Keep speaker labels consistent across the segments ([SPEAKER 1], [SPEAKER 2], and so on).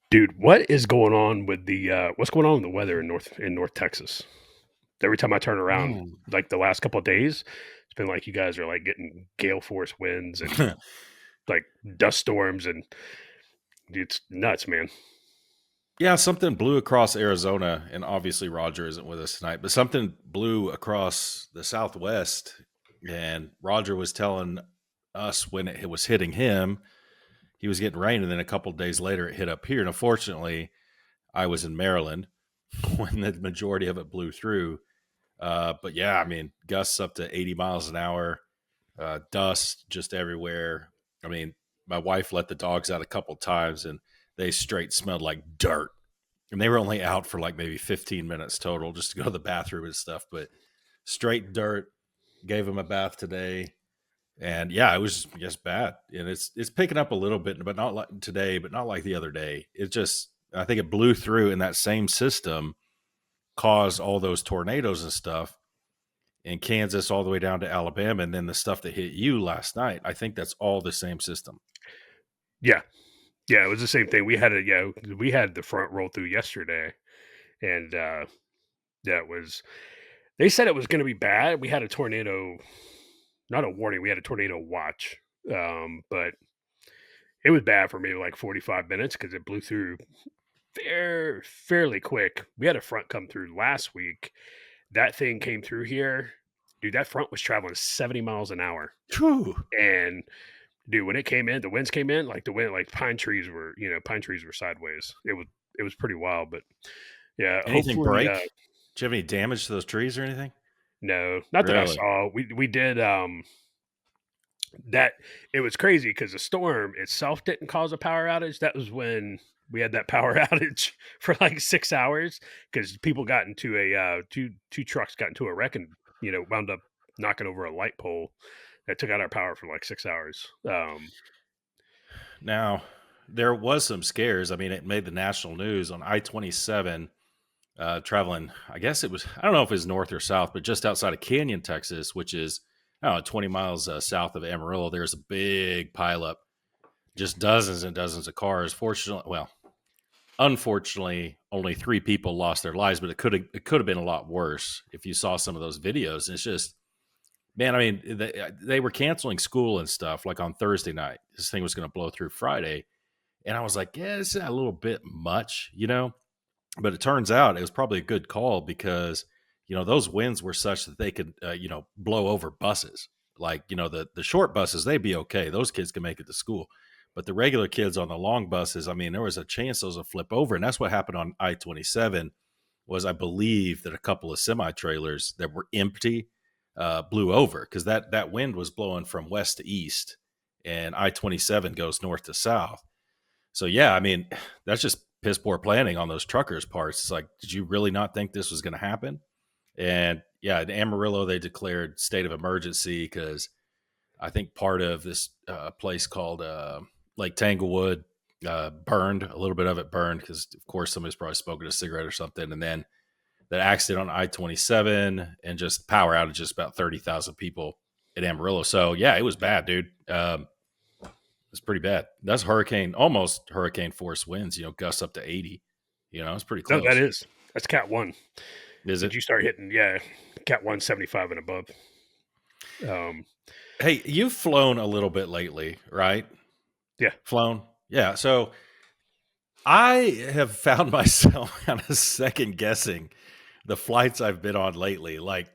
[SPEAKER 1] Dude, what is going on with what's going on with the weather in North Texas? Every time I turn around,
[SPEAKER 2] Mm.
[SPEAKER 1] like the last couple of days, it's been like you guys are like getting gale force winds and like dust storms and it's nuts, man.
[SPEAKER 2] Yeah, something blew across Arizona, and obviously Roger isn't with us tonight, but something blew across the Southwest, and Roger was telling us when it was hitting him, he was getting rain, and then a couple of days later it hit up here. And unfortunately, I was in Maryland when the majority of it blew through. But yeah, I mean, gusts up to 80 miles an hour, dust just everywhere. I mean, my wife let the dogs out a couple times, and they straight smelled like dirt. And they were only out for like maybe 15 minutes total just to go to the bathroom and stuff, but straight dirt. Gave them a bath today. And yeah, it was just bad. And it's picking up a little bit, but not like today, but not like the other day. It just I think it blew through in that same system, caused all those tornadoes and stuff in Kansas all the way down to Alabama, and then the stuff that hit you last night. I think that's all the same system.
[SPEAKER 1] Yeah. Yeah, it was the same thing. We had the front roll through yesterday and that was they said it was going to be bad. We had a tornado, not a warning, we had a tornado watch. But it was bad for maybe like 45 minutes because it blew through fairly quick. We had a front come through last week. That thing came through here. Dude, that front was traveling 70 miles an hour.
[SPEAKER 2] Whew.
[SPEAKER 1] And dude, when it came in, the winds came in, like the wind, like pine trees were sideways. It was pretty wild, but yeah,
[SPEAKER 2] Anything
[SPEAKER 1] hopefully,
[SPEAKER 2] break? Did you have any damage to those trees or anything?
[SPEAKER 1] no, not that I
[SPEAKER 2] Really?
[SPEAKER 1] saw. We did that. It was crazy because the storm itself didn't cause a power outage. That was when we had that power outage for like 6 hours because people got into a two trucks got into a wreck and wound up knocking over a light pole that took out our power for like 6 hours.
[SPEAKER 2] Now, there was some scares. I mean, it made the national news on I-27, traveling. I guess it was. I don't know if it's north or south, but just outside of Canyon, Texas, which is I don't know 20 miles south of Amarillo. There's a big pileup, just dozens and dozens of cars. Fortunately, well, unfortunately, only 3 people lost their lives, but it could have been a lot worse if you saw some of those videos. And it's just man, I mean, they were canceling school and stuff like on Thursday night. This thing was going to blow through Friday. And I was like, yeah, it's a little bit much. But it turns out it was probably a good call because, those winds were such that they could, blow over buses. Like, the short buses, they'd be okay. Those kids can make it to school. But the regular kids on the long buses, I mean, there was a chance those would flip over. And that's what happened on I-27 was I believe that a couple of semi trailers that were empty blew over because that wind was blowing from west to east, and I-27 goes north to south. So yeah, I mean that's just piss poor planning on those truckers' parts. It's like, did you really not think this was going to happen? And yeah, in Amarillo they declared state of emergency because I think part of this place called Lake Tanglewood burned. A little bit of it burned because, of course, somebody's probably smoking a cigarette or something, and then that accident on I-27 and just power outages about 30,000 people in Amarillo. So yeah, it was bad, dude. It was pretty bad. That's almost hurricane force winds. Gusts up to 80. It's pretty
[SPEAKER 1] No,
[SPEAKER 2] close.
[SPEAKER 1] that's Cat 1.
[SPEAKER 2] Is
[SPEAKER 1] Did
[SPEAKER 2] it?
[SPEAKER 1] you start hitting yeah, Cat 175 and above? Um,
[SPEAKER 2] Hey, you've flown a little bit lately, right?
[SPEAKER 1] yeah.
[SPEAKER 2] Flown, yeah. So I have found myself kind of second guessing the flights I've been on lately, like,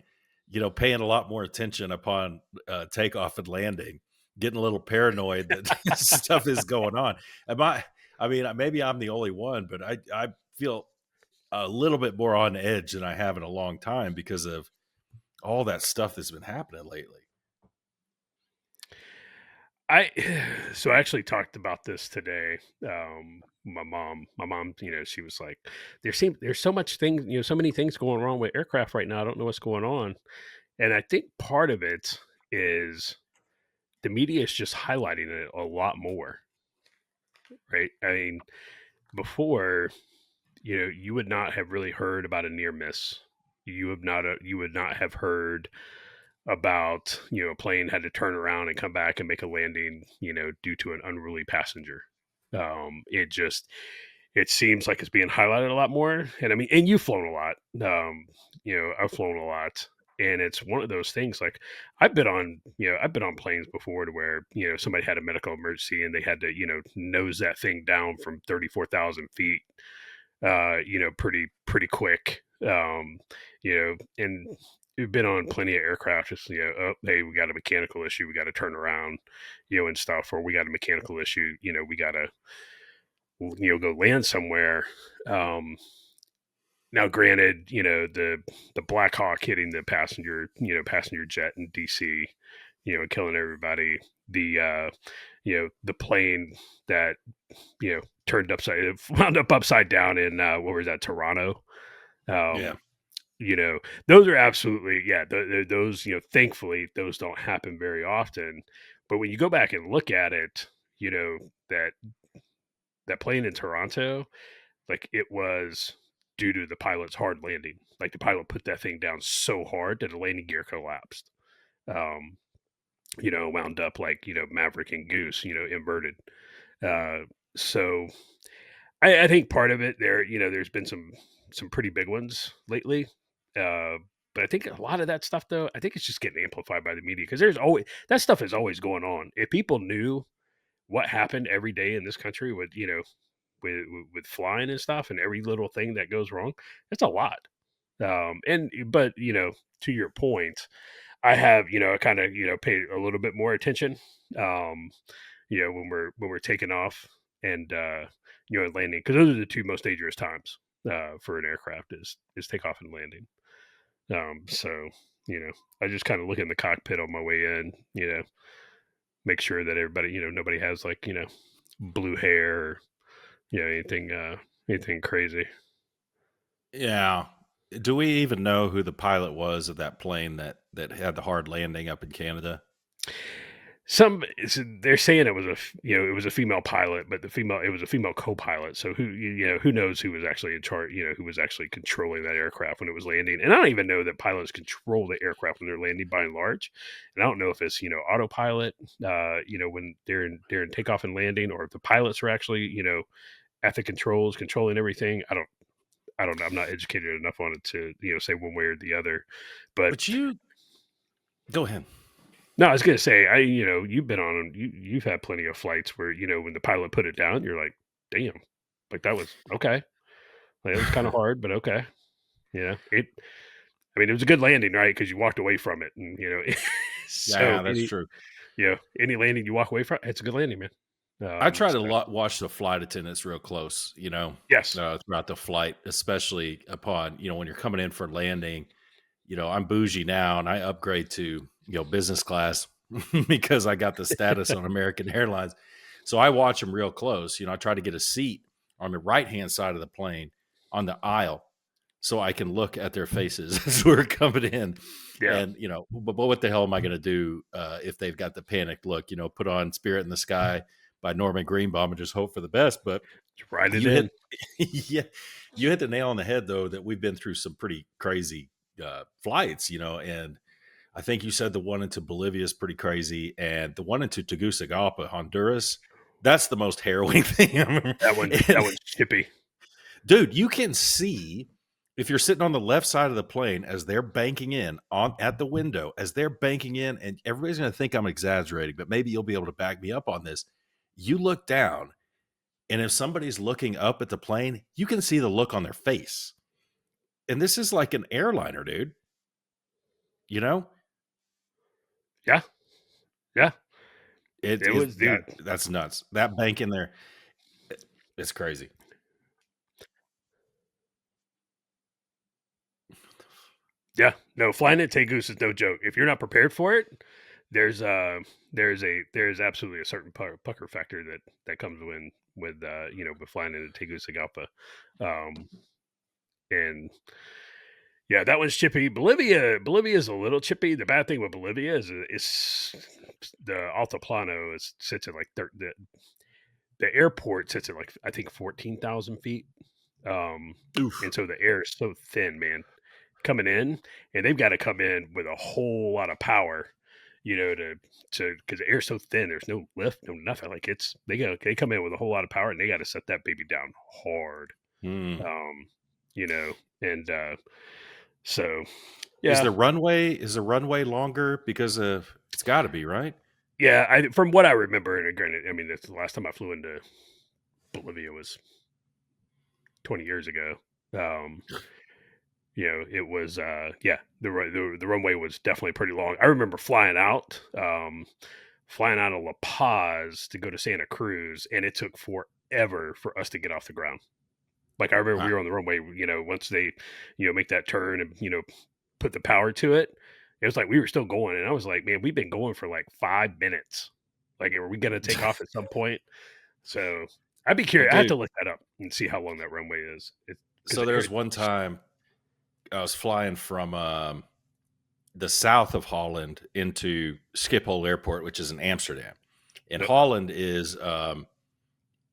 [SPEAKER 2] paying a lot more attention upon takeoff and landing, getting a little paranoid that stuff is going on. I mean, maybe I'm the only one, but I feel a little bit more on edge than I have in a long time because of all that stuff that's been happening lately.
[SPEAKER 1] I so I actually talked about this today. My mom, she was like, there's so much things, so many things going wrong with aircraft right now. I don't know what's going on." And I think part of it is the media is just highlighting it a lot more, right? I mean, before, you would not have really heard about a near miss. You would not have heard about a plane had to turn around and come back and make a landing due to an unruly passenger. It just it seems like it's being highlighted a lot more. And I mean, and you've flown a lot. I've flown a lot. And it's one of those things like I've been on planes before to where, somebody had a medical emergency and they had to, nose that thing down from 34,000 feet, pretty quick. And we've been on plenty of aircraft. Just oh, hey, we got a mechanical issue, we got to turn around, and stuff, or we got a mechanical issue, we got to go land somewhere. Um, Now, granted, the Black Hawk hitting the passenger jet in DC, and killing everybody. The plane that wound up upside down in what was that, Toronto?
[SPEAKER 2] Yeah.
[SPEAKER 1] Um, those are absolutely, yeah. Those, thankfully, those don't happen very often. But when you go back and look at it, that plane in Toronto, like, it was due to the pilot's hard landing. Like, the pilot put that thing down so hard that the landing gear collapsed. Um, wound up like, Maverick and Goose, inverted. Uh, so I think part of it there, there's been some pretty big ones lately. Uh, but I think a lot of that stuff, though, I think it's just getting amplified by the media because there's always that stuff is always going on. If people knew what happened every day in this country with, with flying and stuff and every little thing that goes wrong, it's a lot. But to your point, I have, kind of, paid a little bit more attention, um, when we're taking off and landing, because those are the two most dangerous times for an aircraft is takeoff and landing. So I just kind of look in the cockpit on my way in, make sure that everybody, nobody has like, blue hair or anything crazy.
[SPEAKER 2] Yeah. Do we even know who the pilot was of that plane that had the hard landing up in Canada?
[SPEAKER 1] They're saying it was it was a female pilot, but it was a female co-pilot. So who knows who was actually in charge, who was actually controlling that aircraft when it was landing. And I don't even know that pilots control the aircraft when they're landing by and large. And I don't know if it's, autopilot, when they're in takeoff and landing, or if the pilots are actually, at the controls controlling everything. I don't know. I'm not educated enough on it to, say one way or the other. But
[SPEAKER 2] But you go ahead.
[SPEAKER 1] no, I was gonna say, you've been on 'em, you've had plenty of flights where, when the pilot put it down, you're like, "Damn." Like, that was okay. Like, it was kinda hard, but okay. I mean, it was a good landing, right? Because you walked away from it and, so
[SPEAKER 2] Yeah, that's true.
[SPEAKER 1] any landing you walk away from, it's a good landing, man.
[SPEAKER 2] I try to
[SPEAKER 1] So
[SPEAKER 2] watch the flight attendants real close,
[SPEAKER 1] yes.
[SPEAKER 2] throughout the flight, especially upon, when you're coming in for landing. I'm bougie now and I upgrade to, business class because I got the status on American Airlines. So I watch them real close. I try to get a seat on the right hand side of the plane on the aisle so I can look at their faces as we're coming in.
[SPEAKER 1] Yeah.
[SPEAKER 2] And, but what the hell am I going to do if they've got the panicked look? Put on Spirit in the Sky by Norman Greenbaum and just hope for the best. But
[SPEAKER 1] Just ride it
[SPEAKER 2] you hit,
[SPEAKER 1] in.
[SPEAKER 2] yeah, you hit the nail on the head, though, that we've been through some pretty crazy flights, and I think you said the one into Bolivia is pretty crazy, and the one into Tegucigalpa, Honduras, that's the most harrowing thing I've ever.
[SPEAKER 1] That
[SPEAKER 2] And,
[SPEAKER 1] one's chippy.
[SPEAKER 2] dude, you can see if you're sitting on the left side of the plane as they're banking in on at the window, as they're banking in, and everybody's going to think I'm exaggerating, but maybe you'll be able to back me up on this. You look down, and if somebody's looking up at the plane, you can see the look on their face. And this is like an airliner, dude. You know,
[SPEAKER 1] Yeah. Yeah.
[SPEAKER 2] it
[SPEAKER 1] It
[SPEAKER 2] is
[SPEAKER 1] was, dude.
[SPEAKER 2] that's nuts. That bank in there, it's crazy.
[SPEAKER 1] Yeah, no, flying at Tegus is no joke. If you're not prepared for it, there's there's absolutely a certain pucker factor that comes with with flying into Tegucigalpa, um, and yeah, that one's chippy. Bolivia is a little chippy. The bad thing with Bolivia is the Altiplano sits at like the airport sits at like I think 14,000 feet, um,
[SPEAKER 2] Oof.
[SPEAKER 1] and so the air is so thin, man, coming in, and they've got to come in with a whole lot of power, to because the air's so thin, there's no lift, no nothing. Like they come in with a whole lot of power and they got to set that baby down hard.
[SPEAKER 2] Hmm.
[SPEAKER 1] Um, you know, and so
[SPEAKER 2] Is
[SPEAKER 1] yeah,
[SPEAKER 2] the runway longer because of it's gotta be, right?
[SPEAKER 1] yeah. I From what I remember, and granted, I mean, the last time I flew into Bolivia was 20 years ago. Um, it was yeah, the runway was definitely pretty long. I remember flying out of La Paz to go to Santa Cruz, and it took forever for us to get off the ground. Like I remember we
[SPEAKER 2] Wow.
[SPEAKER 1] were on the runway, once they, make that turn and, put the power to it, it was like we were still going. And I was like, man, we've been going for like 5 minutes. Like, are we gonna take off at some point? So I'd be
[SPEAKER 2] Well,
[SPEAKER 1] curious. I have to
[SPEAKER 2] dude,
[SPEAKER 1] look that up and see how long that runway is. Because
[SPEAKER 2] so there was one time I was flying from, the south of Holland into Schiphol Airport, which is in Amsterdam. And Holland is,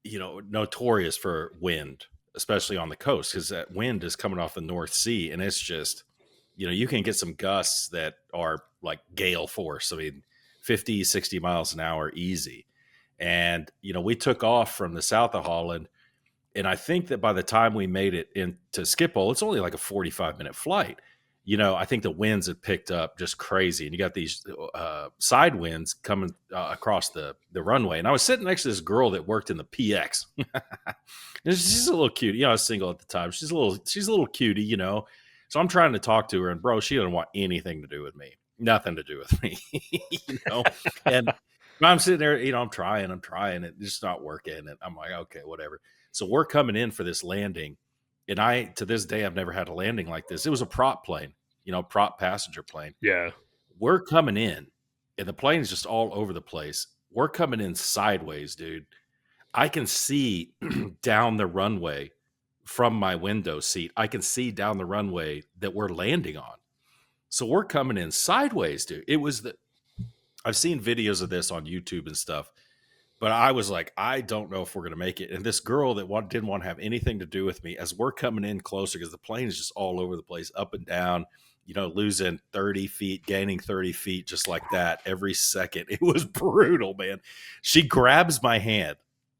[SPEAKER 2] notorious for wind, especially on the coast, because that wind is coming off the North Sea, and it's just, you can get some gusts that are like gale force. I mean, 50, 60 miles an hour easy. And, we took off from the south of Holland. And I think that by the time we made it into Schiphol, it's only like a 45-minute flight. I think the winds had picked up just crazy. And you got these side winds coming across the runway. And I was sitting next to this girl that worked in the PX. And she's a little cutie. I was single at the time. She's a little cutie. So I'm trying to talk to her, and bro, she doesn't want anything to do with me. Nothing to do with me. you know. And I'm sitting there, I'm trying, it's just not working. And I'm like, okay, whatever. So we're coming in for this landing. And to this day, I've never had a landing like this. It was a prop plane, prop passenger plane.
[SPEAKER 1] yeah,
[SPEAKER 2] We're coming in, and the plane is just all over the place. We're coming in sideways, dude. I can see down the runway from my window seat. I can see down the runway that we're landing on. So we're coming in sideways, dude. I've seen videos of this on YouTube and stuff, but I was like, I don't know if we're going to make it. And this girl that didn't want to have anything to do with me, as we're coming in closer, because the plane is just all over the place, up and down, losing 30 feet, gaining 30 feet, just like that every second. It was brutal, man. She grabs my hand,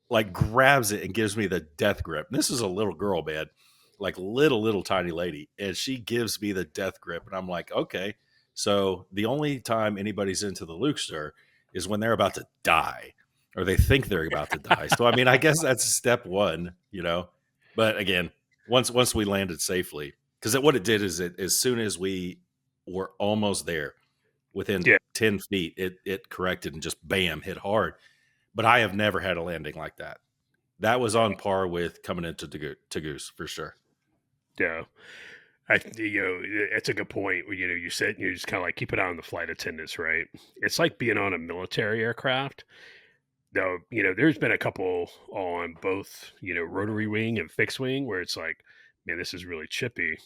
[SPEAKER 2] like grabs it and gives me the death grip. And this is a little girl, man, like little tiny lady. And she gives me the death grip. And I'm like, okay. So the only time anybody's into the Lukester is when they're about to die, or they think they're about to die. So I mean, I guess that's step one. But again, once we landed safely, because what it did is as soon as we were almost there, within
[SPEAKER 1] yeah,
[SPEAKER 2] 10 feet, it corrected and just bam, hit hard. But I have never had a landing like that. That was on par with coming into Tagoose for sure.
[SPEAKER 1] yeah. It's a good point. You sit and you just kind of like keep an eye on the flight attendants, right? It's like being on a military aircraft. Though, there's been a couple on both, rotary wing and fixed wing where it's like, man, this is really chippy.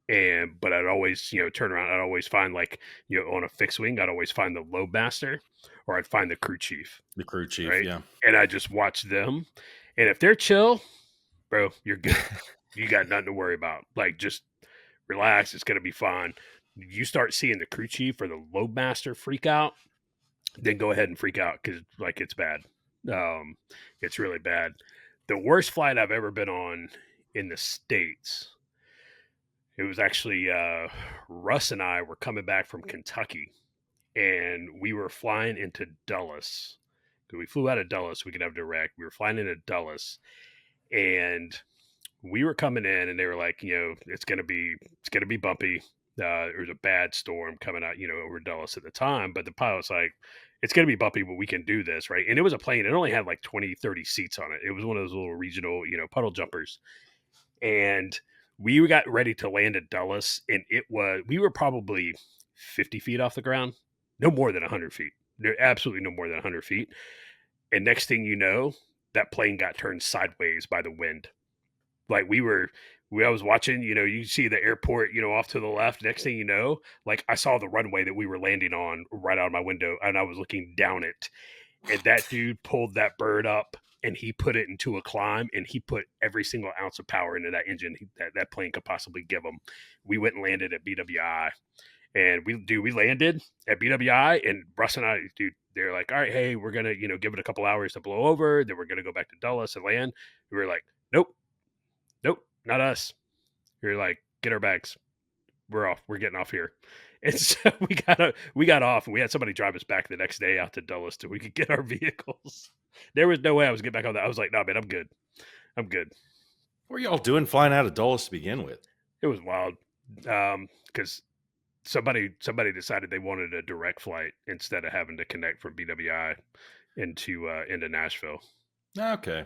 [SPEAKER 1] But I'd always, turn around. I'd always find like, on a fixed wing, I'd always find the load master or I'd find the crew chief,
[SPEAKER 2] The crew chief,
[SPEAKER 1] right?
[SPEAKER 2] yeah.
[SPEAKER 1] And I just watch them. And if they're chill, bro, you're good. You got nothing to worry about. Like, just relax. It's going to be fine. You start seeing the crew chief or the load master freak out, then go ahead and freak out because like it's bad. Um, it's really bad. The worst flight I've ever been on in the States, it was actually Russ and I were coming back from Kentucky and we were flying into Dulles. We flew out of Dulles, we could have direct. We were flying into Dulles and we were coming in and they were like, it's gonna be bumpy. There was a bad storm coming out, over Dulles at the time, but the pilot's like, it's gonna be bumpy, but we can do this, right? And it was a plane, it only had like 20, 30 seats on it. It was one of those little regional, puddle jumpers. And we got ready to land at Dulles, and we were probably 50 feet off the ground, no more than 100 feet. There absolutely no more than 100 feet. And next thing you know, that plane got turned sideways by the wind. Like I was watching, you see the airport, off to the left. Next thing you know, like I saw the runway that we were landing on right out of my window and I was looking down it. And that dude pulled that bird up and he put it into a climb and he put every single ounce of power into that engine that plane could possibly give him. We went and landed at BWI And we landed at BWI, and Russ and I, dude, they're like, all right, hey, we're gonna, give it a couple hours to blow over, then we're gonna go back to Dulles and land. We were like, nope, nope, not us. We were like, get our bags, we're off, we're getting off here. And so we got off, and we had somebody drive us back the next day out to Dulles so we could get our vehicles. There was no way I was getting back on that. I was like, no, man, I'm good. I'm good.
[SPEAKER 2] What were y'all doing flying out of Dulles to begin with?
[SPEAKER 1] It was wild. Because somebody decided they wanted a direct flight instead of having to connect from BWI into Nashville.
[SPEAKER 2] Okay.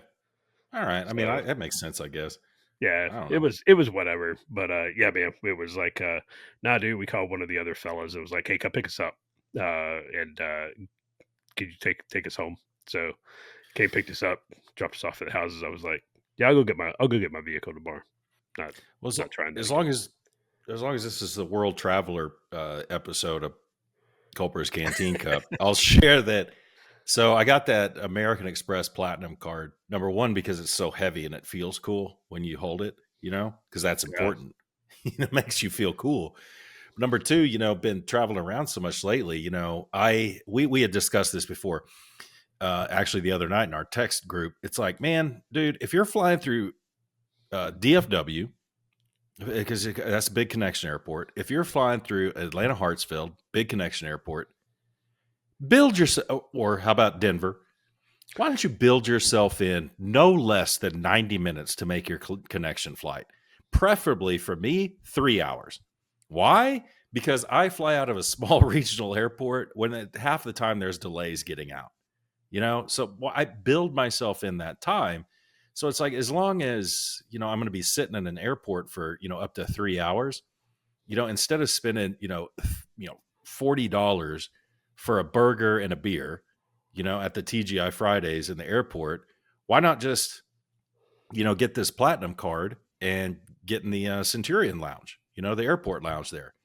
[SPEAKER 2] All right. I mean,
[SPEAKER 1] So
[SPEAKER 2] that makes sense, I guess.
[SPEAKER 1] yeah,
[SPEAKER 2] I don't
[SPEAKER 1] it
[SPEAKER 2] know.
[SPEAKER 1] was whatever. But yeah, man, it was like nah, dude. We called one of the other fellas. It was like, hey, come pick us up, and could you take us home? So Kate picked us up, dropped us off at the houses. I was like, yeah, I'll go get my vehicle tomorrow. Not
[SPEAKER 2] Well,
[SPEAKER 1] not trying that
[SPEAKER 2] as
[SPEAKER 1] again.
[SPEAKER 2] long as as long as this is the World Traveler episode of Culper's Canteen Cup, I'll share that. So I got that American Express Platinum card. Number one, because it's so heavy and it feels cool when you hold it, because that's
[SPEAKER 1] Yeah,
[SPEAKER 2] important. It makes you feel cool. Number two, been traveling around so much lately. We had discussed this before. Actually, the other night in our text group, it's like, man, dude, if you're flying through DFW, because that's a big connection airport. If you're flying through Atlanta Hartsfield, big connection airport, build yourself, or how about Denver? Why don't you build yourself in no less than 90 minutes to make your connection flight? Preferably for me, 3 hours. Why? Because I fly out of a small regional airport when half the time there's delays getting out. So I build myself in that time. So it's like, as long as I'm going to be sitting in an airport for up to 3 hours, instead of spending $40 for a burger and a beer, at the TGI Fridays in the airport, why not just get this platinum card and get in the Centurion Lounge, the airport lounge there,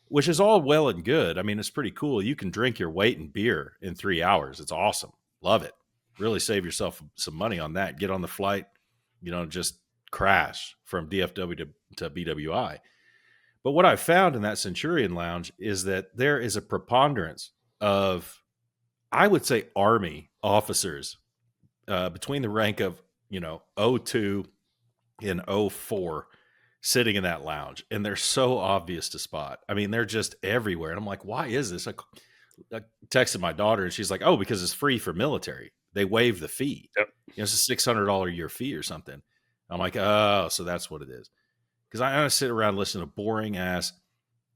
[SPEAKER 2] which is all well and good. I mean, it's pretty cool. You can drink your weight in beer in 3 hours. It's awesome. Love it. Really save yourself some money on that. Get on the flight, just crash from DFW to BWI. But what I found in that Centurion Lounge is that there is a preponderance of, I would say, Army officers between the rank of, O2 and O4 sitting in that lounge. And they're so obvious to spot. I mean, they're just everywhere. And I'm like, why is this? I texted my daughter and she's like, oh, because it's free for military. They waive the fee.
[SPEAKER 1] yep,
[SPEAKER 2] It's a $600 a year fee or something. I'm like, oh, so that's what it is. Because I want to sit around listening to boring ass,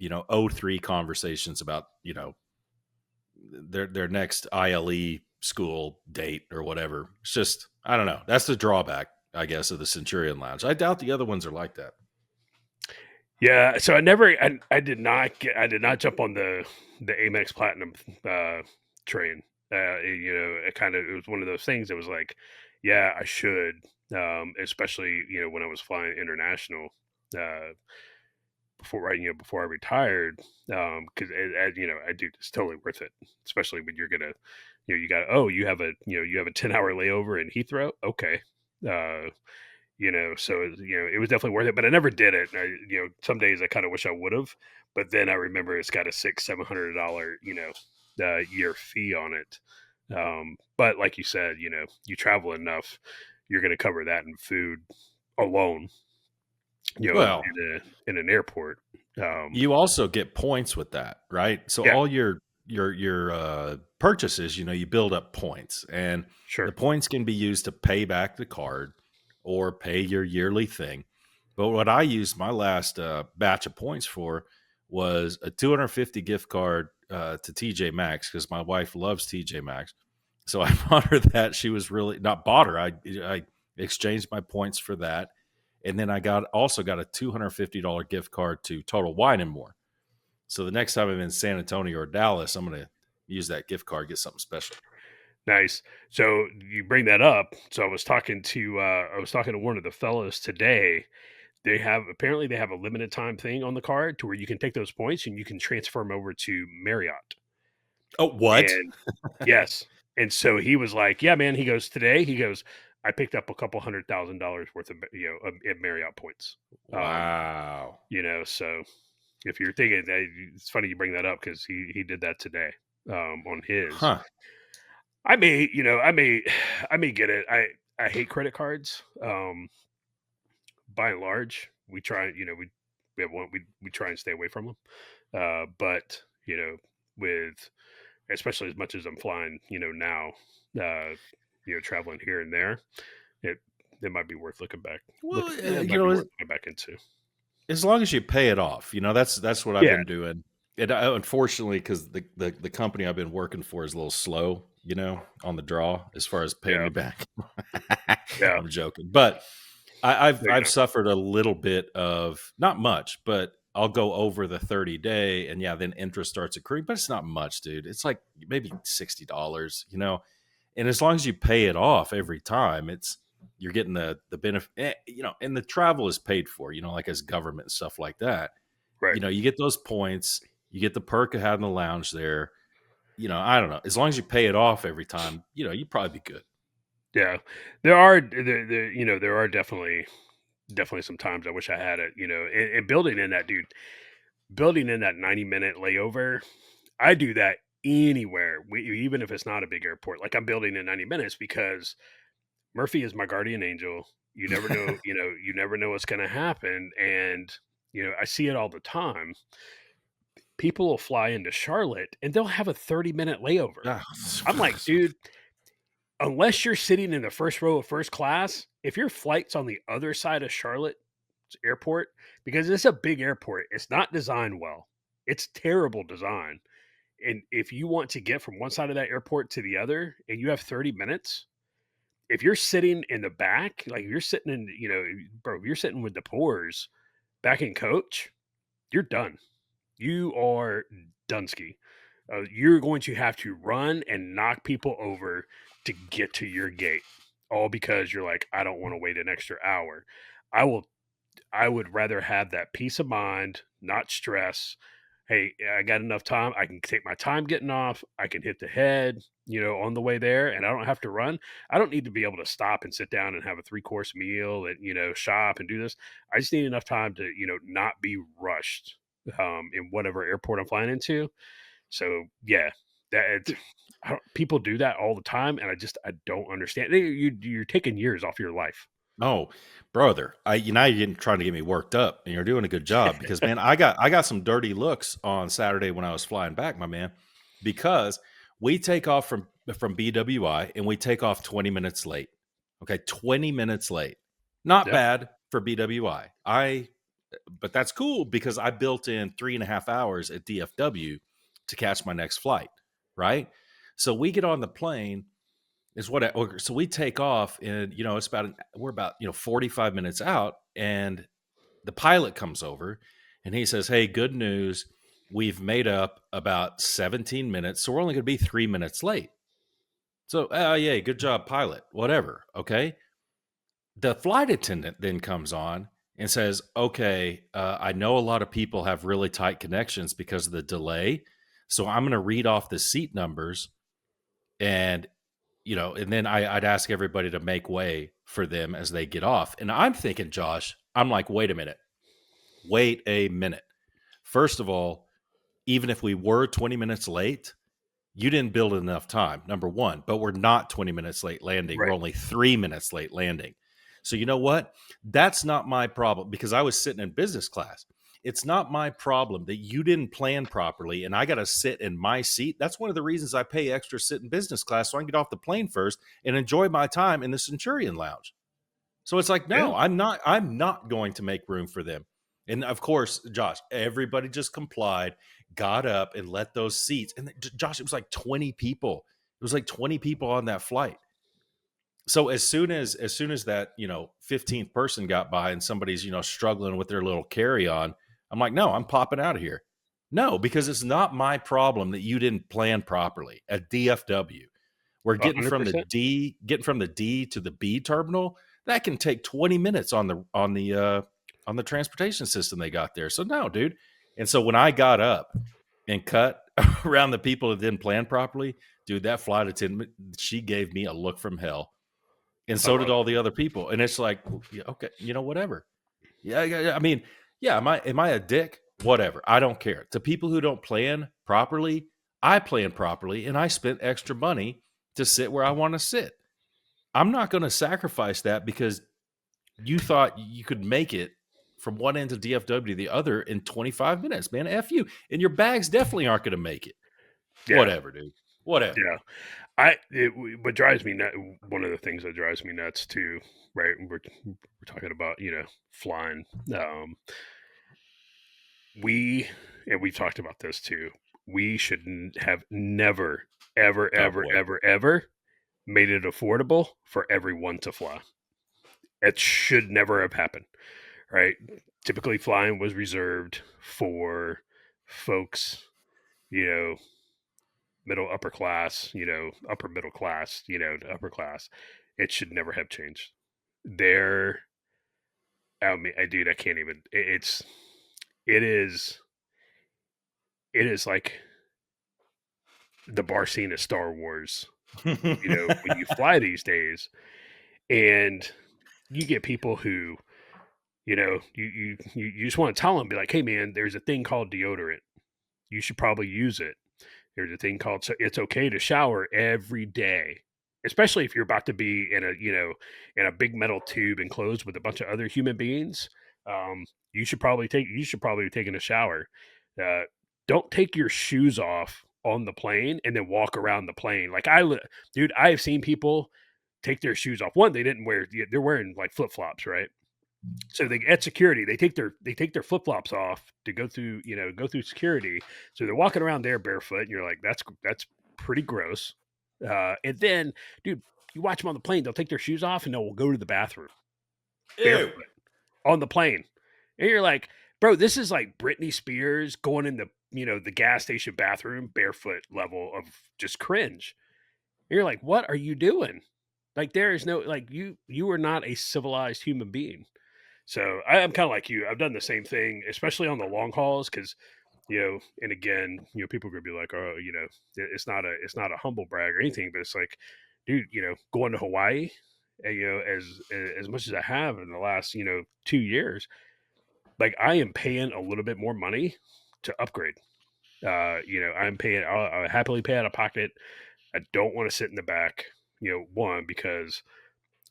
[SPEAKER 2] O3 conversations about, their next ILE school date or whatever. It's just, I don't know. That's the drawback, I guess, of the Centurion Lounge. I doubt the other ones are like that.
[SPEAKER 1] yeah. So I did not jump on the Amex Platinum train. It was one of those things that was like, yeah, I should, especially when I was flying international. Uh, before I retired, because I do, it's totally worth it, especially when you're gonna, you got, oh, you have a 10-hour layover in Heathrow, okay, uh, so it was definitely worth it, but I never did it. Some days I kind of wish I would have, but then I remember it's got a $600-700 year fee on it. But like you said, you travel enough, you're going to cover that in food alone,
[SPEAKER 2] Well,
[SPEAKER 1] in an airport.
[SPEAKER 2] you also get points with that, right? So
[SPEAKER 1] Yeah,
[SPEAKER 2] all your purchases, you build up points, and the
[SPEAKER 1] sure.
[SPEAKER 2] points can be used to pay back the card or pay your yearly thing. But what I used my last batch of points for was a 250 gift card to TJ Maxx, because my wife loves TJ Maxx. So I bought her that. She was really not bought her. I exchanged my points for that, and then I also got a $250 gift card to Total Wine and More. So the next time I'm in San Antonio or Dallas, I'm going to use that gift card, get something special.
[SPEAKER 1] Nice. So you bring that up. So I was talking to one of the fellows today. They have a limited time thing on the card to where you can take those points and you can transfer them over to Marriott.
[SPEAKER 2] Oh, what?
[SPEAKER 1] And yes. And so he was like, "Yeah, man." He goes, "Today," he goes, "I picked up a couple $100,000 worth of at Marriott points." Um,
[SPEAKER 2] Wow.
[SPEAKER 1] so if you're thinking that, it's funny you bring that up because he did that today on his.
[SPEAKER 2] Huh.
[SPEAKER 1] I may, I may get it. I hate credit cards. By and large, we try, we have one, we try and stay away from them. But with especially as much as I'm flying, now, traveling here and there, it it might be worth looking back.
[SPEAKER 2] Well,
[SPEAKER 1] It
[SPEAKER 2] you
[SPEAKER 1] might be
[SPEAKER 2] know,
[SPEAKER 1] worth looking back into.
[SPEAKER 2] as long as you pay it off, that's what I've
[SPEAKER 1] Yeah,
[SPEAKER 2] been doing. And unfortunately, because the company I've been working for is a little slow, on the draw as far as paying
[SPEAKER 1] yeah,
[SPEAKER 2] me back.
[SPEAKER 1] yeah.
[SPEAKER 2] I'm joking, but I've
[SPEAKER 1] There you
[SPEAKER 2] I've
[SPEAKER 1] go.
[SPEAKER 2] suffered a little bit of not much, but I'll go over the 30-day, and yeah, then interest starts accruing, but it's not much, dude. It's like maybe $60, and as long as you pay it off every time, you're getting the benefit, and the travel is paid for, like as government and stuff like that.
[SPEAKER 1] Right.
[SPEAKER 2] You get those points, you get the perk of having the lounge there. I don't know. As long as you pay it off every time, you'd probably be good.
[SPEAKER 1] Yeah, there are definitely some times I wish I had it. And building in that, dude, building in that 90-minute layover. I do that anywhere, even if it's not a big airport. Like I'm building in 90 minutes because Murphy is my guardian angel. You never know, you never know what's going to happen. And, I see it all the time. People will fly into Charlotte and they'll have a 30-minute layover.
[SPEAKER 2] Ah,
[SPEAKER 1] I'm like, dude, unless you're sitting in the first row of first class, if your flight's on the other side of Charlotte airport, because it's a big airport, it's not designed well. It's terrible design. And if you want to get from one side of that airport to the other and you have 30 minutes, if you're sitting in the back, like if you're sitting in, bro, if you're sitting with the poors back in coach, you're done. You are Dunsky. You're going to have to run and knock people over to get to your gate, all because you're like, I don't want to wait an extra hour. I will. I would rather have that peace of mind, not stress. Hey, I got enough time. I can take my time getting off. I can hit the head, on the way there, and I don't have to run. I don't need to be able to stop and sit down and have a 3-course meal and shop and do this. I just need enough time to not be rushed in whatever airport I'm flying into. So yeah, that people do that all the time, and I don't understand. You're taking years off your life.
[SPEAKER 2] Oh, brother, you're getting trying to get me worked up, and you're doing a good job because, man, I got some dirty looks on Saturday when I was flying back, my man, because we take off from BWI and we take off 20 minutes late. Okay, 20 minutes late. Not
[SPEAKER 1] Yeah.
[SPEAKER 2] bad for BWI. But that's cool because I built in 3.5 hours at DFW to catch my next flight, right? So we get on the plane is what so we take off and it's we're about 45 minutes out, and the pilot comes over and he says, hey, good news, we've made up about 17 minutes, so we're only going to be 3 minutes late. So yeah, good job, pilot, whatever. Okay, the flight attendant then comes on and says, okay, I know a lot of people have really tight connections because of the delay, so I'm going to read off the seat numbers, and and then I'd ask everybody to make way for them as they get off. And I'm thinking, Josh, I'm like, wait a minute. Wait a minute. First of all, even if we were 20 minutes late, you didn't build enough time, number one, but we're not 20 minutes late landing. We're
[SPEAKER 1] Right.
[SPEAKER 2] only 3 minutes late landing. So, you know what? That's not my problem because I was sitting in business class. It's not my problem that you didn't plan properly and I got to sit in my seat. That's one of the reasons I pay extra sit in business class so I can get off the plane first and enjoy my time in the Centurion Lounge. So it's like,
[SPEAKER 1] Yeah.
[SPEAKER 2] no, I'm not going to make room for them. And of course, Josh, everybody just complied, got up and let those seats. And Josh, it was like 20 people. It was like 20 people on that flight. So as soon as that, 15th person got by and somebody's, struggling with their little carry-on, I'm like, no, I'm popping out of here. No, because it's not my problem that you didn't plan properly at DFW. We're getting from the
[SPEAKER 1] 100%.
[SPEAKER 2] D to the B terminal. That can take 20 minutes on the transportation system they got there. So no, dude. And so when I got up and cut around the people that didn't plan properly, dude, that flight attendant, she gave me a look from hell. And
[SPEAKER 1] I
[SPEAKER 2] so did
[SPEAKER 1] love
[SPEAKER 2] all the other people. And it's like, yeah, okay, whatever. Yeah, yeah, yeah. I mean, yeah, am I a dick? whatever. I don't care. To people who don't plan properly, I plan properly and I spent extra money to sit where I want to sit. I'm not going to sacrifice that because you thought you could make it from one end of DFW to the other in 25 minutes, man. F you. And your bags definitely aren't going to make it.
[SPEAKER 1] Yeah,
[SPEAKER 2] Whatever, dude. Whatever.
[SPEAKER 1] yeah. What drives me nuts, one of the things that drives me nuts too, right? We're talking about, flying. Um, we and we've talked about this too. We should have never, ever,
[SPEAKER 2] Oh
[SPEAKER 1] ever,
[SPEAKER 2] boy.
[SPEAKER 1] ever, ever made it affordable for everyone to fly. It should never have happened, right? Typically, flying was reserved for folks, you know, middle upper class, upper middle class, to upper class. It should never have changed. There, I mean, dude, I can't even. It is, it is like the bar scene of Star Wars. When you fly these days, and you get people who, you just want to tell them, be like, hey man, there's a thing called deodorant. You should probably use it. There's a thing called, so it's okay to shower every day, especially if you're about to be in a big metal tube enclosed with a bunch of other human beings. Um, you should probably be taking a shower. Uh, don't take your shoes off on the plane and then walk around the plane. Dude, I have seen people take their shoes off. One, they didn't wear, they're wearing like flip flops, right? So they at security, they take their flip flops off to go through security. So they're walking around there barefoot, and you're like, that's pretty gross. And then, dude, you watch them on the plane; they'll take their shoes off and they'll go to the bathroom
[SPEAKER 2] Ew.
[SPEAKER 1] barefoot on the plane, and you're like, bro, this is like Britney Spears going in the gas station bathroom barefoot level of just cringe. And you're like, what are you doing? Like there is no like you are not a civilized human being. So I'm kind of like you. I've done the same thing, especially on the long hauls, because and again, people are gonna be like, oh, it's not a humble brag or anything, but it's like, dude, going to Hawaii, and, as much as I have in the last 2 years, like I am paying a little bit more money to upgrade. I'll happily pay out of pocket. I don't want to sit in the back. One because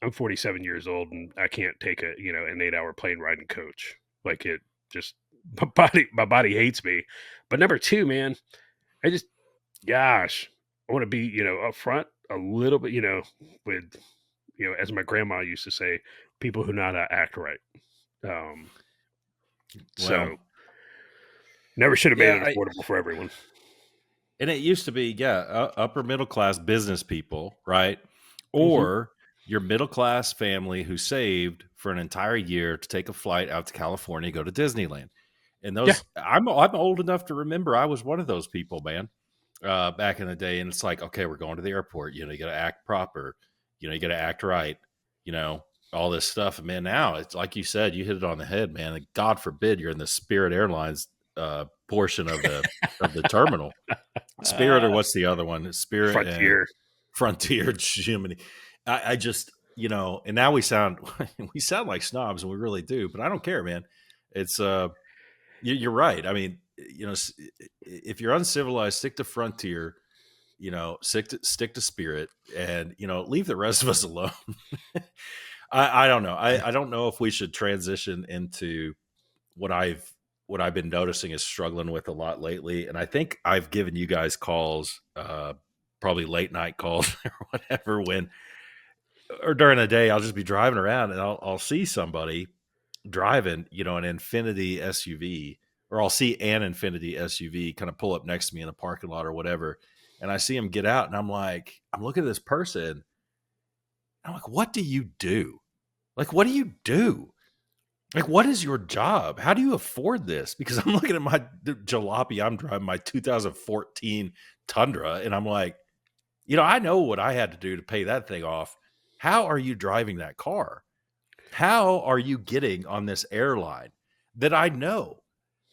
[SPEAKER 1] I'm 47 years old and I can't take an 8 hour plane ride and coach. Like it just my body hates me. But number two, man, I just gosh, I want to be, up front a little bit, with as my grandma used to say, people who know how to act right. Um,
[SPEAKER 2] Well,
[SPEAKER 1] so never should have made
[SPEAKER 2] yeah,
[SPEAKER 1] it affordable for everyone.
[SPEAKER 2] and it used to be, yeah, upper middle class business people, right?
[SPEAKER 1] Hmm.
[SPEAKER 2] Or your middle class family who saved for an entire year to take a flight out to California, go to Disneyland. And
[SPEAKER 1] Yeah,
[SPEAKER 2] I'm old enough to remember I was one of those people, man, back in the day. And it's like, okay, we're going to the airport. You got to act proper. You got to act right. You know, all this stuff. And man, now it's like you said, you hit it on the head, man. And God forbid you're in the Spirit Airlines portion of the terminal. Spirit, or
[SPEAKER 1] uh,
[SPEAKER 2] what's the other one? Spirit and
[SPEAKER 1] Frontier.
[SPEAKER 2] Frontier. Jiminy. I just, and now we sound we sound like snobs, and we really do. But I don't care, man. It's you're right. I mean, if you're uncivilized, stick to Frontier. Stick to Spirit, and leave the rest of us alone. I don't know. I don't know if we should transition into what I've been noticing is struggling with a lot lately, and I think I've given you guys calls, probably late night calls or whatever, when or during the day I'll just be driving around and I'll see somebody driving, an Infinity SUV, or I'll see an Infinity SUV kind of pull up next to me in a parking lot or whatever, and I see him get out, and I'm looking at this person, I'm like, what do you do? Like, what do you do? Like, what is your job? How do you afford this? Because I'm looking at the jalopy I'm driving, my 2014 Tundra, and I'm like, I know what I had to do to pay that thing off. How are you driving that car? How are you getting on this airline that I know?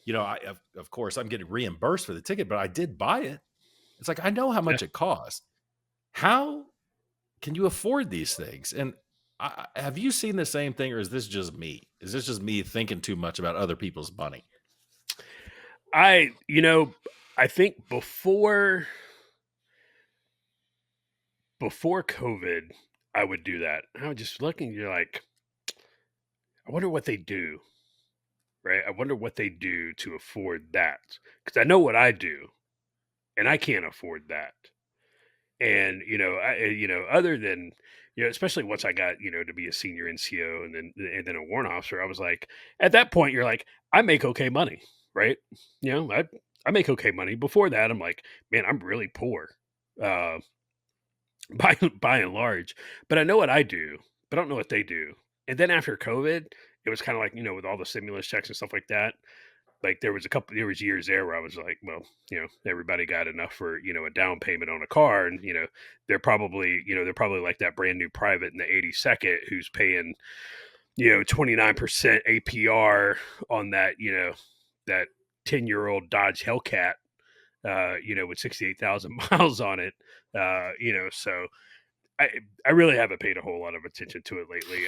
[SPEAKER 2] Of course, I'm getting reimbursed for the ticket, but I did buy it. It's like, I know how
[SPEAKER 1] Yeah.
[SPEAKER 2] much it costs. How can you afford these things? And have you seen the same thing, or is this just me? Is this just me thinking too much about other people's money?
[SPEAKER 1] I, you know, I think before COVID, I would do that. I was just looking, you're like, I wonder what they do, right? I wonder what they do to afford that. Because I know what I do, and I can't afford that. And other than especially once I got to be a senior NCO and then a warrant officer, I was like, at that point, you're like, I make okay money, right? I make okay money. Before that, I'm like, man, I'm really poor. Uh, by and large. But I know what I do, but I don't know what they do. And then after COVID, it was kind of like, with all the stimulus checks and stuff like that. Like there was years there where I was like, well, everybody got enough for, a down payment on a car. And, they're probably like that brand new private in the 82nd who's paying, 29% APR on that, that 10-year-old Dodge Hellcat, with 68,000 miles on it. So I I really haven't paid a whole lot of attention to it lately.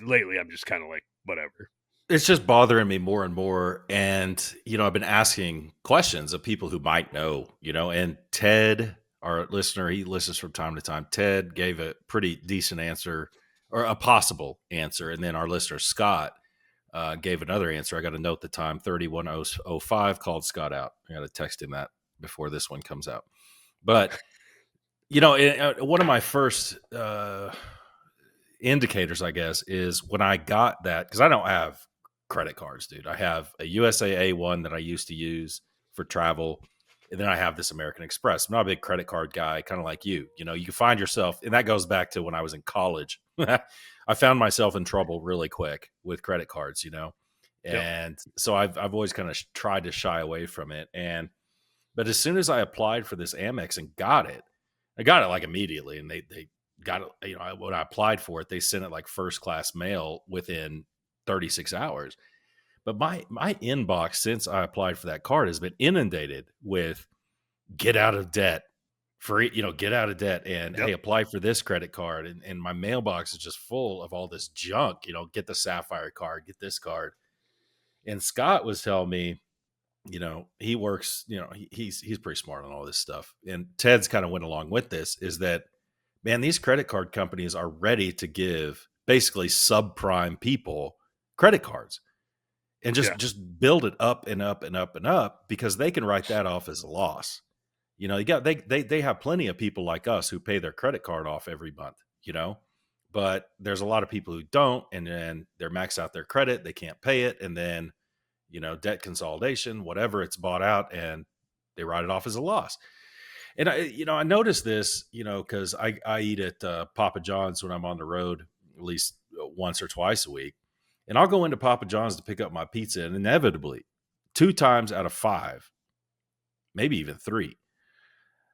[SPEAKER 1] Lately, I'm just kind of like whatever.
[SPEAKER 2] It's just bothering me more and more. And, I've been asking questions of people who might know, and Ted, our listener, he listens from time to time. Ted gave a pretty decent answer or a possible answer. And then our listener, Scott, gave another answer. I got to note the time 31005 called Scott out. I got to text him that before this one comes out. But, one of my first indicators, I guess, is when I got that, because I don't have credit cards, dude. I have a USAA one that I used to use for travel. And then I have this American Express. I'm not a big credit card guy, kind of like you. You can find yourself, and that goes back to when I was in college. I found myself in trouble really quick with credit cards.
[SPEAKER 1] Yep.
[SPEAKER 2] And so I've always kind of tried to shy away from it. But as soon as I applied for this Amex and got it, I got it like immediately, and they got it. When I applied for it, they sent it like first class mail within 36 hours. But my inbox since I applied for that card has been inundated with get out of debt, free, get out of debt, and hey,
[SPEAKER 1] Yep.
[SPEAKER 2] apply for this credit card, and my mailbox is just full of all this junk. Get the Sapphire card, get this card. And Scott was telling me, he works, he's pretty smart on all this stuff. And Ted's kind of went along with this, is that, man, these credit card companies are ready to give basically subprime people credit cards and
[SPEAKER 1] Yeah.
[SPEAKER 2] just build it up and up and up and up, because they can write that off as a loss. They have plenty of people like us who pay their credit card off every month. But there's a lot of people who don't, and then they're maxed out their credit, they can't pay it, and then debt consolidation, whatever, it's bought out and they write it off as a loss. And I noticed this, because I eat at Papa John's when I'm on the road, at least once or twice a week. And I'll go into Papa John's to pick up my pizza, and inevitably, 2 times out of 5, maybe even 3,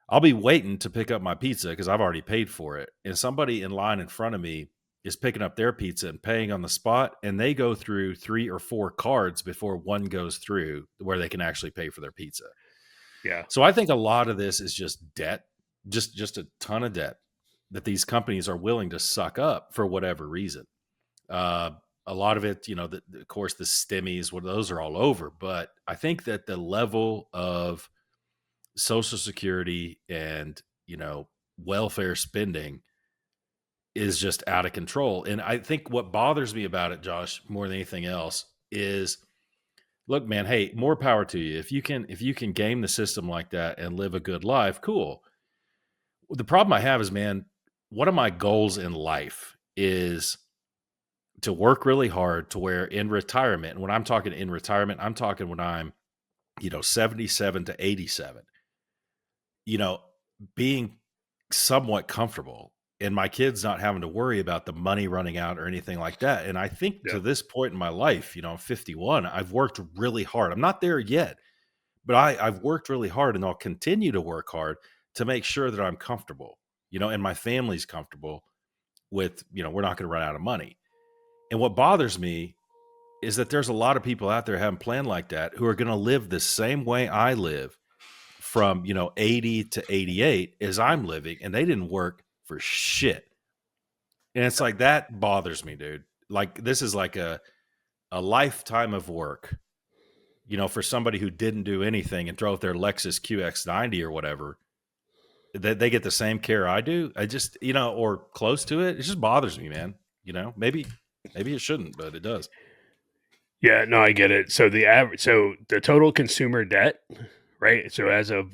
[SPEAKER 2] I'll be waiting to pick up my pizza because I've already paid for it. And somebody in line in front of me is picking up their pizza and paying on the spot. And they go through 3 or 4 cards before one goes through where they can actually pay for their pizza.
[SPEAKER 1] Yeah.
[SPEAKER 2] So I think a lot of this is just debt, just a ton of debt that these companies are willing to suck up for whatever reason. A lot of it, of course, the stimmies, those are all over. But I think that the level of Social Security and, welfare spending is just out of control. And I think what bothers me about it, Josh, more than anything else, is look, man, hey, more power to you. If you can game the system like that and live a good life, cool. The problem I have is, man, one of my goals in life is to work really hard to where in retirement, and when I'm talking in retirement, I'm talking when I'm, 77 to 87, you know, being somewhat comfortable and my kids not having to worry about the money running out or anything like that. And I think to
[SPEAKER 1] Yep.
[SPEAKER 2] this point in my life, I'm 51, I've worked really hard. I'm not there yet, but I've worked really hard, and I'll continue to work hard to make sure that I'm comfortable, and my family's comfortable with, we're not going to run out of money. And what bothers me is that there's a lot of people out there having planned like that who are going to live the same way I live from, 80 to 88 as I'm living, and they didn't work for shit. And it's like, that bothers me, dude. Like, this is like a lifetime of work, for somebody who didn't do anything and drove their Lexus QX90 or whatever, that they get the same care I do. I just, or close to it. It just bothers me, man. Maybe it shouldn't, but it does.
[SPEAKER 1] Yeah, no, I get it. So the total consumer debt, right? So as of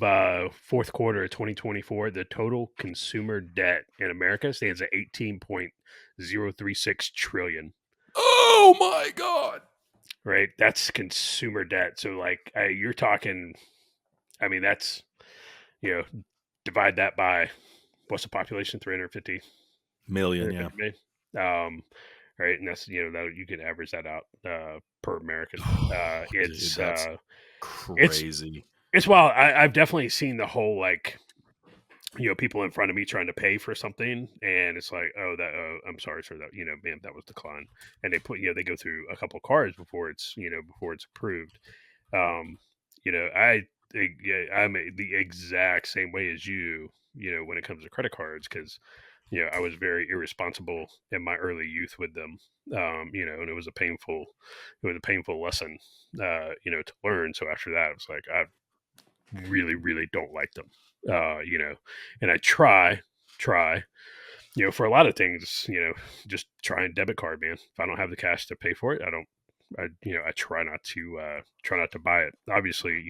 [SPEAKER 1] fourth quarter of 2024, the total consumer debt in America stands at 18.036 trillion.
[SPEAKER 2] Oh my God.
[SPEAKER 1] Right? That's consumer debt. So like you're talking, I mean, that's, you know, divide that by what's the population? 350,
[SPEAKER 2] Million, yeah.
[SPEAKER 1] 350 million. Right. And that's, that you can average that out per American.
[SPEAKER 2] Dude, that's
[SPEAKER 1] It's,
[SPEAKER 2] crazy.
[SPEAKER 1] it's wild. I've definitely seen the whole like, people in front of me trying to pay for something, and it's like, oh, that I'm sorry, sir, that ma'am, that was declined, and they go through a couple cards before it's approved. Um, yeah, I'm the exact same way as you. When it comes to credit cards, because I was very irresponsible in my early youth with them. And it was a painful lesson, to learn. So after that, it was like I really, really don't like them. And I try, for a lot of things, just try and debit card, man. If I don't have the cash to pay for it, I don't. I try not to buy it. Obviously,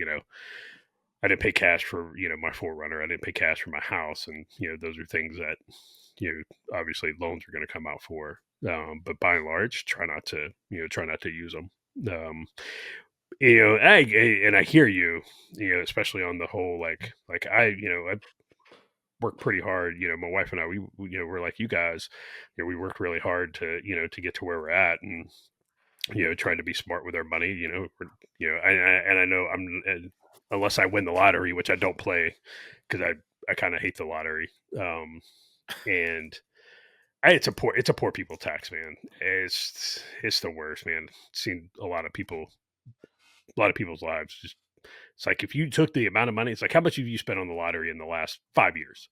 [SPEAKER 1] I didn't pay cash for my Forerunner. I didn't pay cash for my house, and those are things that obviously loans are going to come out for. But by and large, try not to use them. I hear you, especially on the whole I work pretty hard. My wife and I, we're like you guys. We work really hard to get to where we're at, and trying to be smart with our money. I know unless I win the lottery, which I don't play because I kind of hate the lottery. And it's a poor people tax, man. It's the worst, man. Seen a lot of people's lives. Just it's like if you took the amount of money, it's like how much have you spent on the lottery in the last 5 years?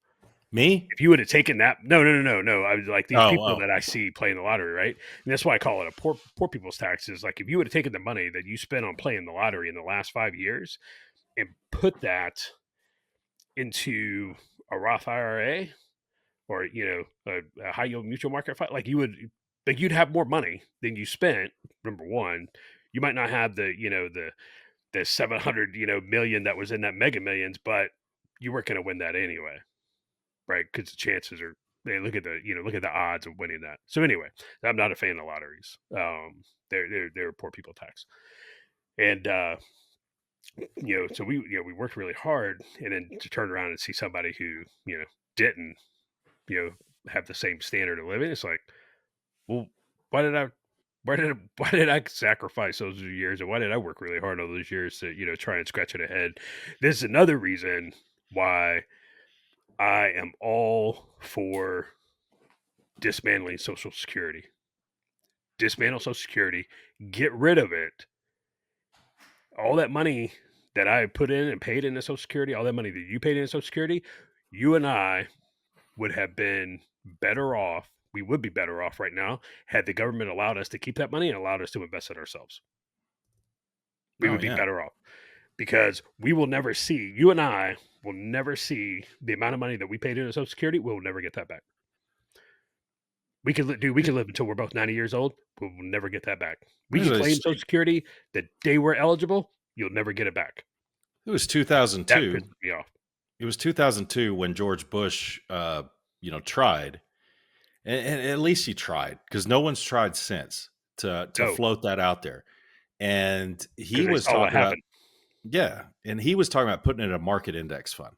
[SPEAKER 2] Me?
[SPEAKER 1] If you would have taken that, no, no, no, no, no. I was like these
[SPEAKER 2] Oh,
[SPEAKER 1] people
[SPEAKER 2] oh.
[SPEAKER 1] that I see playing the lottery, right? And that's why I call it a poor people's tax. Is like if you would have taken the money that you spent on playing the lottery in the last 5 years and put that into a Roth IRA or a high yield mutual market fund, you'd have more money than you spent. Number one, you might not have the 700 million that was in that Mega Millions, but you weren't going to win that anyway, right? Because the chances are, hey, look at the odds of winning that. So anyway, I'm not a fan of lotteries. They're a poor people tax, and so we worked really hard, and then to turn around and see somebody who didn't have the same standard of living, it's like, well, why did I? Why did I sacrifice those years, and why did I work really hard all those years to try and scratch it ahead? This is another reason why I am all for dismantling Social Security. Dismantle Social Security, get rid of it. All that money that I put in and paid into Social Security, all that money that you paid into Social Security, you and I would have been better off. We would be better off right now had the government allowed us to keep that money and allowed us to invest it ourselves. We
[SPEAKER 2] Oh,
[SPEAKER 1] would be
[SPEAKER 2] yeah.
[SPEAKER 1] better off because you and I will never see the amount of money that we paid into Social Security. We'll never get that back. We could live until we're both 90 years old. We'll never get that back. We
[SPEAKER 2] There's
[SPEAKER 1] can
[SPEAKER 2] a
[SPEAKER 1] claim
[SPEAKER 2] s
[SPEAKER 1] Social Security the day we're eligible. You'll never get it back.
[SPEAKER 2] It was
[SPEAKER 1] That
[SPEAKER 2] 2002.
[SPEAKER 1] pisses me off.
[SPEAKER 2] It was 2002 when George Bush, tried, and at least he tried because no one's tried since to
[SPEAKER 1] No,
[SPEAKER 2] float that out there. And
[SPEAKER 1] because
[SPEAKER 2] he
[SPEAKER 1] they
[SPEAKER 2] was
[SPEAKER 1] saw what
[SPEAKER 2] talking about,
[SPEAKER 1] happened.
[SPEAKER 2] yeah, and he was talking about putting it in a market index fund,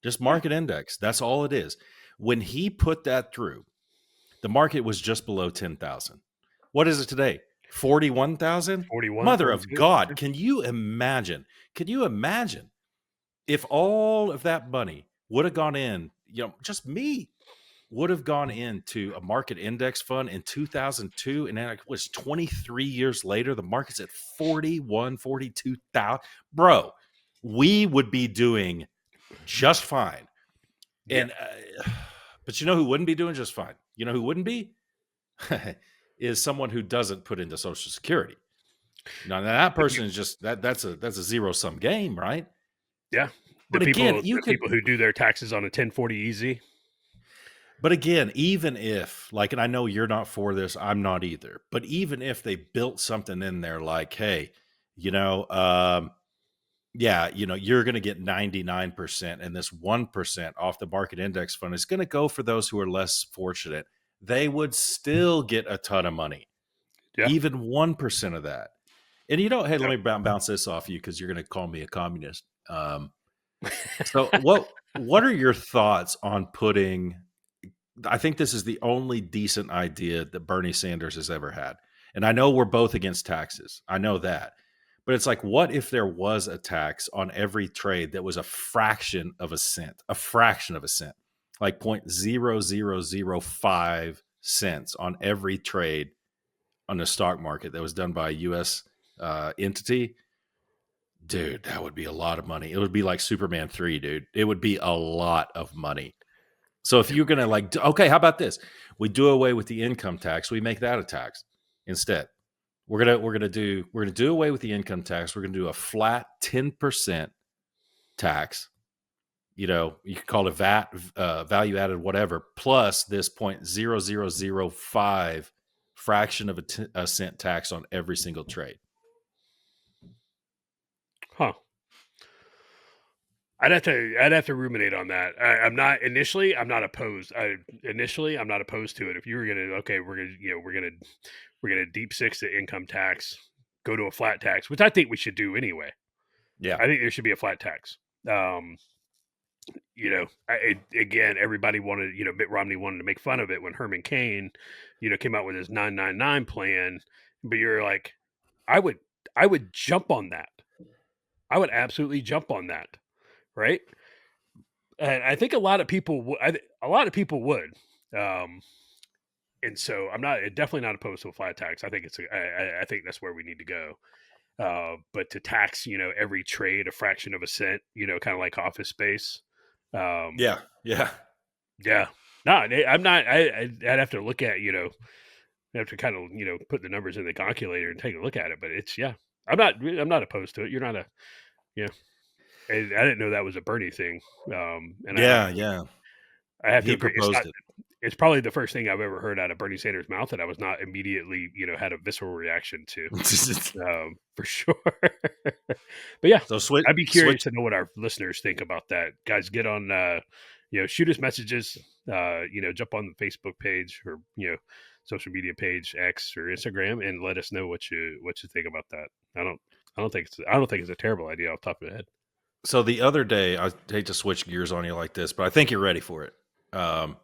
[SPEAKER 2] just
[SPEAKER 1] Yeah,
[SPEAKER 2] market index. That's all it is. When he put that through, the market was just below 10,000. What is it today? 41,000?
[SPEAKER 1] 41,
[SPEAKER 2] Mother of
[SPEAKER 1] 42.
[SPEAKER 2] God. Can you imagine? Can you imagine if all of that money would have gone in, just me would have gone into a market index fund in 2002, and then it was 23 years later, the market's at 41, 42,000. Bro, we would be doing just fine.
[SPEAKER 1] Yeah,
[SPEAKER 2] And, but you know who wouldn't be doing just fine? You know who wouldn't be? Is someone who doesn't put into Social Security. Now that
[SPEAKER 1] The
[SPEAKER 2] person
[SPEAKER 1] peop
[SPEAKER 2] is just that's a zero sum game, right?
[SPEAKER 1] Yeah,
[SPEAKER 2] But again, you
[SPEAKER 1] the
[SPEAKER 2] could
[SPEAKER 1] people who do their taxes on a 1040 easy.
[SPEAKER 2] but again, even if like and I know you're not for this, I'm not either. But even if they built something in there like, hey, you know, yeah, you're going to get 99% and this 1% off the market index fund is going to go for those who are less fortunate. They would still get a ton of money,
[SPEAKER 1] Yeah,
[SPEAKER 2] even 1% of that. And hey, let
[SPEAKER 1] yep.
[SPEAKER 2] me bounce this off you because you're going to call me a communist. So what are your thoughts on putting I think this is the only decent idea that Bernie Sanders has ever had. And I know we're both against taxes. I know that. But it's like, what if there was a tax on every trade that was a fraction of a cent, like 0.0005 cents on every trade on the stock market that was done by a U.S. Entity? Dude, that would be a lot of money. It would be like Superman 3, dude. It would be a lot of money. So if you're gonna okay, how about this? We do away with the income tax. We make that a tax instead. We're gonna do away with the income tax. We're gonna do a flat 10% tax. You can call it VAT, value added, whatever, plus this 0.0005 fraction of a cent tax on every single trade.
[SPEAKER 1] Huh. I'd have to ruminate on that. I'm not opposed. Initially, I'm not opposed to it. If you were gonna, okay, we're gonna deep six the income tax, go to a flat tax, which I think we should do anyway.
[SPEAKER 2] Yeah,
[SPEAKER 1] I think there should be a flat tax. Um, again, everybody wanted, Mitt Romney wanted to make fun of it when Herman Cain, came out with his 999 plan. But you're like, I would, I would jump on that. I would absolutely jump on that, right? And I think a lot of people would. A lot of people would. Um, and so I'm not definitely not opposed to a flat tax. I think I think that's where we need to go. But to tax, every trade a fraction of a cent, kind of like Office Space. Um,
[SPEAKER 2] yeah, yeah.
[SPEAKER 1] yeah, no, I'm not. I'd have to look at, I have to kind of, put the numbers in the calculator and take a look at it. But it's yeah, I'm not opposed to it. You're not a yeah. And I didn't know that was a Bernie thing. And
[SPEAKER 2] Yeah, yeah.
[SPEAKER 1] I have to
[SPEAKER 2] He
[SPEAKER 1] agree. It's not.
[SPEAKER 2] proposed it.
[SPEAKER 1] It's probably the first thing I've ever heard out of Bernie Sanders' mouth that I was not immediately, had a visceral reaction to, for sure. But yeah,
[SPEAKER 2] So switch
[SPEAKER 1] I'd be
[SPEAKER 2] switch
[SPEAKER 1] curious to know what our listeners think about that. Guys, get on, shoot us messages. Jump on the Facebook page or social media page, X or Instagram, and let us know what you think about that. I don't think it's a terrible idea off the top of the head.
[SPEAKER 2] So the other day, I hate to switch gears on you like this, but I think you're ready for it. Um,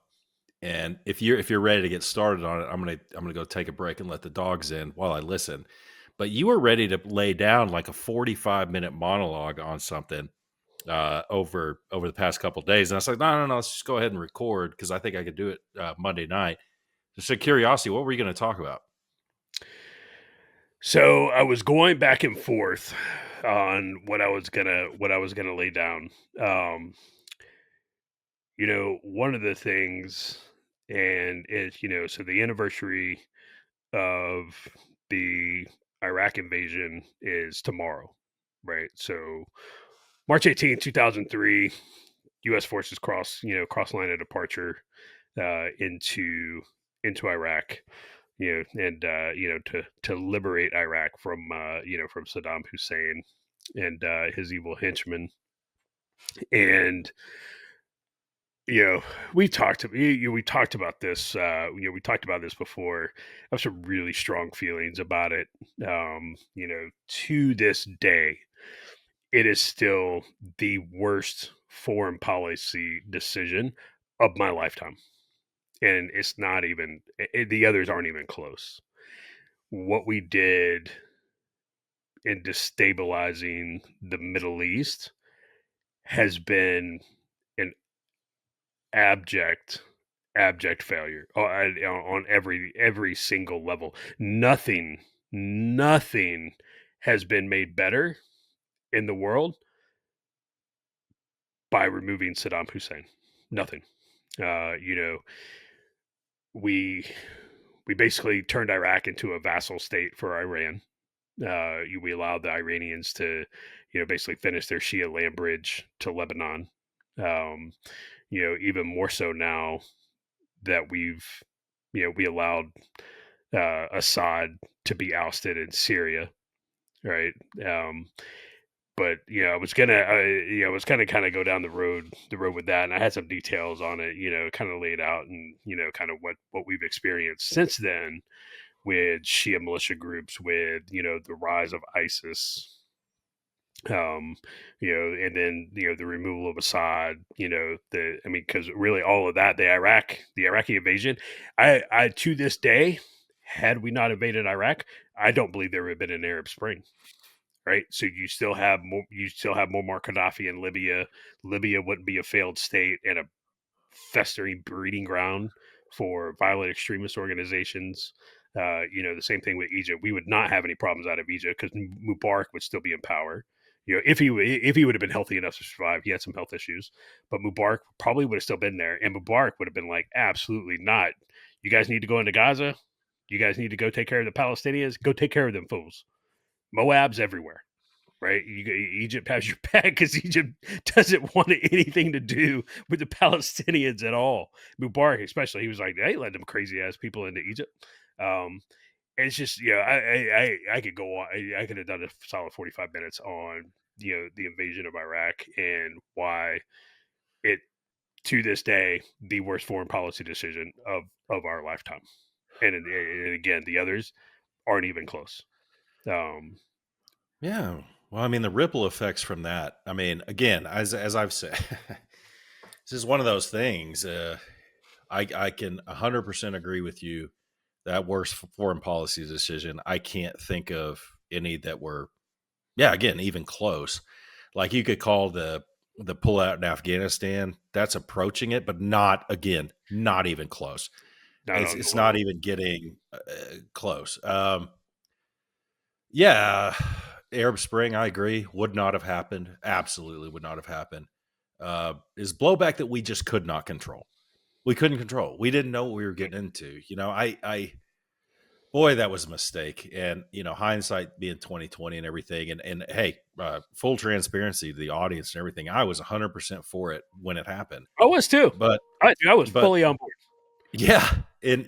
[SPEAKER 2] and if you're ready to get started on it, I'm gonna go take a break and let the dogs in while I listen. But you were ready to lay down like a 45-minute monologue on something over the past couple of days, and I was like, no, let's just go ahead and record because I think I could do it Monday night. Just a curiosity, what were you going to talk about?
[SPEAKER 1] So I was going back and forth on what I was gonna lay down. Um, one of the things, and it's so the anniversary of the Iraq invasion is tomorrow, right? So March 18th, 2003, U.S. forces cross line of departure into Iraq, and to liberate Iraq from Saddam Hussein and his evil henchmen. And we talked about this. We talked about this before. I have some really strong feelings about it. To this day, it is still the worst foreign policy decision of my lifetime, and it's not even. The others aren't even close. What we did in destabilizing the Middle East has been an abject abject failure on every single level. Nothing has been made better in the world by removing Saddam Hussein. Nothing. uh you know we we basically turned Iraq into a vassal state for Iran. We allowed the Iranians to, basically finish their Shia land bridge to Lebanon. Um, even more so now that we allowed Assad to be ousted in Syria, right? Um, but I was gonna kind of go down the road with that, and I had some details on it, kind of laid out, and kind of what we've experienced since then with Shia militia groups, with the rise of ISIS, and then the removal of Assad, because really all of that, the Iraqi invasion, I to this day, had we not invaded Iraq, I don't believe there would have been an Arab Spring, right? So you still have Muammar Gaddafi in Libya. Libya wouldn't be a failed state and a festering breeding ground for violent extremist organizations. The same thing with Egypt. We would not have any problems out of Egypt because Mubarak would still be in power. If he would have been healthy enough to survive, he had some health issues, but Mubarak probably would have still been there, and Mubarak would have been like, absolutely not. You guys need to go into Gaza. You guys need to go take care of the Palestinians. Go take care of them fools. Moab's everywhere, right? Egypt has your back because Egypt doesn't want anything to do with the Palestinians at all. Mubarak, especially, he was like, "Hey, let them crazy ass people into Egypt." Um, it's just, I could go on. I could have done a solid 45 minutes on the invasion of Iraq and why it to this day the worst foreign policy decision of our lifetime. And again, the others aren't even close. Um,
[SPEAKER 2] Yeah. Well, I mean, the ripple effects from that. I mean, again, as I've said, this is one of those things. I can 100% agree with you. That worst foreign policy decision. I can't think of any that were, yeah, again, even close. Like you could call the pullout in Afghanistan. That's approaching it, but not again, not even close.
[SPEAKER 1] not
[SPEAKER 2] It's
[SPEAKER 1] on the
[SPEAKER 2] it's not
[SPEAKER 1] level.
[SPEAKER 2] even getting close. Yeah, Arab Spring, I agree, would not have happened. Absolutely would not have happened. Is blowback that we just could not control. We couldn't control. We didn't know what we were getting into. Boy, that was a mistake. And hindsight being 2020 and everything. And hey, full transparency to the audience and everything. I was 100% for it when it happened.
[SPEAKER 1] I was too.
[SPEAKER 2] But
[SPEAKER 1] I was
[SPEAKER 2] but
[SPEAKER 1] fully on board.
[SPEAKER 2] yeah, and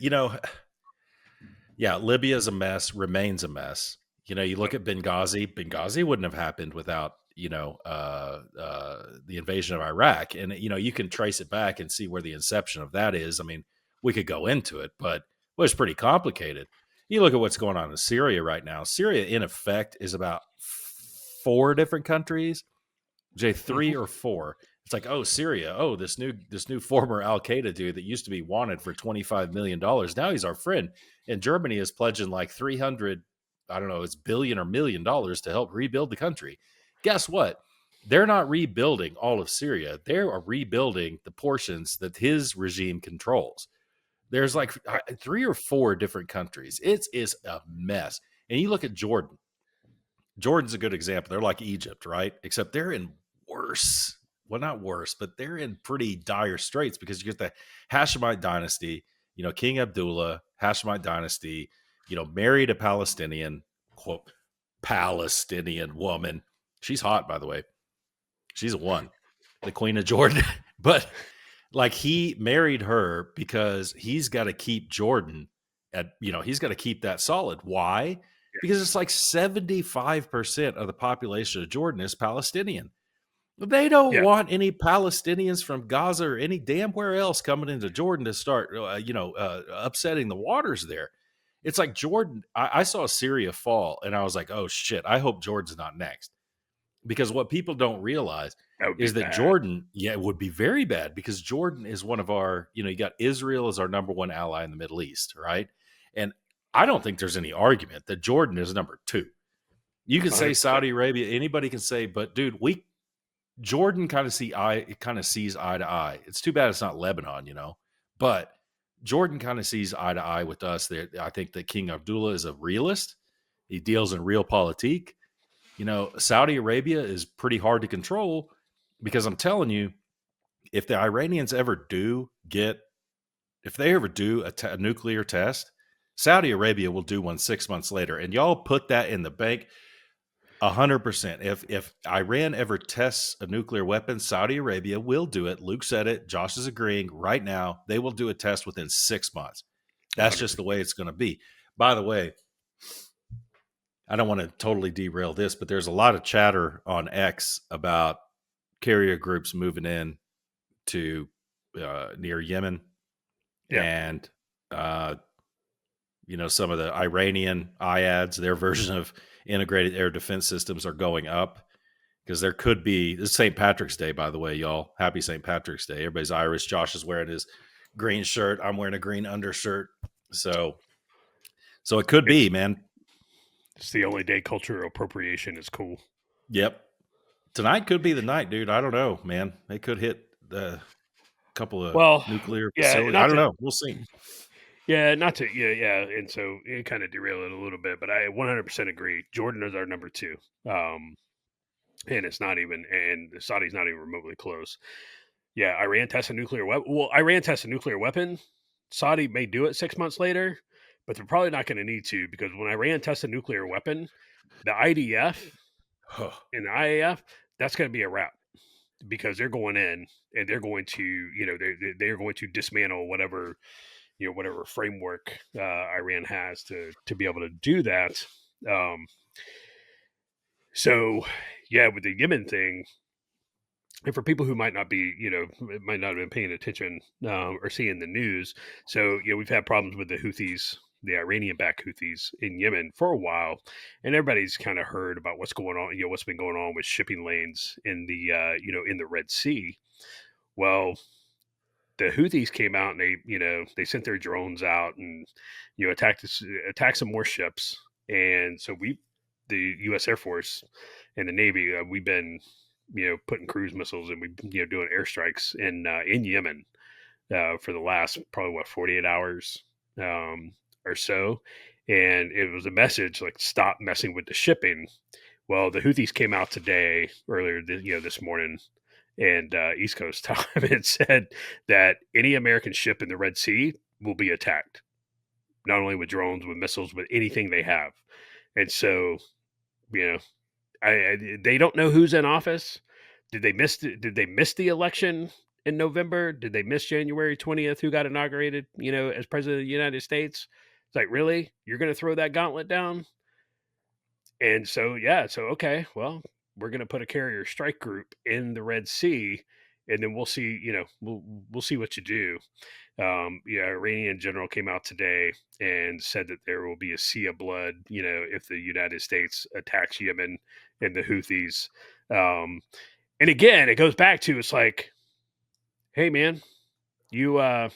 [SPEAKER 2] yeah, Libya is a mess, remains a mess. You
[SPEAKER 1] Yep.
[SPEAKER 2] look at Benghazi. Benghazi wouldn't have happened without the invasion of Iraq, and you can trace it back and see where the inception of that is. I mean, we could go into it, but it was pretty complicated. You look at what's going on in Syria right now. Syria, in effect, is about four different countries. J
[SPEAKER 1] Mhm.
[SPEAKER 2] three or four. It's like, oh, Syria. Oh, this new former Al Qaeda dude that used to be wanted for $25 million. Now he's our friend, and Germany is pledging like 300. I don't know, it's billion or $1 million to help rebuild the country. Guess what? They're not rebuilding all of Syria. They are rebuilding the portions that his regime controls. There's like three or four different countries. It is a mess. And you look at Jordan. Jordan's a good example. They're like Egypt, right? Except they're in worse, well, not worse, but they're in pretty dire straits because you get the Hashemite dynasty, King Abdullah, Hashemite dynasty, married a Palestinian, quote, Palestinian woman. She's hot, by the way. She's a one, the Queen of Jordan. But like he married her because he's got to keep Jordan he's got to keep that solid. Why? Because it's
[SPEAKER 1] Yes.
[SPEAKER 2] like 75% of the population of Jordan is Palestinian. They don't
[SPEAKER 1] Yeah.
[SPEAKER 2] want any Palestinians from Gaza or any damn where else coming into Jordan to start, upsetting the waters there. It's like Jordan. I saw Syria fall, and I was like, "Oh shit! I hope Jordan's not next." Because what people don't realize
[SPEAKER 1] That would be
[SPEAKER 2] is that
[SPEAKER 1] bad.
[SPEAKER 2] Jordan, yeah, it would be very bad because Jordan is one of our, you got Israel as our number one ally in the Middle East, right? And I don't think there's any argument that Jordan is number two. You can say
[SPEAKER 1] 100%.
[SPEAKER 2] Saudi Arabia, anybody can say, but dude, we Jordan kind of sees eye to eye. It's too bad it's not Lebanon, but Jordan kind of sees eye to eye with us. There, I think that King Abdullah is a realist. He deals in realpolitik. Saudi Arabia is pretty hard to control because I'm telling you, if the Iranians ever do if they ever do a nuclear test, Saudi Arabia will do one 6 months later, and y'all put that in the bank. 100%. If Iran ever tests a nuclear weapon, Saudi Arabia will do it. Luke said it. Josh is agreeing right now. They will do a test within 6 months. That's just the
[SPEAKER 1] 100%.
[SPEAKER 2] way it's going to be. By the way, I don't want to totally derail this, but there's a lot of chatter on X about carrier groups moving in to near Yemen,
[SPEAKER 1] Yeah.
[SPEAKER 2] and uh, some of the Iranian IADs, their version of integrated air defense systems, are going up because there could be. This is St. Patrick's Day, by the way, y'all. Happy St. Patrick's Day. Everybody's Irish. Josh is wearing his green shirt. I'm wearing a green undershirt. So it could be,
[SPEAKER 1] It's
[SPEAKER 2] man.
[SPEAKER 1] it's the only day cultural appropriation is cool.
[SPEAKER 2] Yep. Tonight could be the night, dude. I don't know, man. They could hit the couple of
[SPEAKER 1] Well,
[SPEAKER 2] nuclear
[SPEAKER 1] yeah,
[SPEAKER 2] facilities. I
[SPEAKER 1] not
[SPEAKER 2] don't
[SPEAKER 1] to
[SPEAKER 2] know. We'll see.
[SPEAKER 1] yeah, not to yeah, and so it kind of derailed it a little bit, but I 100% agree. Jordan is our number two, um, and it's not even, and Saudi's not even remotely close. Yeah, Iran tests a nuclear weapon. Well, Iran tests a nuclear weapon. Saudi may do it 6 months later, but they're probably not going to need to because when Iran tests a nuclear weapon, the IDF and the IAF, that's going to be a wrap because they're going in and they're going to, they're going to dismantle whatever, whatever framework Iran has to be able to do that. Um, so, yeah, with the Yemen thing, and for people who might not be, might not have been paying attention or seeing the news, so we've had problems with the Houthis, the Iranian-backed Houthis in Yemen for a while, and everybody's kind of heard about what's going on, what's been going on with shipping lanes in the, in the Red Sea. Well, the Houthis came out and they sent their drones out and attacked some more ships, and so the U.S. Air Force and the Navy, we've been putting cruise missiles and we doing airstrikes in Yemen for the last probably 48 hours or so, and it was a message like stop messing with the shipping. Well, the Houthis came out today earlier this morning and East Coast time and said that any American ship in the Red Sea will be attacked, not only with drones, with missiles, with anything they have. And so, you know, they don't know who's in office. Did they miss the election in November? Did they miss January 20th? Who got inaugurated? As president of the United States? It's like, really, you're going to throw that gauntlet down? And so, yeah, so okay, well, we're going to put a carrier strike group in the Red Sea, and then we'll see. We'll see what you do. Yeah, Iranian general came out today and said that there will be a sea of blood. If the United States attacks Yemen and the Houthis. And again, it goes back to it's like, hey man, you want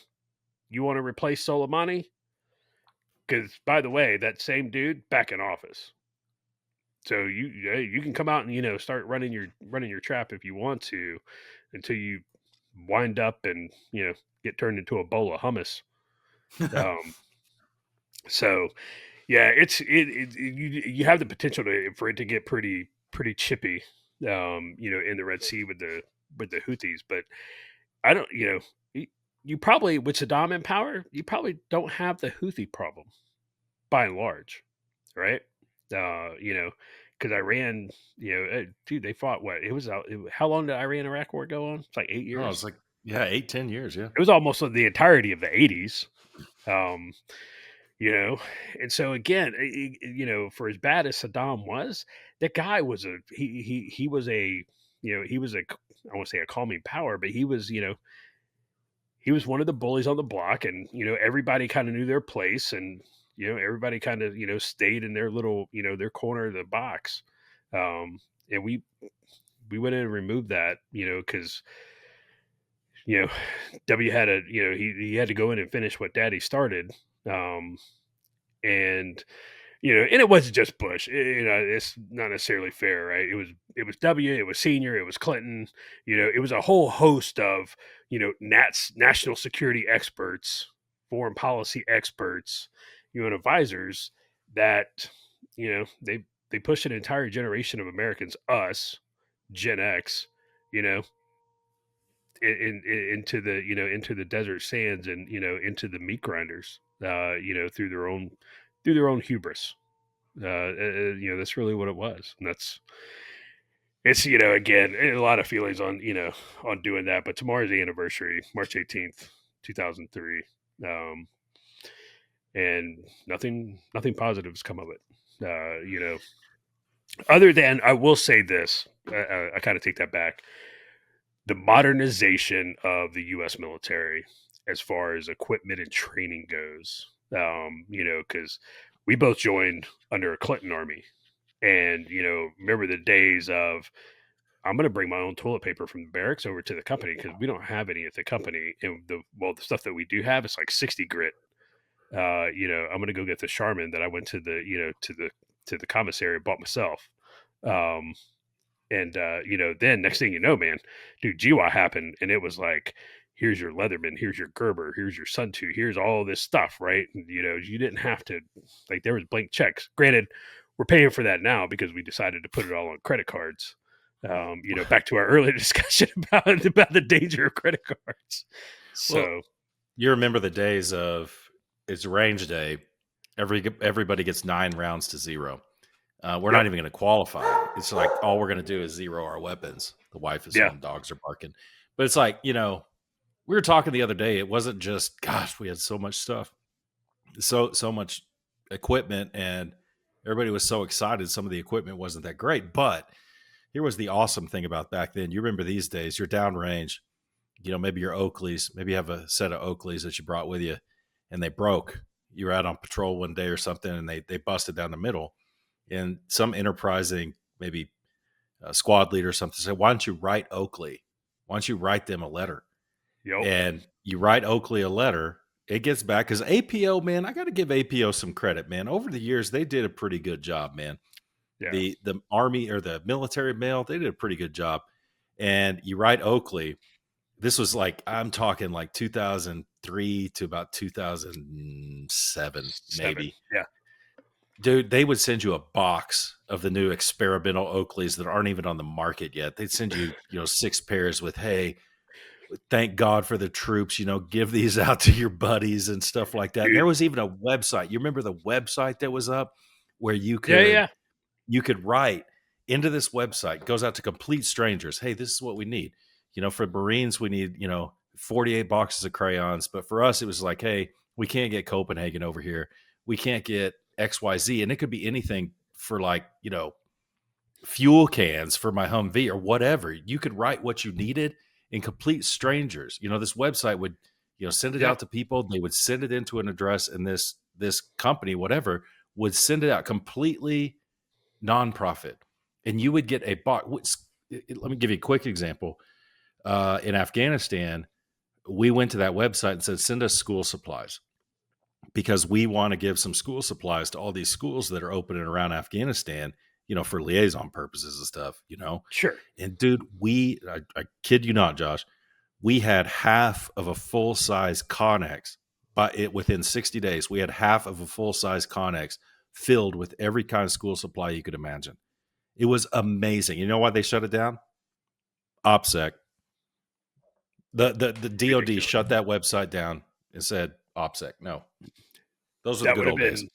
[SPEAKER 1] to replace Soleimani? Because by the way, that same dude back in office. So you can come out and start running your trap if you want to, until you wind up and get turned into a bowl of hummus. Um, so yeah, you have the potential for it to get pretty chippy, in the Red Sea with the Houthis. But I don't, you probably with Saddam in power, you probably don't have the Houthi problem by and large, right? Because Iran, dude, they fought what? How long did Iran Iraq war go on? It's like eight
[SPEAKER 2] Oh, it's
[SPEAKER 1] years.
[SPEAKER 2] like, yeah, 8, 10 years. Yeah.
[SPEAKER 1] It was almost the entirety of the 80s. Um, you know, and so again, for as bad as Saddam was, the guy was he was a he was a I won't say a calming power, but he was one of the bullies on the block, and everybody kind of knew their place, and everybody kind of stayed in their little their corner of the box, and we went in and removed that because you know W had a he had to go in and finish what Daddy started, um, and and it wasn't just Bush. It's not necessarily fair, right? It was W, it was Senior, it was Clinton. It was a whole host of national security experts, foreign policy experts, and advisors that they pushed an entire generation of Americans, us, Gen X, you know, into the into the desert sands and into the meat grinders. through their own hubris. That's really what it was, and that's it's again a lot of feelings on on doing that. But tomorrow's the anniversary, March 18th, 2003, and nothing positive has come of it. Other than I will say this, I kind of take that back. The modernization of the U.S. military, as far as equipment and training goes, because we both joined under a Clinton army, and remember the days of I'm going to bring my own toilet paper from the barracks over to the company because we don't have any at the company, and the stuff that we do have is like 60 grit. I'm going to go get the Charmin that I went to the to the commissary and bought myself. Um, and then next thing you know, man, dude, GWA happened, and it was like, here's your Leatherman, here's your Gerber, here's your Suntu, here's all this stuff, right? And, you didn't have to, like, there was blank checks. Granted, we're paying for that now because we decided to put it all on credit cards. Back to our earlier discussion about the danger of credit cards.
[SPEAKER 2] Well,
[SPEAKER 1] So,
[SPEAKER 2] you remember the days of it's range day. Everybody gets 9 rounds to zero. We're
[SPEAKER 1] yep,
[SPEAKER 2] not even going to qualify. It's like all we're going to do is zero our weapons. The wife is
[SPEAKER 1] yeah,
[SPEAKER 2] home, dogs are barking. But it's like, we were talking the other day. It wasn't just, gosh, we had so much stuff, so much equipment, and everybody was so excited. Some of the equipment wasn't that great, but here was the awesome thing about back then. You remember these days, you're downrange. Maybe your Oakleys, maybe you have a set of Oakleys that you brought with you, and they broke. You were out on patrol one day or something, and they busted down the middle. And some enterprising, maybe a squad leader or something, said, "Why don't you write Oakley? Why don't you write them a letter?"
[SPEAKER 1] yep,
[SPEAKER 2] And you write Oakley a letter. It gets back because APO, man, I got to give APO some credit, man. Over the years, they did a pretty good job, man.
[SPEAKER 1] yeah,
[SPEAKER 2] The Army or the military mail, they did a pretty good job. And you write Oakley. This was like, I'm talking like 2003 to about 2007,
[SPEAKER 1] 7,
[SPEAKER 2] maybe.
[SPEAKER 1] yeah,
[SPEAKER 2] Dude, they would send you a box of the new experimental Oakleys that aren't even on the market yet. They'd send you, 6 pairs with, hey, thank God for the troops, give these out to your buddies and stuff like that. And
[SPEAKER 1] dude,
[SPEAKER 2] there was even a website. You remember the website that was up where
[SPEAKER 1] yeah, yeah,
[SPEAKER 2] you could write into this website, goes out to complete strangers. Hey, this is what we need. For Marines, we need, 48 boxes of crayons. But for us, it was like, hey, we can't get Copenhagen over here. We can't get XYZ. And it could be anything for like, fuel cans for my Humvee or whatever. You could write what you needed in complete strangers. This website would, send it
[SPEAKER 1] yeah,
[SPEAKER 2] out to people. They would send it into an address, and this company, whatever, would send it out completely nonprofit, and you would get a box. Let me give you a quick example. In Afghanistan, we went to that website and said, "Send us school supplies." Because we want to give some school supplies to all these schools that are open and around Afghanistan, for liaison purposes and stuff.
[SPEAKER 1] sure,
[SPEAKER 2] And dude, I kid you not, Josh, we had half of a full size Connex, but within 60 days, we had half of a full size Connex filled with every kind of school supply you could imagine. It was amazing. You know why they shut it down? OPSEC. The DoD
[SPEAKER 1] ridiculous.
[SPEAKER 2] shut that website down and said OPSEC. No, those are the
[SPEAKER 1] That
[SPEAKER 2] good
[SPEAKER 1] would have
[SPEAKER 2] old days.
[SPEAKER 1] been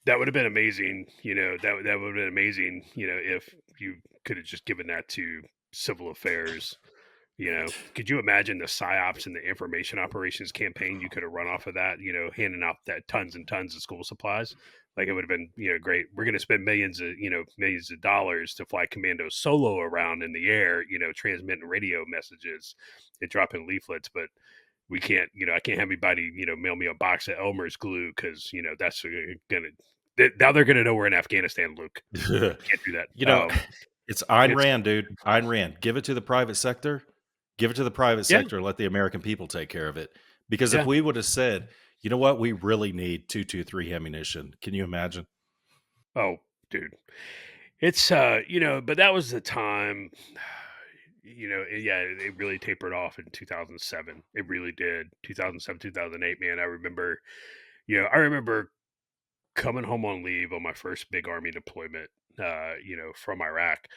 [SPEAKER 1] That would have been amazing, that would have been amazing, if you could have just given that to civil affairs, Could you imagine the psyops and the information operations campaign you could have run off of that, handing out that tons and tons of school supplies? Like it would have been, great. We're going to spend millions of dollars to fly commandos solo around in the air, transmitting radio messages and dropping leaflets, but we can't, I can't have anybody, mail me a box of Elmer's glue because, that's gonna now they're gonna know we're in Afghanistan, Luke. Can't do that.
[SPEAKER 2] you know, it's Ayn
[SPEAKER 1] It's
[SPEAKER 2] Rand, dude. Ayn Rand. Give it to the private sector. Give it to the private
[SPEAKER 1] yeah,
[SPEAKER 2] sector and let the American people take care of it. Because if
[SPEAKER 1] yeah.
[SPEAKER 2] we would have said, you know what, we really need 223 ammunition. Can you imagine?
[SPEAKER 1] Oh, dude, it's but that was the time. Yeah, it really tapered off in 2007. It really did. 2007, 2008, man. I remember coming home on leave on my first big army deployment, from Iraq.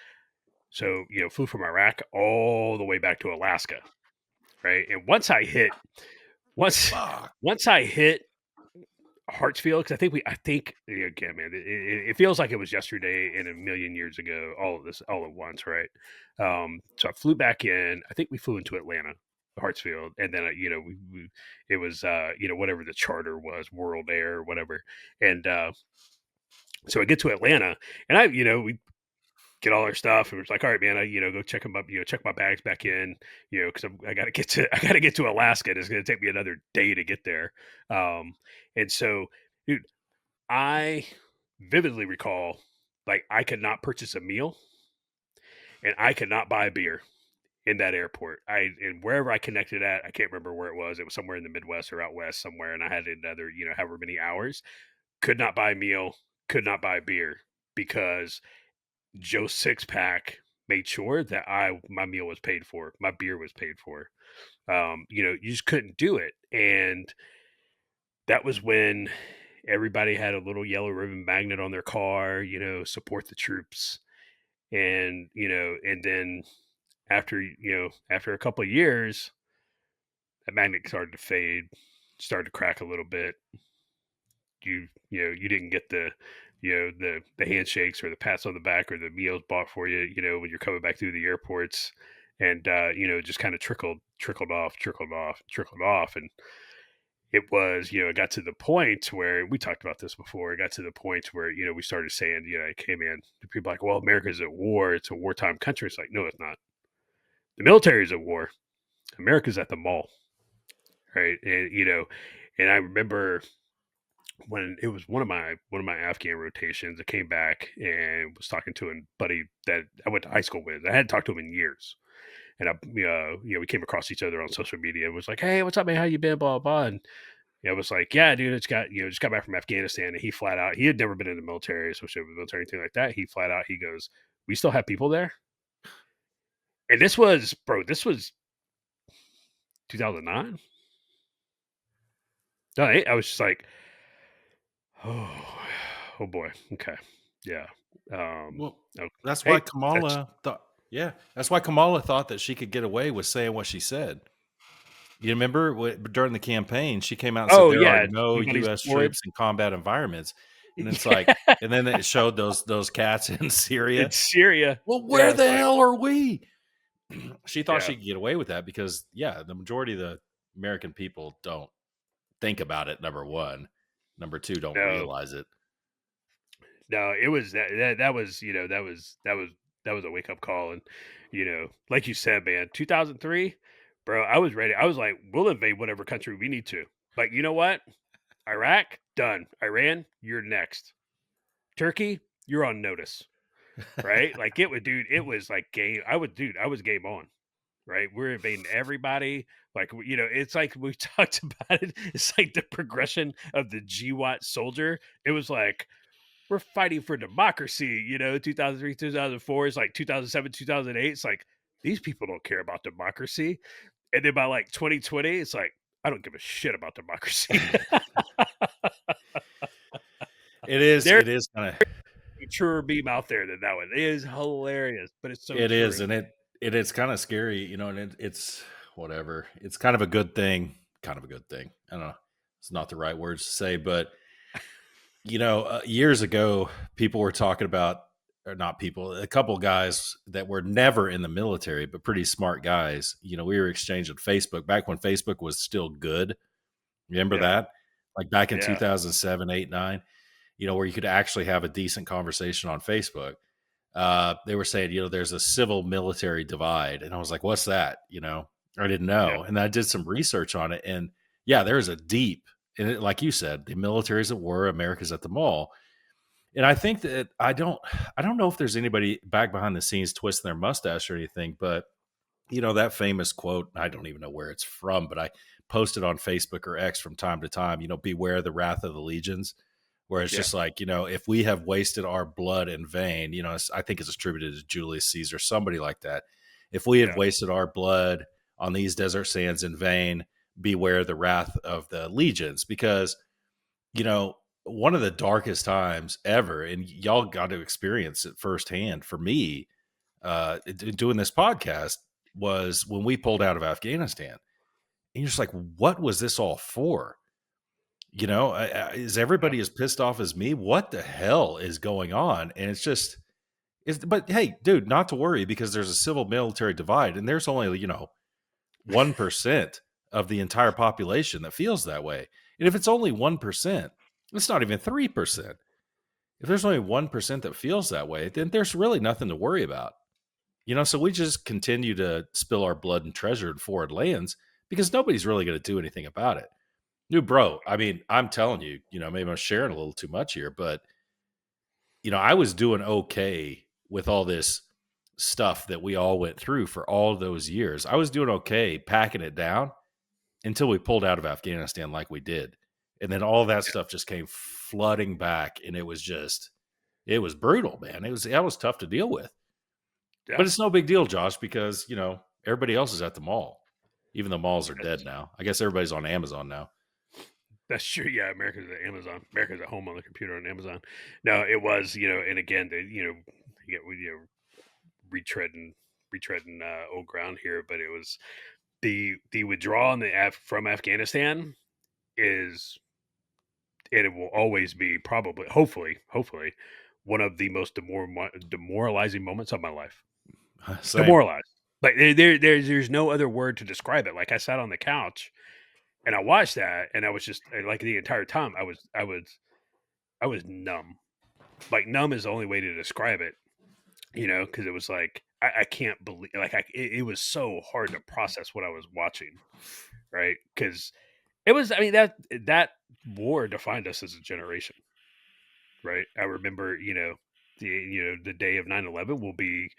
[SPEAKER 1] So, flew from Iraq all the way back to Alaska, right? And once
[SPEAKER 2] Fuck.
[SPEAKER 1] once I hit Hartsfield, because I think again, man, it feels like it was yesterday and a million years ago. All of this, all at once, right? So I flew back in. I think we flew into Atlanta, Hartsfield, and then we it was whatever the charter was, World Air or whatever, and so I get to Atlanta, and we get all our stuff, and it's like, all right, man, I go check them up, check my bags back in, because I got to get to I got to get to Alaska. And it's going to take me another day to get there, and so, dude, I vividly recall, like, I could not purchase a meal and I could not buy a beer in that airport. And wherever I connected at, I can't remember where it was. It was somewhere in the Midwest or out west somewhere, and I had another, however many hours. Could not buy a meal, could not buy a beer because Joe Sixpack made sure that my meal was paid for, my beer was paid for. You just couldn't do it, and that was when everybody had a little yellow ribbon magnet on their car, support the troops. And, and then after a couple of years, that magnet started to fade, started to crack a little bit. You didn't get the handshakes or the pats on the back or the meals bought for you, when you're coming back through the airports. And, just kind of trickled off, trickled off, trickled off. And it was, it got to the point where we talked about this before. It got to the point where, we started saying, it came in. People like, well, America's at war. It's a wartime country. It's like, no, it's not. The military is at war. America's at the mall. Right. And, and I remember when it was one of my Afghan rotations, I came back and was talking to a buddy that I went to high school with. I hadn't talked to him in years. And we came across each other on social media. It was like, hey, what's up, man? How you been? Blah, blah, blah. And it was like, yeah, dude, just got back from Afghanistan. And he flat out, he had never been in the military, associated with the military, anything like that. He flat out, he goes, we still have people there. And this was 2009. No, I was just like, oh, oh boy. Okay. Yeah.
[SPEAKER 2] Well,
[SPEAKER 1] Okay.
[SPEAKER 2] that's why
[SPEAKER 1] Hey, that's,
[SPEAKER 2] Kamala thought. Yeah, that's why Kamala thought that she could get away with saying what she said. You remember during the campaign, she came out and said
[SPEAKER 1] oh,
[SPEAKER 2] there are
[SPEAKER 1] yeah.
[SPEAKER 2] no
[SPEAKER 1] Nobody's
[SPEAKER 2] U.S.
[SPEAKER 1] deployed.
[SPEAKER 2] troops in combat environments, and it's like,
[SPEAKER 1] Yeah.
[SPEAKER 2] and then it showed those cats in Syria.
[SPEAKER 1] It's Syria.
[SPEAKER 2] Well,
[SPEAKER 1] Yeah.
[SPEAKER 2] where
[SPEAKER 1] It's
[SPEAKER 2] the
[SPEAKER 1] like,
[SPEAKER 2] hell are we? She thought
[SPEAKER 1] yeah.
[SPEAKER 2] she could get away with that because, yeah, the majority of the American people don't think about it. Number one, number two, don't
[SPEAKER 1] No,
[SPEAKER 2] realize it.
[SPEAKER 1] no, it was that was that was a wake up call. And like you said, man, 2003, bro, I was ready. I was like, we'll invade whatever country we need to. But you know what? Iraq, done. Iran, you're next. Turkey, you're on notice, right? Like it was like game. I was game on, right? We're invading everybody. Like it's like we talked about it. It's like the progression of the GWAT soldier. It was like we're fighting for democracy, 2003, 2004. It's like 2007, 2008. It's like these people don't care about democracy. And then by like 2020, it's like, I don't give a shit about democracy.
[SPEAKER 2] It is.
[SPEAKER 1] There's
[SPEAKER 2] It is kind of.
[SPEAKER 1] a truer meme out there than that one. It is hilarious, but it's so
[SPEAKER 2] It is,
[SPEAKER 1] true.
[SPEAKER 2] and it is kind of scary, and it's whatever. It's kind of a good thing. Kind of a good thing. I don't know. It's not the right words to say, but years ago, people were talking about, or not people, a couple guys that were never in the military, but pretty smart guys. We were exchanging Facebook back when Facebook was still good. Remember
[SPEAKER 1] Yeah.
[SPEAKER 2] that? Like back in
[SPEAKER 1] Yeah.
[SPEAKER 2] 2007, 8, 9, where you could actually have a decent conversation on Facebook. They were saying, there's a civil military divide. And I was like, what's that? I didn't
[SPEAKER 1] Yeah.
[SPEAKER 2] know. And I did some research on it. And yeah, there's a deep, and like you said, the military's at war, America's at the mall. And I think that I don't know if there's anybody back behind the scenes twisting their mustache or anything, but that famous quote, I don't even know where it's from, but I posted on Facebook or X from time to time, beware the wrath of the legions, where it's
[SPEAKER 1] Yeah.
[SPEAKER 2] just like, if we have wasted our blood in vain, I think it's attributed to Julius Caesar, somebody like that. If we have
[SPEAKER 1] Yeah.
[SPEAKER 2] wasted our blood on these desert sands in vain, beware the wrath of the legions, because, one of the darkest times ever, and y'all got to experience it firsthand for me, doing this podcast, was when we pulled out of Afghanistan. And you're just like, what was this all for? Is
[SPEAKER 1] Yeah.
[SPEAKER 2] everybody as pissed off as me? What the hell is going on? And but hey, dude, not to worry because there's a civil military divide and there's only, 1% of the entire population that feels that way. And if it's only 1%, it's not even 3%. If there's only 1% that feels that way, then there's really nothing to worry about. So we just continue to spill our blood and treasure in foreign lands because nobody's really going to do anything about it. Dude, bro, I mean, I'm telling you, maybe I'm sharing a little too much here, but I was doing okay with all this stuff that we all went through for all those years. I was doing okay packing it down until we pulled out of Afghanistan like we did. And then all that stuff just came flooding back and it was brutal, man. That was tough to deal with.
[SPEAKER 1] Yeah.
[SPEAKER 2] But it's no big deal, Josh, because, everybody else is at the mall. Even though malls are dead
[SPEAKER 1] That's
[SPEAKER 2] now. I guess everybody's on Amazon now.
[SPEAKER 1] that's true. Yeah, America's at Amazon. America's at home on the computer on Amazon. No, it was, and again, you get retreading old ground here, but it was the withdrawal from Afghanistan is, and it will always be, probably, hopefully, one of the most demoralizing moments of my life.
[SPEAKER 2] Same.
[SPEAKER 1] Demoralized. Like there's no other word to describe it. Like I sat on the couch and I watched that, and I was just like the entire time I was numb. Like numb is the only way to describe it. Because it was like I can't believe, like it was so hard to process what I was watching, right? Because it was, I mean, that war defined us as a generation, right? I remember, the day of 9/11 will be,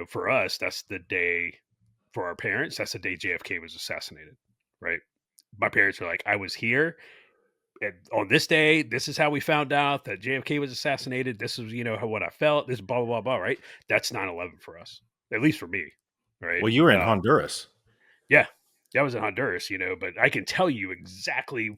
[SPEAKER 1] for us, that's the day. For our parents, that's the day JFK was assassinated, right? My parents were like, I was here on this day. This is how we found out that JFK was assassinated. This is, what I felt. This blah blah blah blah. Right? That's 9/11 for us, at least for me, right?
[SPEAKER 2] Well, you were in Honduras.
[SPEAKER 1] Yeah, that was in Honduras, but I can tell you exactly,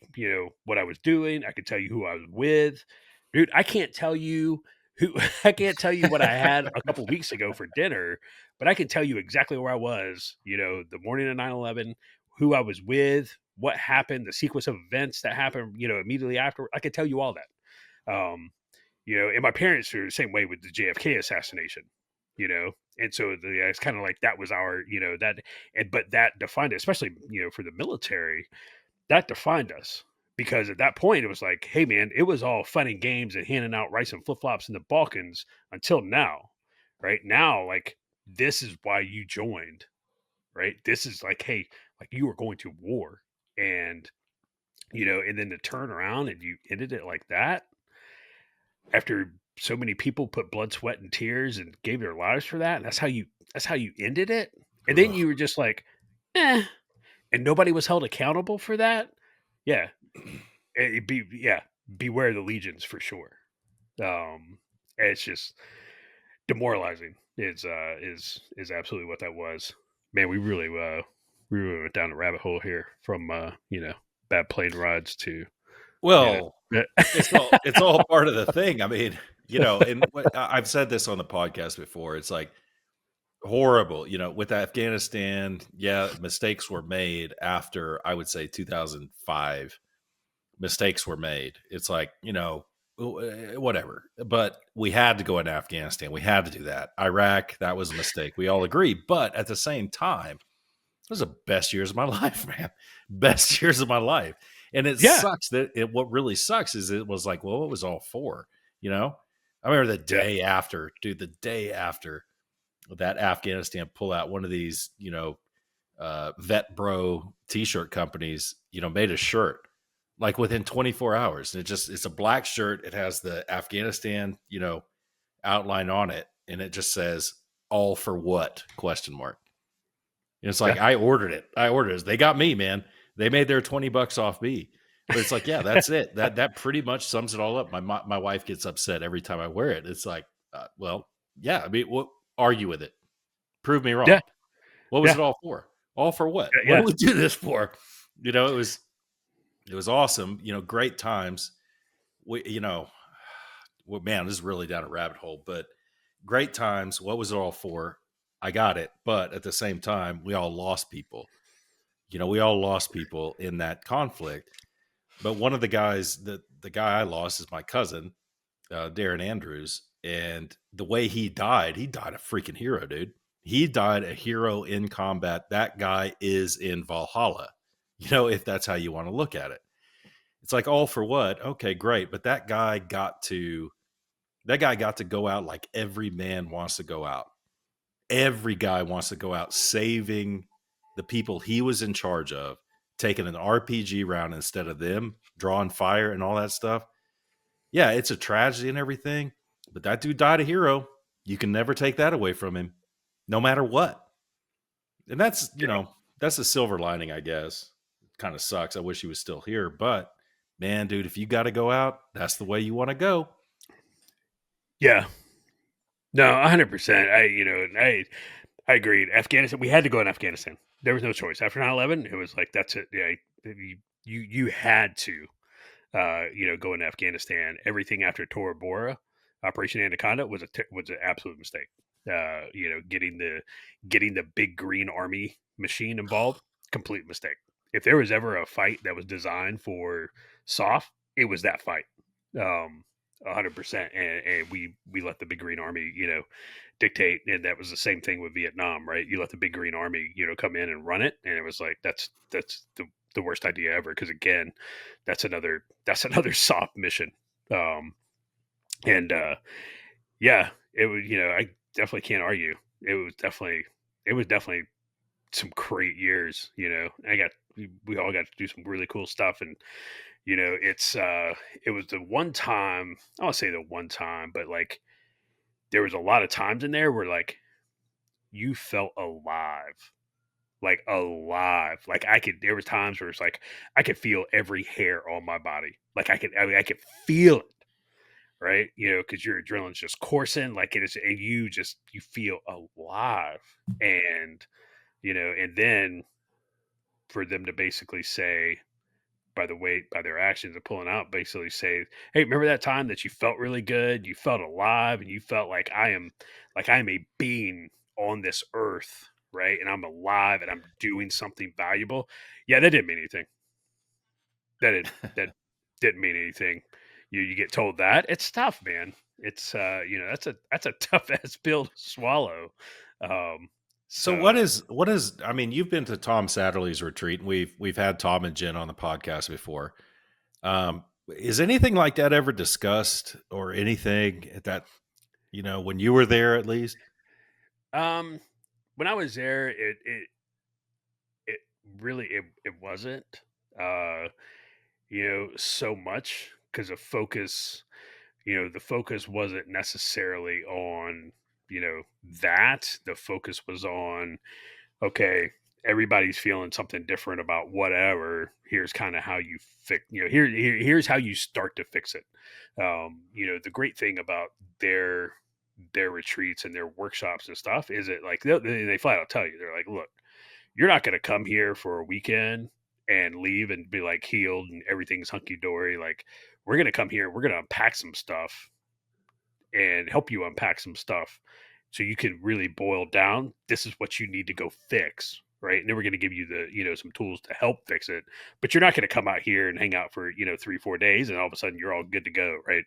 [SPEAKER 1] what I was doing. I can tell you who I was with. Dude, I can't tell you who I can't tell you what I had a couple weeks ago for dinner, but I can tell you exactly where I was, the morning of 9/11, who I was with, what happened, the sequence of events that happened, immediately after. I could tell you all that. And my parents were the same way with the JFK assassination, and so it's kind of like that was our, but that defined it, especially, for the military, that defined us because at that point it was like, hey man, it was all fun and games and handing out rice and flip flops in the Balkans until now, right? Now, like, this is why you joined, right? This is like, hey, like you were going to war, and and then to turn around and you ended it like that after so many people put blood, sweat, and tears and gave their lives for that. And that's how you ended it. And then
[SPEAKER 2] Ugh.
[SPEAKER 1] you were just like, eh, and nobody was held accountable for that. Yeah, yeah, beware the legions for sure. It's just demoralizing. Is absolutely what that was. Man, we really went down a rabbit hole here from bad plane rides to you
[SPEAKER 2] Well,
[SPEAKER 1] know
[SPEAKER 2] it's all part of the thing. I mean, and I've said this on the podcast before. It's like horrible, with Afghanistan. Yeah, mistakes were made after I would say 2005. Mistakes were made. It's like, whatever. But we had to go into Afghanistan. We had to do that. Iraq, that was a mistake. We all agree. But at the same time, those are the best years of my life, man. Best years of my life. And it
[SPEAKER 1] yeah,
[SPEAKER 2] sucks what really sucks is it was like, well, what was all for? You know? I remember the
[SPEAKER 1] yeah,
[SPEAKER 2] day after, dude, the day after that Afghanistan pullout, one of these, vet bro t-shirt companies, made a shirt like within 24 hours. And it's a black shirt. It has the Afghanistan, outline on it. And it just says all for what question mark. And it's like,
[SPEAKER 1] yeah,
[SPEAKER 2] I ordered it. They got me, man. They made their $20 off me. But it's like, yeah, that's it. That pretty much sums it all up. My wife gets upset every time I wear it. It's like, well, yeah. I mean, what argue with it? Prove me
[SPEAKER 1] yeah,
[SPEAKER 2] wrong. What was
[SPEAKER 1] yeah,
[SPEAKER 2] it all for? All for what? What
[SPEAKER 1] yeah.
[SPEAKER 2] do we do this for? It was awesome. Great times. We, well, man, this is really down a rabbit hole, but great times. What was it all for? I got it. But at the same time, we all lost people. We all lost people in that conflict. But one of the guys, the guy I lost is my cousin, Darren Andrews, and the way he died a freaking hero, dude. He died a hero in combat. That guy is in Valhalla. If that's how you want to look at it. It's like all for what? Okay, great. But that guy got to go out like every man wants to go out. Every guy wants to go out saving the people he was in charge of, taking an RPG round instead of them, drawing fire and all that stuff. Yeah, it's a tragedy and everything, but that dude died a hero. You can never take that away from him, no matter what. And that's a silver lining, I guess. Kind of sucks. I wish he was still here, but man, dude, if you got to go out, that's the way you want to go.
[SPEAKER 1] Yeah, no, 100%. I agreed. Afghanistan, we had to go in Afghanistan. There was no choice after 9/11. It was like that's it. Yeah, you had to go into Afghanistan. Everything after Tora Bora, Operation Anaconda was an absolute mistake. Getting the big green army machine involved, complete mistake. If there was ever a fight that was designed for soft, it was that fight. 100%. And we let the big green army, dictate, and that was the same thing with Vietnam, right? You let the big green army, come in and run it, and it was like that's the worst idea ever because again, that's another soft mission. Um, and yeah, it was I definitely can't argue. It was definitely some great years. We all got to do some really cool stuff, and it was the one time I won't say the one time, but like there was a lot of times in there where like you felt alive, like alive. Like there was times where it's like I could feel every hair on my body. Like I could feel it, right? Because your adrenaline's just coursing, like it is, and you feel alive. And and then for them to basically say, by their actions of pulling out, basically say, "Hey, remember that time that you felt really good, you felt alive, and you felt like I am a being on this earth, right? And I'm alive, and I'm doing something valuable." Yeah, that didn't mean anything. That didn't mean anything. You get told that it's tough, man. It's that's a tough ass pill to swallow. Um,
[SPEAKER 2] So
[SPEAKER 1] so
[SPEAKER 2] what is I mean, you've been to Tom Satterley's retreat, and we've had Tom and Jen on the podcast before. Is anything like that ever discussed or anything at that, when you were there at least?
[SPEAKER 1] um, when I was there, it really it wasn't uh so much because the focus wasn't necessarily on that. The focus was on, okay, everybody's feeling something different about whatever. Here's kind of how you fix here's how you start to fix it. The great thing about their their retreats and their workshops and stuff is it like they flat out tell you, they're like, look, you're not going to come here for a weekend and leave and be like healed and everything's hunky dory. Like, we're going to come here, we're going to unpack some stuff and help you unpack some stuff so you can really boil down, this is what you need to go fix, right? And then we're going to give you some tools to help fix it. But you're not going to come out here and hang out for 3-4 days and all of a sudden you're all good to go, right?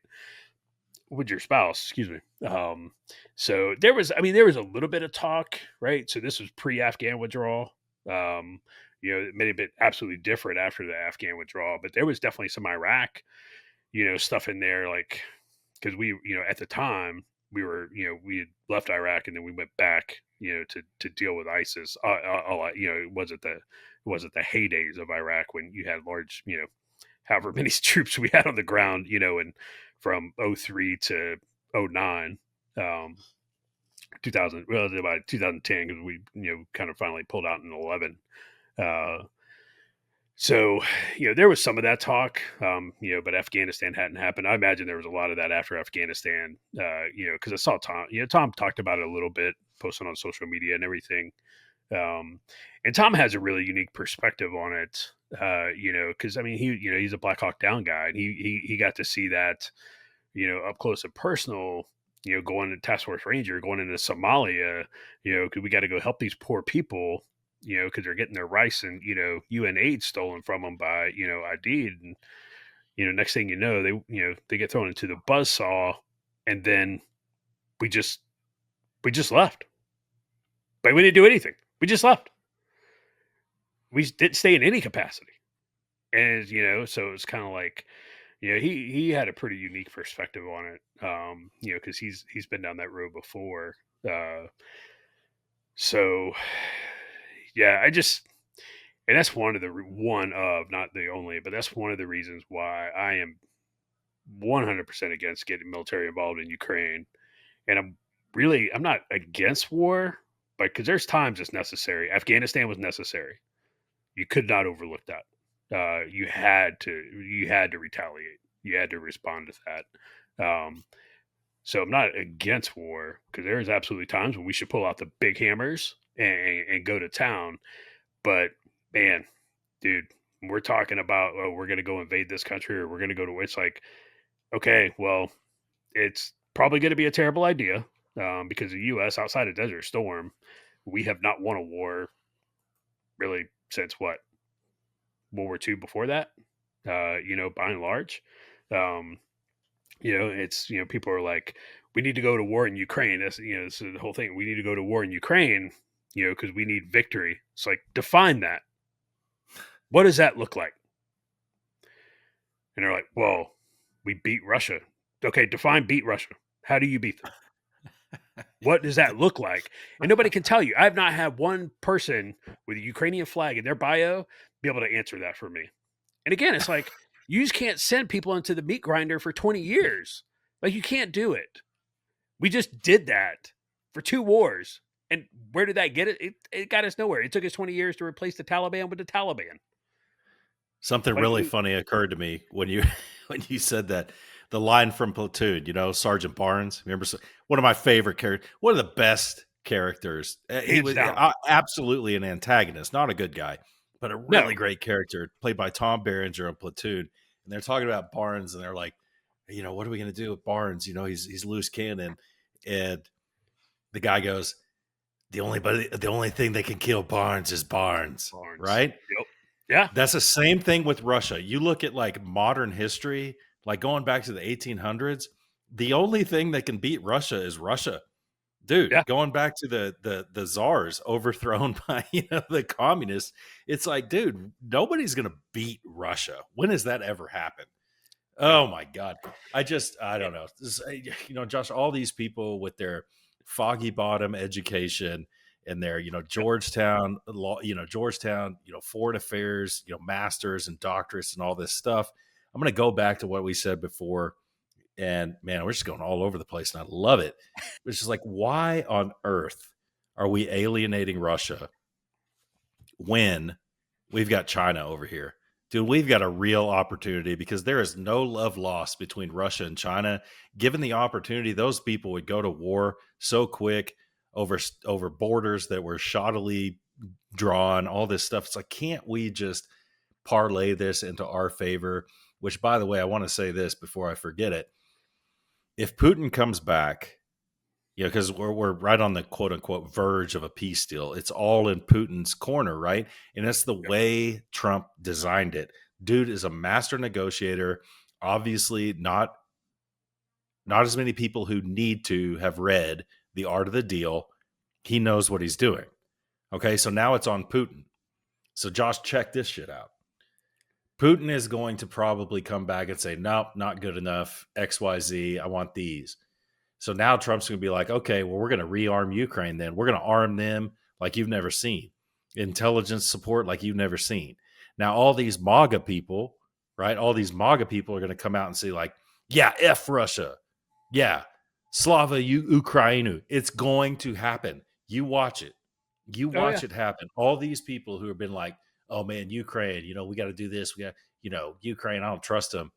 [SPEAKER 1] With your spouse, excuse me. So there was a little bit of talk, right? So this was pre-Afghan withdrawal. It may have been absolutely different after the Afghan withdrawal, but there was definitely some Iraq, stuff in there, like because at the time we had left Iraq and then we went back, to deal with ISIS. A lot, it wasn't the heydays of Iraq when you had large, however many troops we had on the ground, and from '03 to '09, 2000, well, about 2010, because we, kind of finally pulled out in 11. Uh, so, there was some of that talk, but Afghanistan hadn't happened. I imagine there was a lot of that after Afghanistan, because I saw Tom, Tom talked about it a little bit, posting on social media and everything. Um, and Tom has a really unique perspective on it, because I mean, he's a Black Hawk Down guy, and he got to see that, up close and personal. Going to Task Force Ranger, going into Somalia, because we got to go help these poor people. because they're getting their rice and UNAID stolen from them by ID, and next thing you know, they get thrown into the buzz saw, and then we just we just left, but we didn't do anything. We just left. We didn't stay in any capacity, and so it's kind of like he had a pretty unique perspective on it, because he's been down that road before. Uh, so yeah, and that's one of, not the only, but that's one of the reasons why I am 100% against getting military involved in Ukraine. And I'm not against war, but because there's times it's necessary. Afghanistan was necessary. You could not overlook that. You had to retaliate. You had to respond to that. So I'm not against war, because there's absolutely times when we should pull out the big hammers and go to town. But man, dude, we're talking about, oh, we're going to go invade this country, or we're going to go to, it's like, okay, well, it's probably going to be a terrible idea, because the U.S. outside of Desert Storm, we have not won a war really since what, World War II. Before that, by and large, um, it's people are like, we need to go to war in Ukraine. That's this is the whole thing. We need to go to war in Ukraine, because we need victory. It's like, define that. What does that look like? And they're like, well, we beat Russia. Okay, define beat Russia. How do you beat them? What does that look like? And nobody can tell you. I've not had one person with a Ukrainian flag in their bio be able to answer that for me. And again, it's like, you just can't send people into the meat grinder for 20 years. Like, you can't do it. We just did that for 2 wars. And where did that get it? It got us nowhere. It took us 20 years to replace the Taliban with the Taliban.
[SPEAKER 2] Something
[SPEAKER 1] Like,
[SPEAKER 2] really funny occurred to me when you when you said that. The line from Platoon, Sergeant Barnes. Remember, one of my favorite characters, one of the best characters. He
[SPEAKER 1] hands
[SPEAKER 2] was
[SPEAKER 1] down.
[SPEAKER 2] absolutely an antagonist, not a good guy, but a
[SPEAKER 1] No.
[SPEAKER 2] really great character, played by Tom Berenger on Platoon. And they're talking about Barnes, and they're like, what are we going to do with Barnes? He's loose cannon, and the guy goes, the only thing that can kill Barnes is Barnes,
[SPEAKER 1] Barnes.
[SPEAKER 2] right?
[SPEAKER 1] Yep. Yeah.
[SPEAKER 2] That's the same thing with Russia. You look at like modern history, like going back to the 1800s, the only thing that can beat Russia is Russia. Dude,
[SPEAKER 1] Yeah.
[SPEAKER 2] going back to the czars overthrown by, the communists, it's like, dude, nobody's going to beat Russia. When has that ever happened?
[SPEAKER 1] No.
[SPEAKER 2] Oh my God. I don't know. Josh, all these people with their foggy bottom education and their,
[SPEAKER 1] Yep.
[SPEAKER 2] Georgetown law, Georgetown, foreign affairs, masters and doctorates and all this stuff. I'm going to go back to what we said before. And man, we're just going all over the place and I love it. It's just like, why on earth are we alienating Russia when we've got China over here? Dude, we've got a real opportunity because there is no love lost between Russia and China. Given the opportunity, those people would go to war so quick over borders that were shoddily drawn, all this stuff. It's like, can't we just parlay this into our favor? Which, by the way, I want to say this before I forget it. If Putin comes back, because we're right on the quote unquote verge of a peace deal. It's all in Putin's corner, right? And that's the way Trump designed it. Dude is a master negotiator. Obviously, not as many people who need to have read The Art of the Deal. He knows what he's doing. Okay, so now it's on Putin. So Josh, check this shit out. Putin is going to probably come back and say, nope, not good enough. XYZ, I want these. So now Trump's going to be like, okay, well, we're going to rearm Ukraine then. We're going to arm them like you've never seen. Intelligence support like you've never seen. Now, all these MAGA people, right? All these MAGA people are going to come out and say, like, yeah, F Russia. Yeah, Slava Ukrainu. It's going to happen. You watch it. You
[SPEAKER 1] Oh yeah.
[SPEAKER 2] watch it happen. All these people who have been like, oh man, Ukraine, we got to do this. We got, Ukraine, I don't trust them.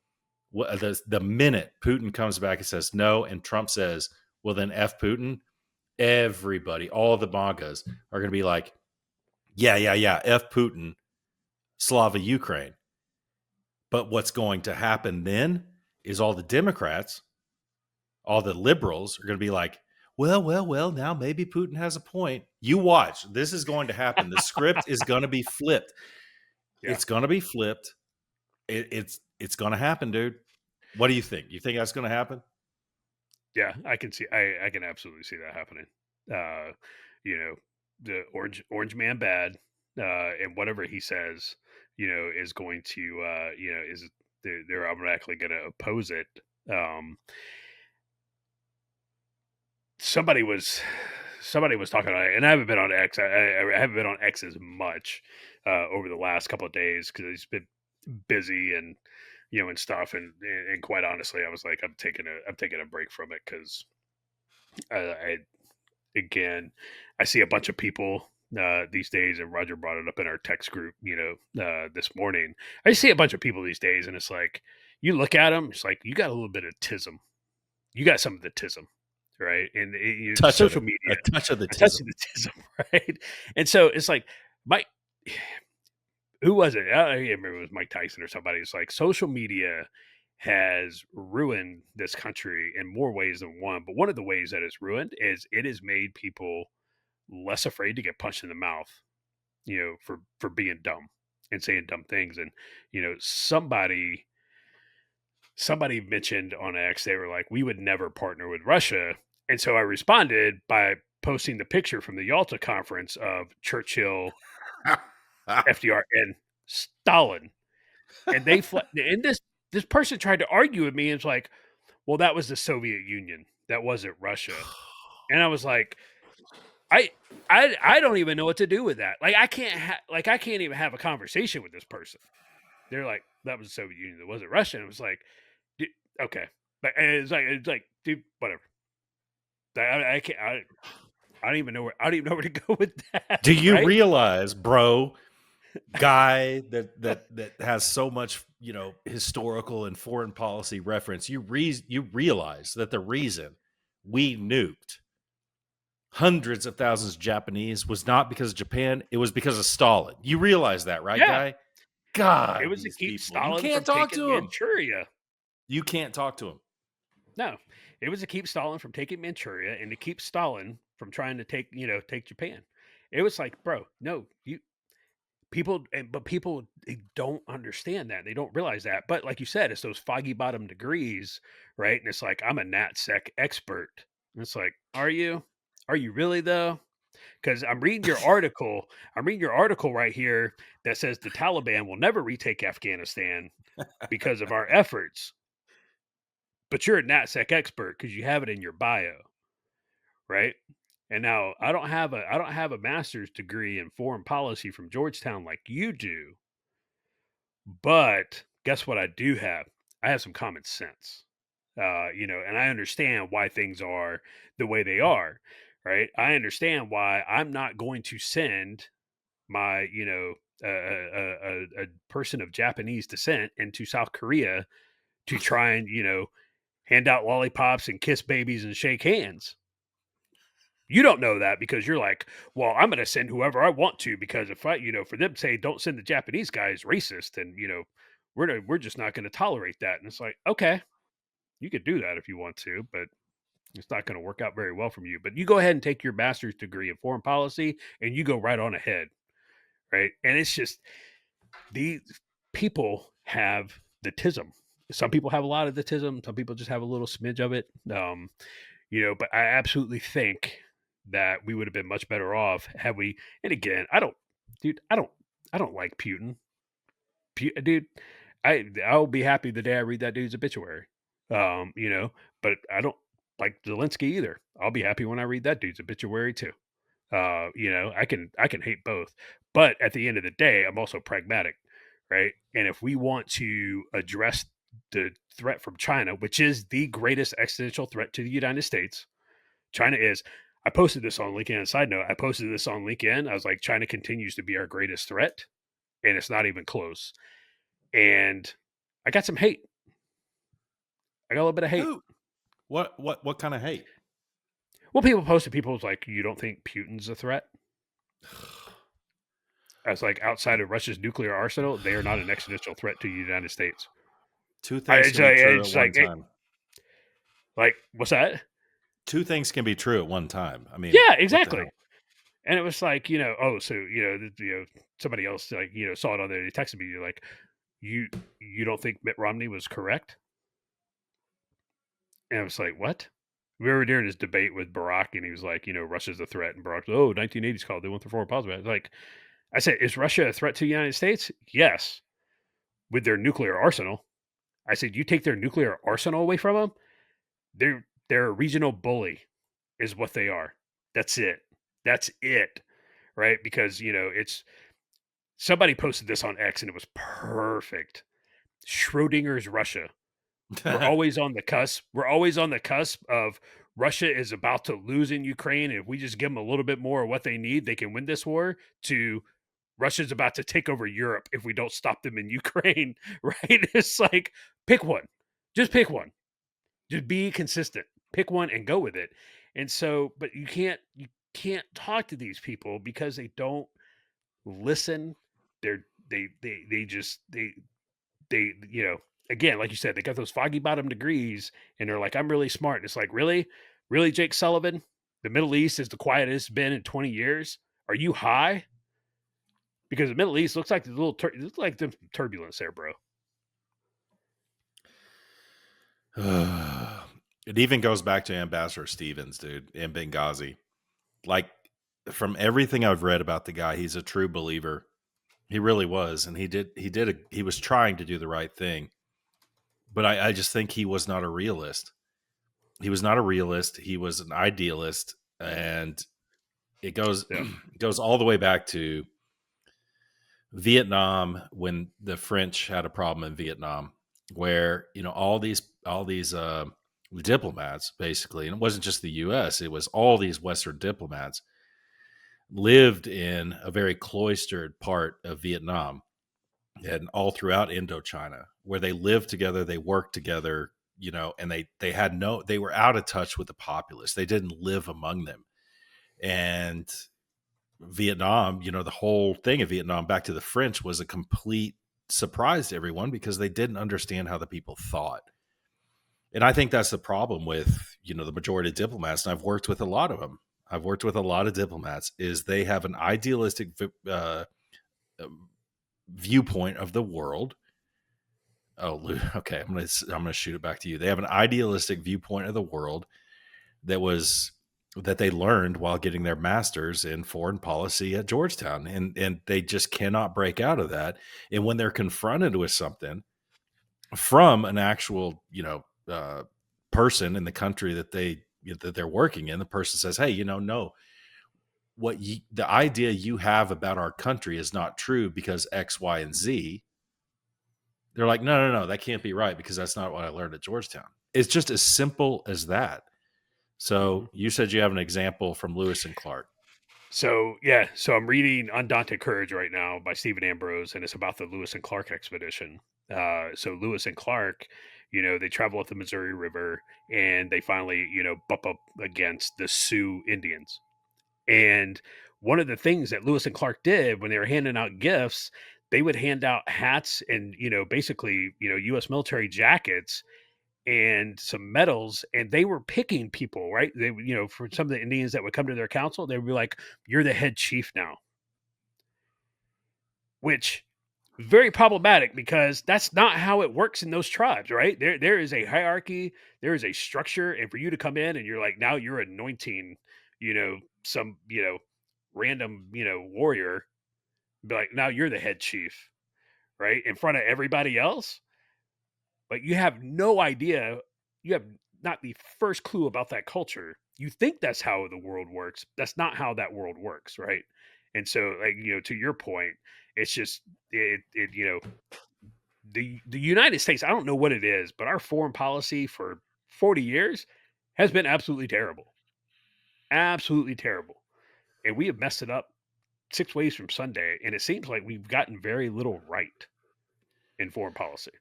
[SPEAKER 2] The minute Putin comes back and says no, and Trump says, well, then F Putin, everybody, all the MAGAs are going to be like, yeah, F Putin, Slava Ukraine. But what's going to happen then is all the Democrats, all the liberals are going to be like, Well, now maybe Putin has a point. You watch. This is going to happen. The script is going to be flipped.
[SPEAKER 1] Yeah,
[SPEAKER 2] It's going to be flipped. It's going to happen, dude. What do you think? You think that's going to happen?
[SPEAKER 1] yeah, I can see. I can absolutely see that happening. Uh, you know, the orange man bad, and whatever he says, is going to, is they're automatically going to oppose it. Um, somebody was somebody was talking about it, and I haven't been on X. I haven't been on X as much over the last couple of days because it's been busy and and stuff. And quite honestly, I was like, I'm taking a break from it because I again, I see a bunch of people these days, and Roger brought it up in our text group, this morning. I see a bunch of people these days, and it's like you look at them, it's like you got a little bit of tism, you got some of the tism, right? And
[SPEAKER 2] Touch of
[SPEAKER 1] social
[SPEAKER 2] it.
[SPEAKER 1] media,
[SPEAKER 2] A touch of the
[SPEAKER 1] a touch of
[SPEAKER 2] tism.
[SPEAKER 1] the tism, right? And so it's like my who was it? I can't remember. It was Mike Tyson or somebody. It's like social media has ruined this country in more ways than one. But one of the ways that it's ruined is it has made people less afraid to get punched in the mouth, for being dumb and saying dumb things. And somebody mentioned on X, they were like, "We would never partner with Russia," and so I responded by posting the picture from the Yalta conference of Churchill, FDR, and Stalin. And and this person tried to argue with me, and it's like, well, that was the Soviet Union. That wasn't Russia. And I was like, I I don't even know what to do with that. Like I can't even have a conversation with this person. They're like, that was the Soviet Union. That wasn't Russia. And it was like, "Dude, okay. And it's like, dude, whatever. I can't. I don't even know where. I don't even know where to go with that.
[SPEAKER 2] Do you
[SPEAKER 1] Right?
[SPEAKER 2] realize, bro, guy that has so much, historical and foreign policy reference, you realize that the reason we nuked hundreds of thousands of Japanese was not because of Japan, it was because of Stalin. You realize that, right,
[SPEAKER 1] Yeah.
[SPEAKER 2] guy?
[SPEAKER 1] It
[SPEAKER 2] God,
[SPEAKER 1] was to
[SPEAKER 2] these
[SPEAKER 1] keep
[SPEAKER 2] people. You
[SPEAKER 1] Stalin
[SPEAKER 2] can't
[SPEAKER 1] from
[SPEAKER 2] talk
[SPEAKER 1] taking
[SPEAKER 2] to them.
[SPEAKER 1] Manchuria.
[SPEAKER 2] You can't talk to them.
[SPEAKER 1] No, it was to keep Stalin from taking Manchuria and to keep Stalin from trying to take Japan. It was like, bro, no, but people they don't understand that. They don't realize that. But like you said, it's those foggy bottom degrees, right? And it's like, I'm a NatSec expert. And it's like, are you? Are you really though? Because I'm reading your article. I'm reading your article right here that says the Taliban will never retake Afghanistan because of our efforts. But you're a NatSec expert because you have it in your bio, right? And now I don't have a master's degree in foreign policy from Georgetown like you do, but guess what I do have? I have some common sense. And I understand why things are the way they are, right? I understand why I'm not going to send my, a person of Japanese descent into South Korea to try and, hand out lollipops and kiss babies and shake hands. You don't know that because you're like, well, I'm going to send whoever I want to because if I, for them to say don't send the Japanese guys racist, and we're just not going to tolerate that. And it's like, okay, you could do that if you want to, but it's not going to work out very well from you. But you go ahead and take your master's degree in foreign policy, and you go right on ahead, right? And it's just these people have the tism. Some people have a lot of the tism. Some people just have a little smidge of it. But I absolutely think that we would have been much better off had we. And again, dude, I don't like Putin. Dude, I'll be happy the day I read that dude's obituary. Um, you know, but I don't like Zelensky either. I'll be happy when I read that dude's obituary too. I can hate both, but at the end of the day, I'm also pragmatic, right? And if we want to address the threat from China, which is the greatest existential threat to the United States, China is. I posted this on LinkedIn. Side note, I posted this on LinkedIn. I was like, China continues to be our greatest threat, and it's not even close. And I got some hate. I got a little bit of hate.
[SPEAKER 2] Who? What kind of hate?
[SPEAKER 1] Well, people posted, people was like, you don't think Putin's a threat? I was like, outside of Russia's nuclear arsenal, they are not an existential threat to the United States.
[SPEAKER 2] Two things can be true at
[SPEAKER 1] It's
[SPEAKER 2] one
[SPEAKER 1] like,
[SPEAKER 2] time.
[SPEAKER 1] what's that?
[SPEAKER 2] 2 things can be true at one time. I mean,
[SPEAKER 1] Yeah,
[SPEAKER 2] what the
[SPEAKER 1] exactly.
[SPEAKER 2] hell?
[SPEAKER 1] And it was like, oh, so somebody else like saw it on there. They texted me, you're like, you you don't think Mitt Romney was correct? And I was like, what? We were during his debate with Barack, and he was like, Russia's a threat, and Barack, oh, 1980s called, they went for foreign policy. I was like, I said, is Russia a threat to the United States? Yes, with their nuclear arsenal. I said, you take their nuclear arsenal away from them, they're a regional bully, is what they are. That's it. That's it. Right? Because it's somebody posted this on X, and it was perfect. Schrodinger's Russia. We're always on the cusp. We're always on the cusp of Russia is about to lose in Ukraine, and if we just give them a little bit more of what they need, they can win this war. To Russia's about to take over Europe if we don't stop them in Ukraine, right? It's like pick one. Just pick one. Just be consistent. Pick one and go with it. And so, but you can't talk to these people because they don't listen. They just they again, like you said, they got those foggy bottom degrees, and they're like, I'm really smart. And it's like, really, Jake Sullivan, the Middle East is the quietest it's been in 20 years. Are you high? Because the Middle East looks like there's it looks like the turbulence there, bro.
[SPEAKER 2] It even goes back to Ambassador Stevens, dude, in Benghazi. Like, from everything I've read about the guy, he's a true believer. He really was, and he was trying to do the right thing. But I just think he was not a realist. He was not a realist. He was an idealist, and it goes
[SPEAKER 1] Yeah,
[SPEAKER 2] goes all the way back to Vietnam when the French had a problem in Vietnam, where all these diplomats basically, and it wasn't just the U.S., it was all these Western diplomats lived in a very cloistered part of Vietnam and all throughout Indochina, where they lived together, they worked together, and they were out of touch with the populace. They didn't live among them. And Vietnam, the whole thing of Vietnam back to the French was a complete surprise to everyone because they didn't understand how the people thought. And I think that's the problem with, the majority of diplomats. And I've worked with a lot of them. I've worked with a lot of diplomats is they have an idealistic viewpoint of the world. Oh, okay. I'm gonna shoot it back to you. They have an idealistic viewpoint of the world that they learned while getting their masters in foreign policy at Georgetown, and they just cannot break out of that. And when they're confronted with something from an actual, person in the country that they're working in, the person says, "Hey, no, the idea you have about our country is not true because X, Y, and Z." They're like, "No, no, no, that can't be right because that's not what I learned at Georgetown." It's just as simple as that.
[SPEAKER 1] hmm
[SPEAKER 2] So you said you have an example from Lewis and Clark.
[SPEAKER 1] So yeah, so I'm reading Undaunted Courage right now by Stephen Ambrose, and it's about the Lewis and Clark expedition. So Lewis and Clark, they travel up the Missouri River, and they finally, bump up against the Sioux Indians. And one of the things that Lewis and Clark did when they were handing out gifts, they would hand out hats and, basically, US military jackets and some medals, and they were picking people, right? They would, for some of the Indians that would come to their council, they would be like, "You're the head chief now," which very problematic because that's not how it works in those tribes, right? There is a hierarchy, there is a structure, and for you to come in and you're like, now you're anointing, some, random, warrior, be like, now you're the head chief, right? In front of everybody else, but you have no idea. You have not the first clue about that culture. You think that's how the world works. That's not how that world works, right? And so, like, to your point, it's just the United States. I don't know what it is, but our foreign policy for 40 years has been absolutely terrible, and we have messed it up six ways from Sunday. And it seems like we've gotten very little right in foreign policy.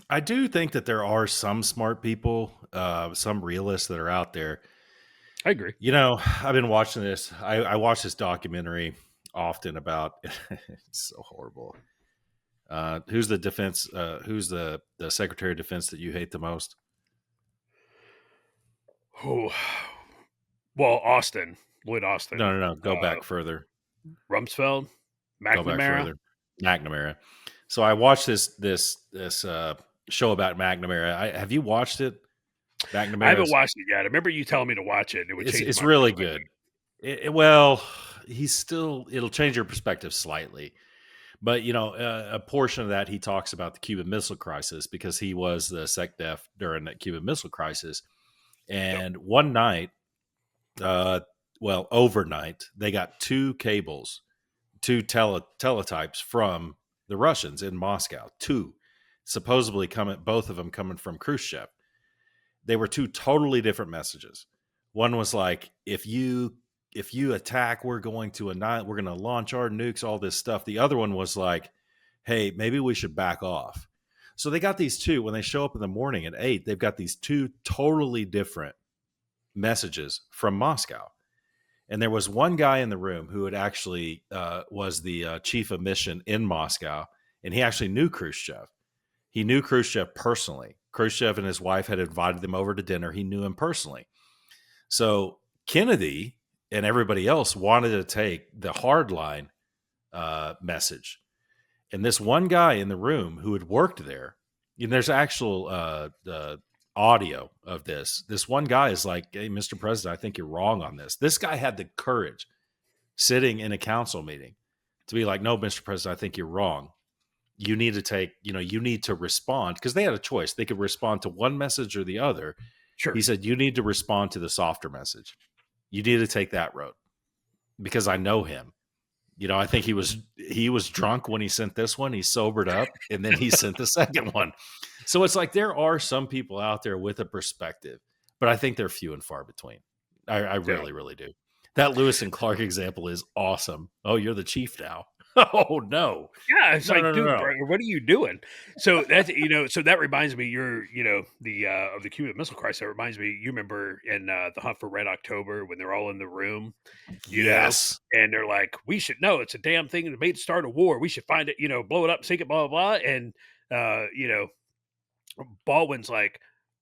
[SPEAKER 2] I do think that there are some smart people, some realists that are out there.
[SPEAKER 1] I agree.
[SPEAKER 2] I've been watching this. I watch this documentary often about. It's so horrible. Who's the defense? Who's the Secretary of Defense that you hate the most?
[SPEAKER 1] Oh, well, Austin, Lloyd
[SPEAKER 2] No,
[SPEAKER 1] Austin,
[SPEAKER 2] no, no. Go back further.
[SPEAKER 1] Rumsfeld,
[SPEAKER 2] Go back
[SPEAKER 1] McNamara.
[SPEAKER 2] further. McNamara. So I watched this show about McNamara. Have you watched it?
[SPEAKER 1] I haven't
[SPEAKER 2] McNamara's.
[SPEAKER 1] watched it yet. I remember you telling me to watch it, and it would change
[SPEAKER 2] It's
[SPEAKER 1] my
[SPEAKER 2] really
[SPEAKER 1] perspective.
[SPEAKER 2] good. Well, he's still. It'll change your perspective slightly. But a portion of that he talks about the Cuban Missile Crisis because he was the SecDef during that Cuban Missile Crisis.
[SPEAKER 1] Yep.
[SPEAKER 2] And one night, uh, well, overnight, they got two cables, two teletypes from the Russians in Moscow. Two, supposedly coming, both of them coming from Khrushchev. They were two totally different messages. One was like, if you attack, we're going to annihilate, we're going to launch our nukes, all this stuff. The other one was like, hey, maybe we should back off. So they got these two when they show up in the morning at 8, they've got these two totally different messages from Moscow. And there was one guy in the room who had actually was the chief of mission in Moscow, and he actually knew Khrushchev. He knew Khrushchev personally. Khrushchev and his wife had invited them over to dinner. He knew him personally. So Kennedy and everybody else wanted to take the hardline message. And this one guy in the room who had worked there, and there's actual audio of this. This one guy is like, hey, Mr. President, I think you're wrong on this. This guy had the courage sitting in a council meeting to be like, no, Mr. President, I think you're wrong. You need to you need to respond because they had a choice. They could respond to one message or the other.
[SPEAKER 1] Sure.
[SPEAKER 2] He said, you need to respond to the softer message. You need to take that road because I know him. I think he was drunk when he sent this one. He sobered up and then he sent the second one. So it's like there are some people out there with a perspective, but I think they're few and far between. I
[SPEAKER 1] Yeah.
[SPEAKER 2] really, really do. That Lewis and Clark example is awesome. Oh, you're the chief now. Oh no.
[SPEAKER 1] Yeah, it's
[SPEAKER 2] No,
[SPEAKER 1] like,
[SPEAKER 2] no, no,
[SPEAKER 1] dude,
[SPEAKER 2] no.
[SPEAKER 1] bro, what are you doing? So that's so that reminds me, the of the Cuban Missile Crisis. That reminds me, you remember in the Hunt for Red October when they're all in the room,
[SPEAKER 2] Yes.
[SPEAKER 1] and they're like, we should know it's a damn thing that made the start of war. We should find it, blow it up, sink it, blah blah blah. And uh, you know, Baldwin's like,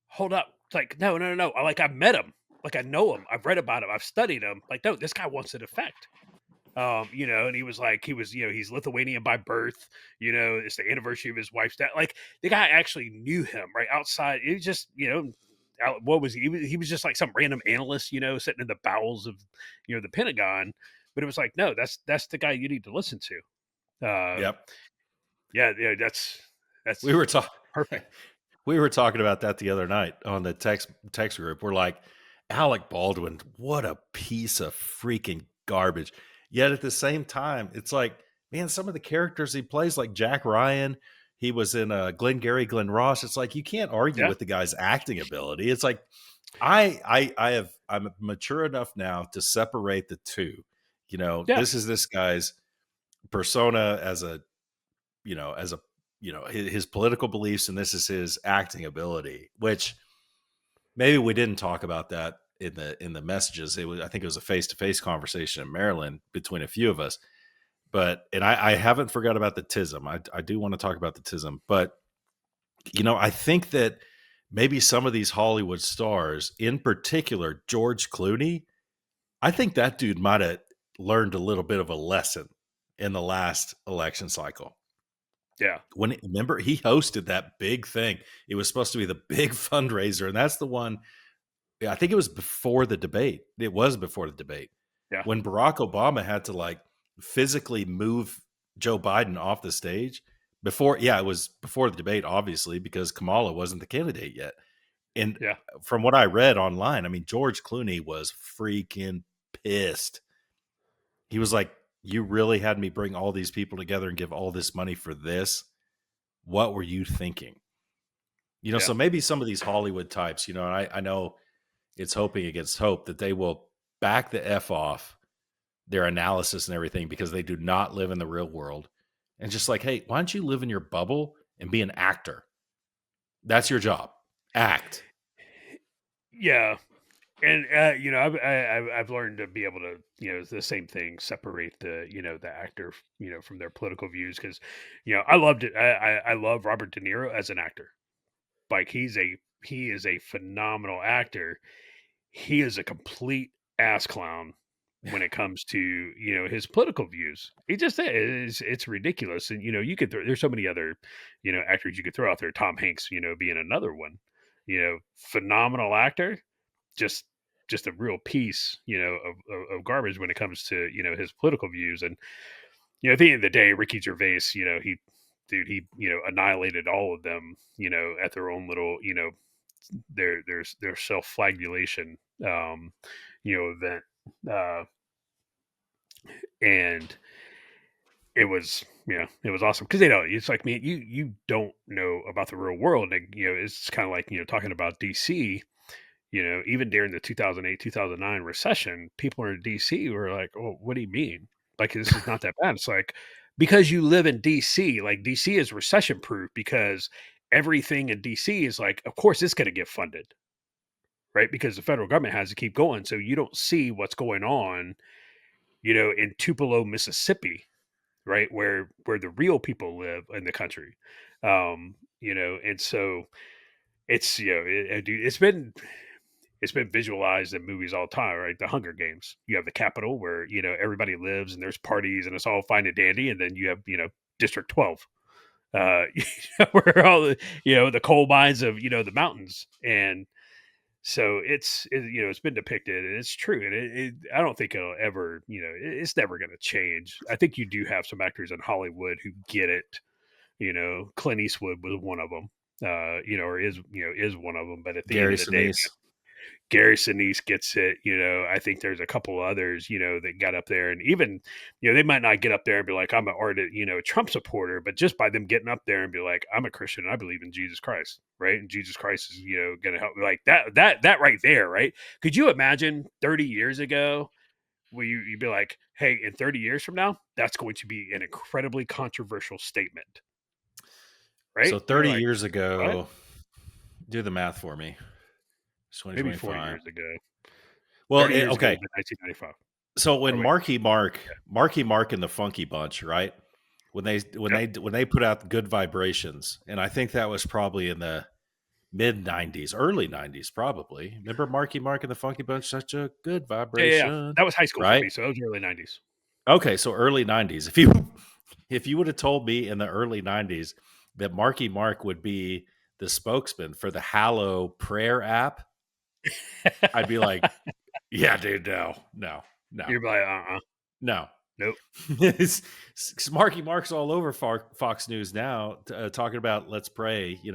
[SPEAKER 1] hold up, it's like, no, no, no, no. I've met him, like I know him, I've read about him, I've studied him. Like, no, this guy wants it effect. And he was like, he's Lithuanian by birth, it's the anniversary of his wife's death. Like the guy actually knew him right outside. It was just, what was he? He was just like some random analyst, sitting in the bowels of, the Pentagon. But it was like, no, that's the guy you need to listen to.
[SPEAKER 2] Yep.
[SPEAKER 1] Yeah, yeah, that's
[SPEAKER 2] We were talking
[SPEAKER 1] perfect.
[SPEAKER 2] we were talking about that the other night on the text group. We're like, Alec Baldwin, what a piece of freaking garbage. Yet at the same time, it's like, man, some of the characters he plays, like Jack Ryan, he was in Glengarry Glen Ross. It's like you can't argue
[SPEAKER 1] Yeah,
[SPEAKER 2] with the guy's acting ability. It's like I'm mature enough now to separate the two.
[SPEAKER 1] yeah,
[SPEAKER 2] This is this guy's persona as a his political beliefs, and this is his acting ability, which maybe we didn't talk about that in the messages. I think it was a face-to-face conversation in Maryland between a few of us. But and I haven't forgot about the tism. I do want to talk about the tism, but I think that maybe some of these Hollywood stars, in particular George Clooney, I think that dude might have learned a little bit of a lesson in the last election cycle.
[SPEAKER 1] yeah,
[SPEAKER 2] Remember, he hosted that big thing. It was supposed to be the big fundraiser, and that's the one. Yeah, I think it was before the debate. It was before the debate
[SPEAKER 1] yeah,
[SPEAKER 2] when Barack Obama had to like physically move Joe Biden off the stage before. Yeah, it was before the debate, obviously, because Kamala wasn't the candidate yet. And
[SPEAKER 1] yeah,
[SPEAKER 2] from what I read online, I mean, George Clooney was freaking pissed. He was like, "You really had me bring all these people together and give all this money for this? What were you thinking?"
[SPEAKER 1] yeah.
[SPEAKER 2] So maybe some of these Hollywood types, and I know it's hoping against hope that they will back the F off their analysis and everything because they do not live in the real world. And just like, hey, why don't you live in your bubble and be an actor? That's your job. Act.
[SPEAKER 1] Yeah. And I've learned to be able to, it's the same thing, separate the actor, from their political views because, I loved it. I love Robert De Niro as an actor. Like he is a phenomenal actor. he is a complete ass clown when it comes to, his political views. He just is. It's ridiculous. And, you could there's so many other, actors you could throw out there. Tom Hanks, being another one, phenomenal actor, just just a real piece, of garbage when it comes to, his political views. And, at the end of the day, Ricky Gervais, he annihilated all of them, at their own little, their self-flagellation, um, event. Uh, and it was awesome because it's like, man, you don't know about the real world. And, it's kind of like, talking about DC. Even during the 2008 2009 recession, people in DC were like, "Oh, what do you mean? Like, this is not that bad." It's like, because you live in DC, like, DC is recession proof because everything in DC is like, of course it's going to get funded, right? Because the federal government has to keep going, so you don't see what's going on, in Tupelo, Mississippi, right, where the real people live in the country. And so it's been visualized in movies all the time, right? The Hunger Games. You have the Capitol where, everybody lives and there's parties and it's all fine and dandy, and then you have, District 12, uh, where all the, the coal mines of, the mountains. And so it's been depicted and it's true. And I don't think it'll ever, it's never going to change. I think you do have some actors in Hollywood who get it. Clint Eastwood was one of them, or is one of them. But at the end
[SPEAKER 2] Gary
[SPEAKER 1] of the day,
[SPEAKER 2] Sinise.
[SPEAKER 1] Gary Sinise gets it. I think there's a couple others, that got up there, and even, they might not get up there and be like, I'm an ardent, Trump supporter, but just by them getting up there and be like, I'm a Christian, I believe in Jesus Christ, right? And Jesus Christ is, going to help me, like that right there, right? Could you imagine 30 years ago where you'd be like, hey, in 30 years from now, that's going to be an incredibly controversial statement, right?
[SPEAKER 2] So
[SPEAKER 1] You're
[SPEAKER 2] 30
[SPEAKER 1] like,
[SPEAKER 2] years
[SPEAKER 1] what?
[SPEAKER 2] ago, do the math for me. It's
[SPEAKER 1] Maybe 40
[SPEAKER 2] 2025.
[SPEAKER 1] years ago.
[SPEAKER 2] Well,
[SPEAKER 1] 30 years ago
[SPEAKER 2] okay.
[SPEAKER 1] would be 1995.
[SPEAKER 2] So when
[SPEAKER 1] Oh wait,
[SPEAKER 2] Marky Mark and the Funky Bunch, right? When they put out Good Vibrations, and I think that was probably in the mid '90s, early '90s, probably. Remember Marky Mark and the Funky Bunch? Such a good
[SPEAKER 1] yeah.
[SPEAKER 2] vibration,
[SPEAKER 1] That was high school for
[SPEAKER 2] right?
[SPEAKER 1] me, so that was early '90s.
[SPEAKER 2] Okay, so early '90s. If you would have told me in the early '90s that Marky Mark would be the spokesman for the Hallow prayer app, I'd be like, "Yeah, dude, no, no, no,
[SPEAKER 1] You're like,
[SPEAKER 2] no."
[SPEAKER 1] nope,
[SPEAKER 2] It's- Marky Mark's all over Fox News now, talking about "Let's pray."
[SPEAKER 1] yeah,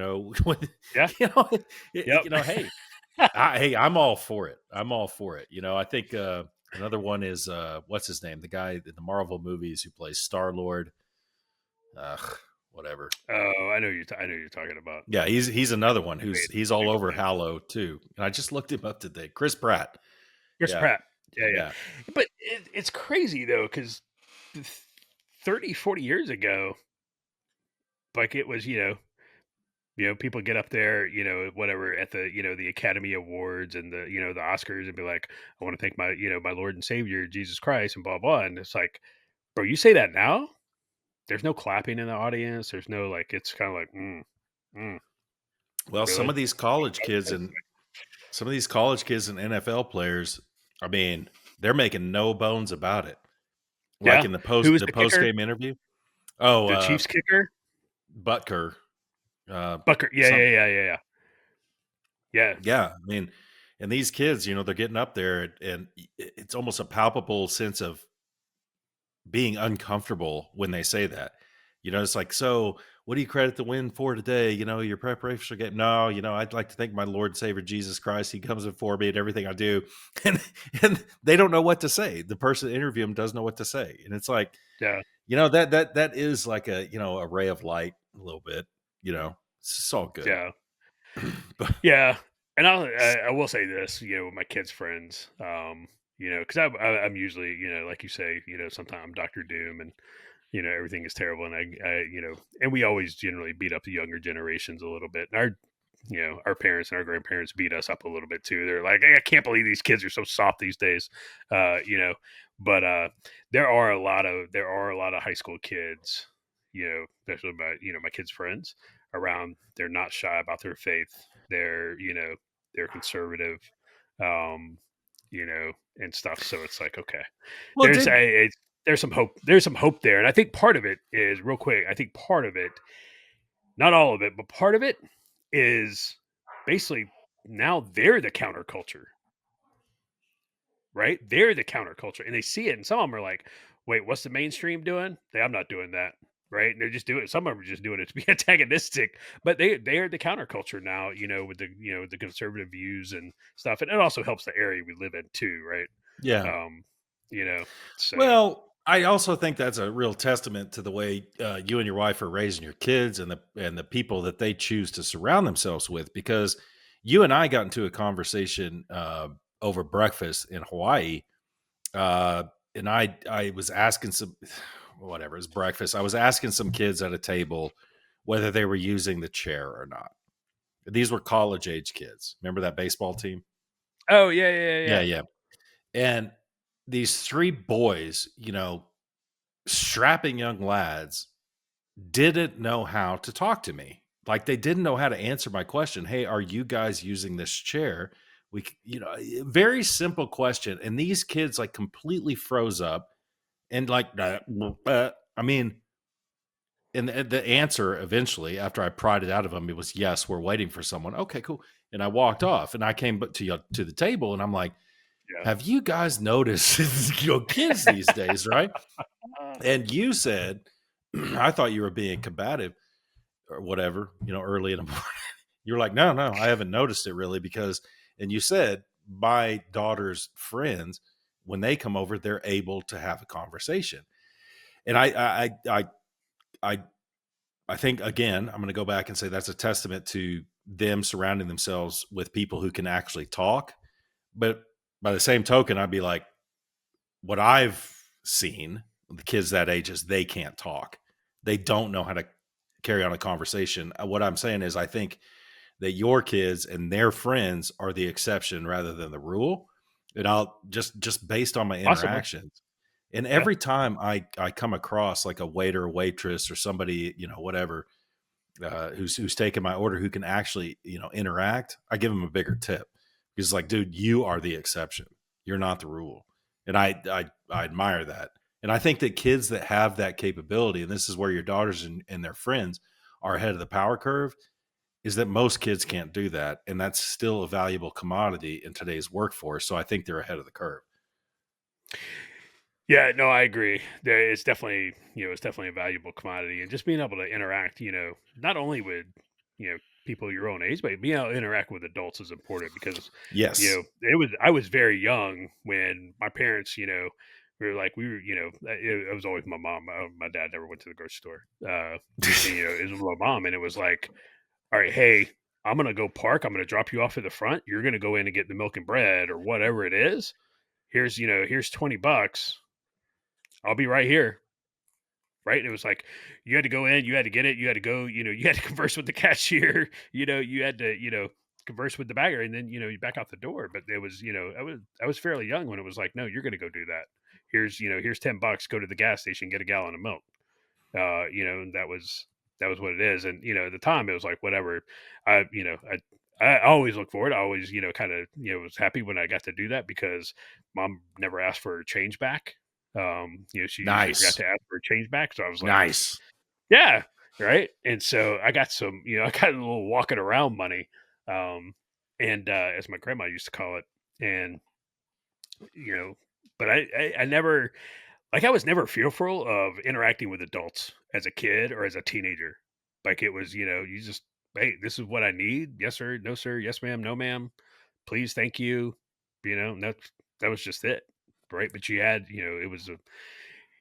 [SPEAKER 2] You know,
[SPEAKER 1] yep,
[SPEAKER 2] hey, I'm all for it. I'm all for it. I think another one is what's his name? The guy in the Marvel movies who plays Star Lord. Whatever.
[SPEAKER 1] oh, I know you're talking about.
[SPEAKER 2] Yeah, he's another one who's
[SPEAKER 1] Wait,
[SPEAKER 2] he's all
[SPEAKER 1] big
[SPEAKER 2] over
[SPEAKER 1] fan.
[SPEAKER 2] Hallow too. And I just looked him up today. Chris Pratt.
[SPEAKER 1] Chris
[SPEAKER 2] Yeah,
[SPEAKER 1] Pratt. Yeah,
[SPEAKER 2] yeah.
[SPEAKER 1] but it's crazy though because 30, 40 years ago, like it was, people get up there, whatever at the, the Academy Awards and the, the Oscars and be like, I want to thank my, my Lord and Savior Jesus Christ and blah blah. And it's like, bro, you say that now? There's no clapping in the audience. There's no like. It's kind of like, mm,
[SPEAKER 2] Well,
[SPEAKER 1] really?
[SPEAKER 2] some of these college kids and NFL players, I mean, they're making no bones about it. Like
[SPEAKER 1] Yeah.
[SPEAKER 2] in
[SPEAKER 1] Who was
[SPEAKER 2] the
[SPEAKER 1] the
[SPEAKER 2] post
[SPEAKER 1] kicker?
[SPEAKER 2] game interview. Oh,
[SPEAKER 1] The Chiefs kicker?
[SPEAKER 2] Butker.
[SPEAKER 1] Bucker. Yeah,
[SPEAKER 2] Some
[SPEAKER 1] yeah.
[SPEAKER 2] Yeah, I mean, and these kids, they're getting up there, and it's almost a palpable sense of being uncomfortable when they say that. It's like, so what do you credit the win for today? Your preparation for game. No, I'd like to thank my Lord and Savior Jesus Christ. He comes before me in everything I do. And they don't know what to say. The person interviewing them doesn't know what to say. And it's like,
[SPEAKER 1] Yeah,
[SPEAKER 2] that is like a ray of light a little bit, it's all good.
[SPEAKER 1] yeah,
[SPEAKER 2] But
[SPEAKER 1] yeah. And I will say this, with my kids' friends, because I'm usually, like you say, sometimes I'm Doctor Doom and everything is terrible, and and we always generally beat up the younger generations a little bit. And our parents and our grandparents beat us up a little bit too. They're like, I can't believe these kids are so soft these days, uh, you know. But there are a lot of high school kids, especially my kids' friends around. They're not shy about their faith. They're conservative. um, and stuff. So it's like, okay,
[SPEAKER 2] Well,
[SPEAKER 1] there's
[SPEAKER 2] did
[SPEAKER 1] a, there's some hope. There's some hope there, and I think part of it is real quick. I think part of it, not all of it, but part of it is basically now they're the counterculture, right? They're the counterculture, and they see it, and some of them are like, "Wait, what's the mainstream doing? I'm not doing that." Right? And they're just doing it. Some of them are just doing it to be antagonistic, but they are the counterculture now. With the the conservative views and stuff, and it also helps the area we live in too, right?
[SPEAKER 2] yeah.
[SPEAKER 1] Um, you know, so
[SPEAKER 2] Well, I also think that's a real testament to the way you and your wife are raising your kids and the people that they choose to surround themselves with. Because you and I got into a conversation over breakfast in Hawaii, uh, and I was asking some whatever it's breakfast. I was asking some kids at a table whether they were using the chair or not. These were college age kids. Remember that baseball team?
[SPEAKER 1] oh yeah, yeah,
[SPEAKER 2] Yeah,
[SPEAKER 1] yeah,
[SPEAKER 2] yeah. And these three boys, strapping young lads didn't know how to talk to me. Like they didn't know how to answer my question. Hey, are you guys using this chair? Very simple question. And these kids like completely froze up and like, I mean, and the answer eventually, after I pried it out of them, it was yes, we're waiting for someone. Okay, cool. And I walked off and I came to the table and I'm like,
[SPEAKER 1] yeah.
[SPEAKER 2] have you guys noticed kids these days, right? And you said, I thought you were being combative or whatever, early in the morning. You're like, no, no, I haven't noticed it really because, and you said my daughter's friends, when they come over, they're able to have a conversation. And I, I think again, I'm going to go back and say that's a testament to them surrounding themselves with people who can actually talk. But by the same token, I'd be like, what I've seen, the kids that age is they can't talk. They don't know how to carry on a conversation. What I'm saying is I think that your kids and their friends are the exception rather than the rule. And I'll just based on my
[SPEAKER 1] Possibly,
[SPEAKER 2] interactions. And
[SPEAKER 1] yeah.
[SPEAKER 2] every time I come across like a waiter, or waitress, or somebody, whatever, who's taking my order, who can actually, interact, I give them a bigger tip because like, dude, you are the exception. You're not the rule. And I admire that. And I think that kids that have that capability, and this is where your daughters and their friends are ahead of the power curve, is that most kids can't do that. And that's still a valuable commodity in today's workforce. So I think they're ahead of the curve.
[SPEAKER 1] Yeah, no, I agree. It's definitely, it's definitely a valuable commodity, and just being able to interact, not only with, people your own age, but being able to interact with adults is important because,
[SPEAKER 2] Yes.
[SPEAKER 1] I was very young when my parents, it was always my mom. My dad never went to the grocery store. It was my mom, and it was like, all right, hey, I'm gonna go park. I'm gonna drop you off at the front. You're gonna go in and get the milk and bread or whatever it is. Here's $20. I'll be right here. Right. And it was like you had to go in, you had to get it, you had to go, you had to converse with the cashier, you had to, converse with the bagger and then, you back out the door. But it was, I was fairly young when it was like, no, you're gonna go do that. Here's $10, go to the gas station, get a gallon of milk. And that was what it is. And, at the time it was like whatever. I always look forward. I always, kind of, was happy when I got to do that because mom never asked for a change back. She usually forgot
[SPEAKER 2] Nice.
[SPEAKER 1] to ask for a change back. So I was like,
[SPEAKER 2] Nice.
[SPEAKER 1] yeah, right. And so I got some, I got a little walking around money. And as my grandma used to call it. And, you know, but I never like I was never fearful of interacting with adults as a kid or as a teenager. Like it was, you just, hey, this is what I need. Yes, sir. No, sir. Yes, ma'am. No, ma'am. Please, thank you. And that was just it. Right. But you had,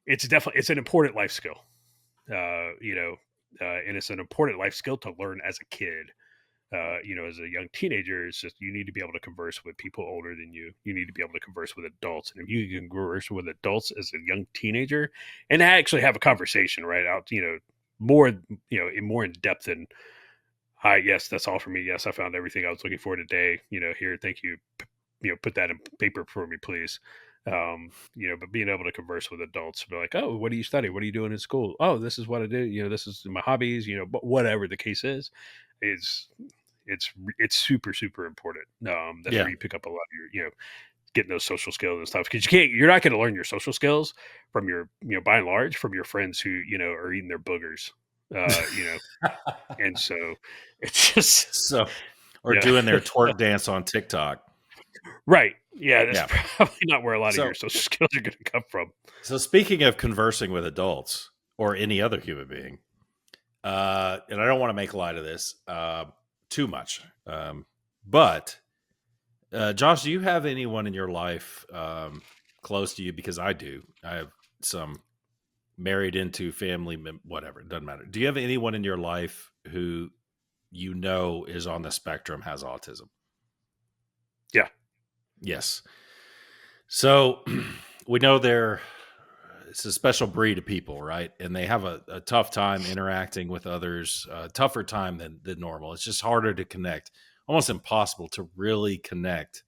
[SPEAKER 1] it's an important life skill. And it's an important life skill to learn as a kid. As a young teenager, it's just you need to be able to converse with people older than you. You need to be able to converse with adults, and if you can converse with adults as a young teenager and actually have a conversation, right out, more, more in depth than, hi, yes, that's all for me. Yes, I found everything I was looking for today. Here, thank you. Put that in paper for me, please. But being able to converse with adults, be like, oh, what do you study? What are you doing in school? Oh, this is what I do. This is my hobbies. But whatever the case is It's super, super important. That's where
[SPEAKER 2] Yeah.
[SPEAKER 1] you pick up a lot of getting those social skills and stuff, because you're not going to learn your social skills from by and large from your friends who are eating their boogers, you know, and so it's just
[SPEAKER 2] So, or
[SPEAKER 1] yeah.
[SPEAKER 2] doing their twerk dance on TikTok.
[SPEAKER 1] Right. Yeah, that's
[SPEAKER 2] Yeah.
[SPEAKER 1] probably not where a lot of your
[SPEAKER 2] So,
[SPEAKER 1] social skills are going to come from.
[SPEAKER 2] so speaking of conversing with adults or any other human being, and I don't want to make light of this too much, but Josh, do you have anyone in your life close to you? Because I do. I have some married into family, whatever. It doesn't matter. Do you have anyone in your life who is on the spectrum, has autism?
[SPEAKER 1] Yeah.
[SPEAKER 2] Yes. So we know it's a special breed of people, right? And they have a tough time interacting with others, tougher time than normal. It's just harder to connect, almost impossible to really connect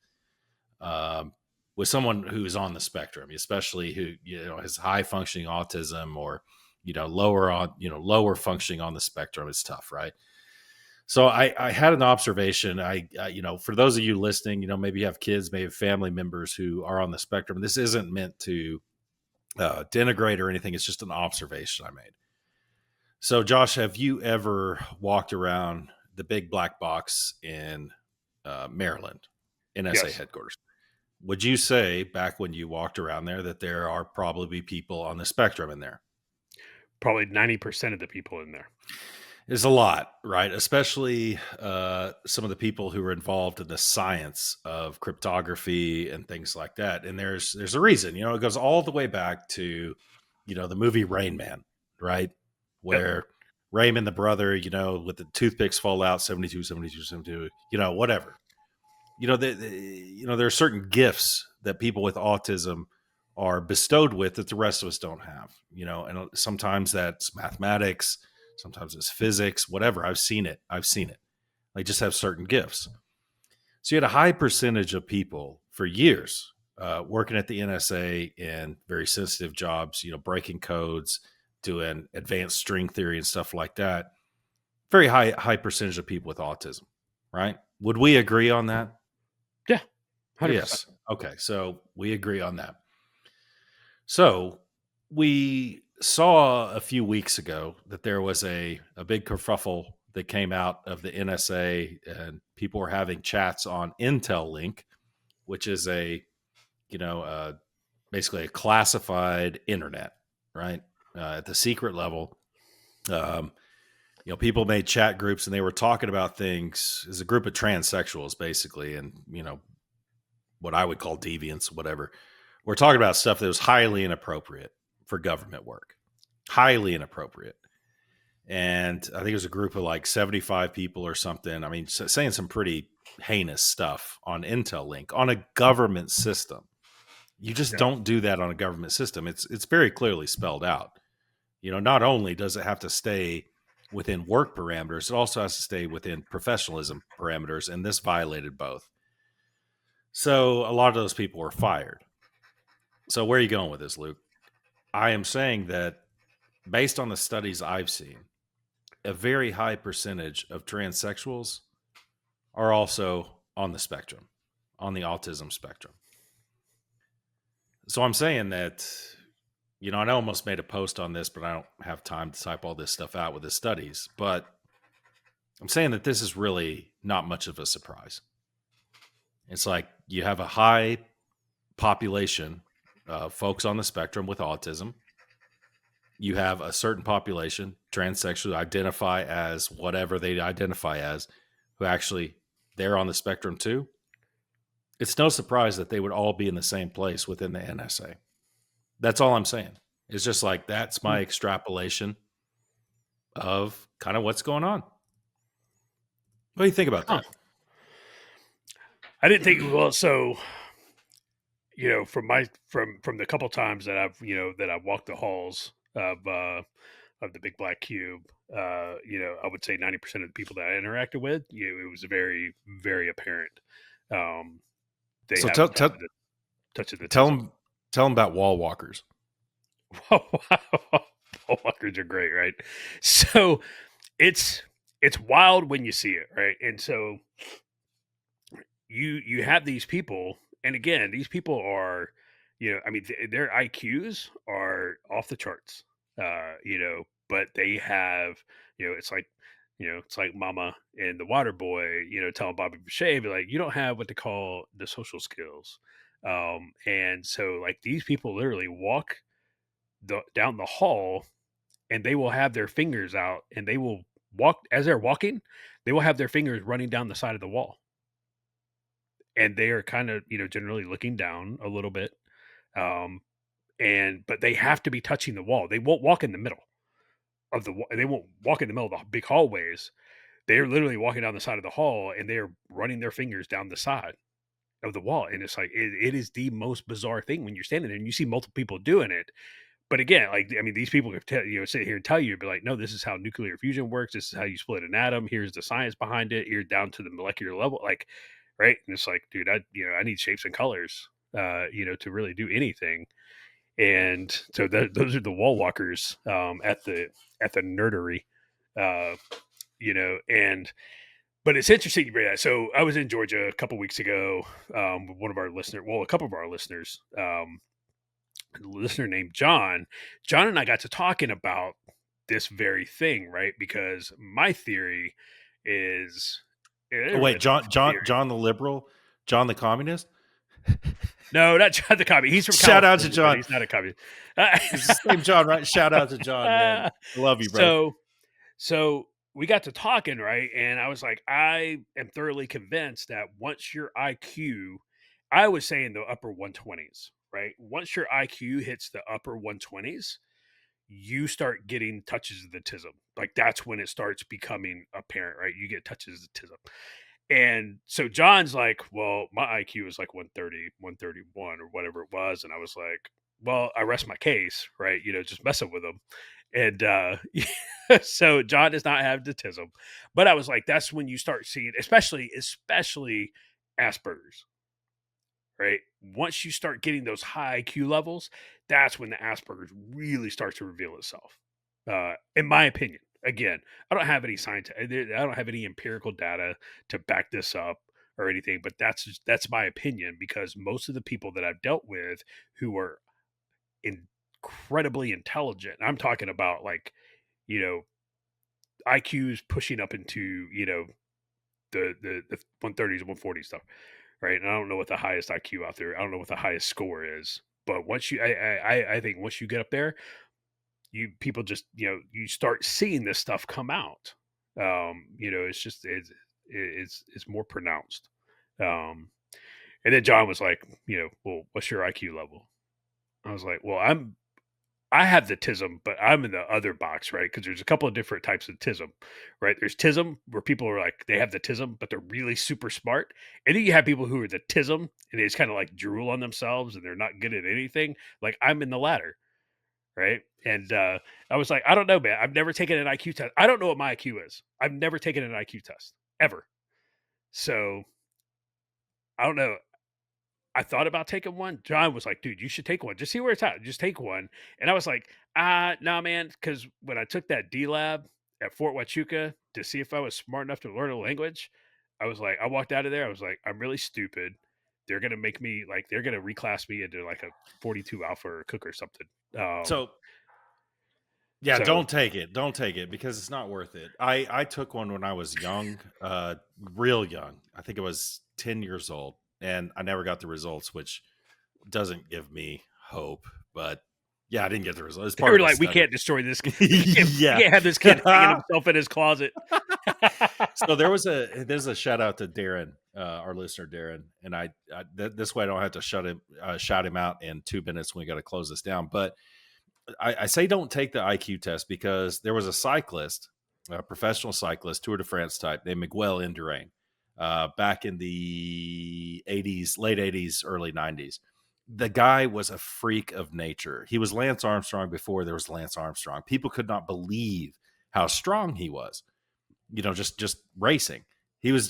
[SPEAKER 2] um, with someone who's on the spectrum, especially who has high functioning autism or lower functioning on the spectrum. It's tough, right? So I had an observation. For those of you listening, maybe you have kids, maybe family members who are on the spectrum. This isn't meant to denigrate or anything. It's just an observation I made. So, Josh, have you ever walked around the big black box in Maryland, NSA
[SPEAKER 1] Yes.
[SPEAKER 2] headquarters? Would you say back when you walked around there that there are probably people on the spectrum in there?
[SPEAKER 1] Probably 90% of the people in there.
[SPEAKER 2] There's a lot, right? Especially some of the people who are involved in the science of cryptography and things like that. And there's a reason, it goes all the way back to, the movie Rain Man, right?
[SPEAKER 1] Yep.
[SPEAKER 2] Where Raymond, the brother, with the toothpicks fall out, 72, 72, 72, whatever. There are certain gifts that people with autism are bestowed with that the rest of us don't have, and sometimes that's mathematics, sometimes it's physics, whatever. I've seen it. They just have certain gifts. So you had a high percentage of people for years working at the NSA in very sensitive jobs, breaking codes, doing advanced string theory and stuff like that. Very high percentage of people with autism, right? Would we agree on that?
[SPEAKER 1] Yeah. 100%.
[SPEAKER 2] Yes. Okay. So we agree on that. So we saw a few weeks ago that there was a big kerfuffle that came out of the NSA, and people were having chats on Intel Link, which is basically a classified internet, right? At the secret level. Um, people made chat groups and they were talking about things as a group of transsexuals, basically, and, what I would call deviants, whatever. We're talking about stuff that was highly inappropriate for government work, highly inappropriate. And I think it was a group of like 75 people or something. I mean, saying some pretty heinous stuff on Intel Link on a government system. You just
[SPEAKER 1] Yeah.
[SPEAKER 2] don't do that on a government system. It's very clearly spelled out. Not only does it have to stay within work parameters, it also has to stay within professionalism parameters, and this violated both. So a lot of those people were fired. So where are you going with this, Luke? I am saying that based on the studies I've seen, a very high percentage of transsexuals are also on the spectrum, on the autism spectrum. So I'm saying that, I almost made a post on this, but I don't have time to type all this stuff out with the studies. But I'm saying that this is really not much of a surprise. It's like you have a high population of folks on the spectrum with autism. You have a certain population, transsexual, identify as whatever they identify as, who actually they're on the spectrum too. It's no surprise that they would all be in the same place within the NSA. That's all I'm saying. It's just like that's
[SPEAKER 1] Hmm.
[SPEAKER 2] my extrapolation of kind of what's going on. What do you think about
[SPEAKER 1] Huh.
[SPEAKER 2] that?
[SPEAKER 1] I didn't think, well, so, from the couple times that I've walked the halls of the big black cube, I would say 90% of the people that I interacted with, it was very, very apparent. Um, they
[SPEAKER 2] So
[SPEAKER 1] have a
[SPEAKER 2] tell
[SPEAKER 1] touch
[SPEAKER 2] tell
[SPEAKER 1] of
[SPEAKER 2] tell
[SPEAKER 1] autism.
[SPEAKER 2] them tell them about wall walkers.
[SPEAKER 1] Ball walkers are great, right? So it's it's wild when you see it, right? And so you have these people, and again, these people are, I mean, their IQs are off the charts, but they have, it's like, it's like Mama and the Water Boy, telling Bobby Boucher, be like, you don't have what they call the social skills, and so like these people literally walk down the hall, and they will have their fingers out, and they will walk as they're walking, they will have their fingers running down the side of the wall, and they are kind of generally looking down a little bit, um and but they have to be touching the wall. They won't walk in the middle of they won't walk in the middle of the big hallways. They're literally walking down the side of the hall, and they're running their fingers down the side of the wall, and it's like it is the most bizarre thing when you're standing there and you see multiple people doing it. But again, like, I mean, these people could sit here and tell you, be like, no, this is how nuclear fusion works. This is how you split an atom. Here's the science behind it. You're down to the molecular level, like, right? And it's like, dude, I need shapes and colors, to really do anything. And so those are the wall walkers, at the nerdery, uh, and but it's interesting you bring that. So I was in Georgia a couple weeks ago, with one of our listeners, well, a couple of our listeners, a listener named John. John and I got to talking about this very thing, right? Because my theory is,
[SPEAKER 2] Oh,
[SPEAKER 1] really
[SPEAKER 2] wait,
[SPEAKER 1] not theory.
[SPEAKER 2] John the liberal, John the communist.
[SPEAKER 1] No, not John the communist. He's from
[SPEAKER 2] Shout out to
[SPEAKER 1] California, but
[SPEAKER 2] John.
[SPEAKER 1] he's not a communist.
[SPEAKER 2] It's the same John, right? Shout out to John, man. I love you, bro.
[SPEAKER 1] so So we got to talking, right? And I was like, I am thoroughly convinced that once your IQ, I was saying the upper 120s, right? Once your IQ hits the upper 120s, you start getting touches of the tism. Like that's when it starts becoming apparent, right? You get touches of tism. And so John's like, well, my IQ is like 130, 131 or whatever it was. And I was like, well, I rest my case, right? Just messing with him. And so John does not have autism. But I was like, that's when you start seeing, especially Asperger's, right? Once you start getting those high IQ levels, that's when the Asperger's really starts to reveal itself. In my opinion, again, I don't have any science, I don't have any empirical data to back this up or anything, but that's my opinion because most of the people that I've dealt with who are incredibly intelligent, I'm talking about like, you know, IQs pushing up into, the 130s and 140s stuff, right? And I don't know what the highest IQ out there. I don't know what the highest score is. But once I think once you get up there, you people just you start seeing this stuff come out. It's just it's more pronounced. Um, and then John was like, well, what's your IQ level? I was like, well, I have the TISM, but I'm in the other box, right? Because there's a couple of different types of TISM, right? There's TISM where people are like, they have the TISM, but they're really super smart. And then you have people who are the TISM and they just kind of like drool on themselves and they're not good at anything. Like I'm in the latter, right? And I was like, I don't know, man. I've never taken an IQ test. I don't know what my IQ is. I've never taken an IQ test ever. So I don't know. I thought about taking one. John was like, dude, you should take one. Just see where it's at. Just take one. And I was like, nah, man. Because when I took that D lab at Fort Huachuca to see if I was smart enough to learn a language, I was like, I walked out of there. I was like, I'm really stupid. They're going to make me like, they're going to reclass me into like a 42 alpha or cook or something.
[SPEAKER 2] So yeah,
[SPEAKER 1] So
[SPEAKER 2] don't take it. Don't take it because it's not worth it. I took one when I was young, real young. I think I was 10 years old, and I never got the results, which doesn't give me hope. But yeah, I didn't get the results. It's
[SPEAKER 1] they
[SPEAKER 2] part
[SPEAKER 1] were
[SPEAKER 2] of the
[SPEAKER 1] like, we
[SPEAKER 2] study.
[SPEAKER 1] can't destroy this. We
[SPEAKER 2] Yeah.
[SPEAKER 1] can't have this kid hanging himself in his closet.
[SPEAKER 2] So there's a shout out to Darren, our listener Darren, and this way I don't have to shout him out in 2 minutes when we got to close this down. But I say don't take the IQ test because there was a cyclist, a professional cyclist, Tour de France type, named Miguel Indurain, back in the '80s, late '80s, early '90s. The guy was a freak of nature. He was Lance Armstrong before there was Lance Armstrong. People could not believe how strong he was. Just racing. He was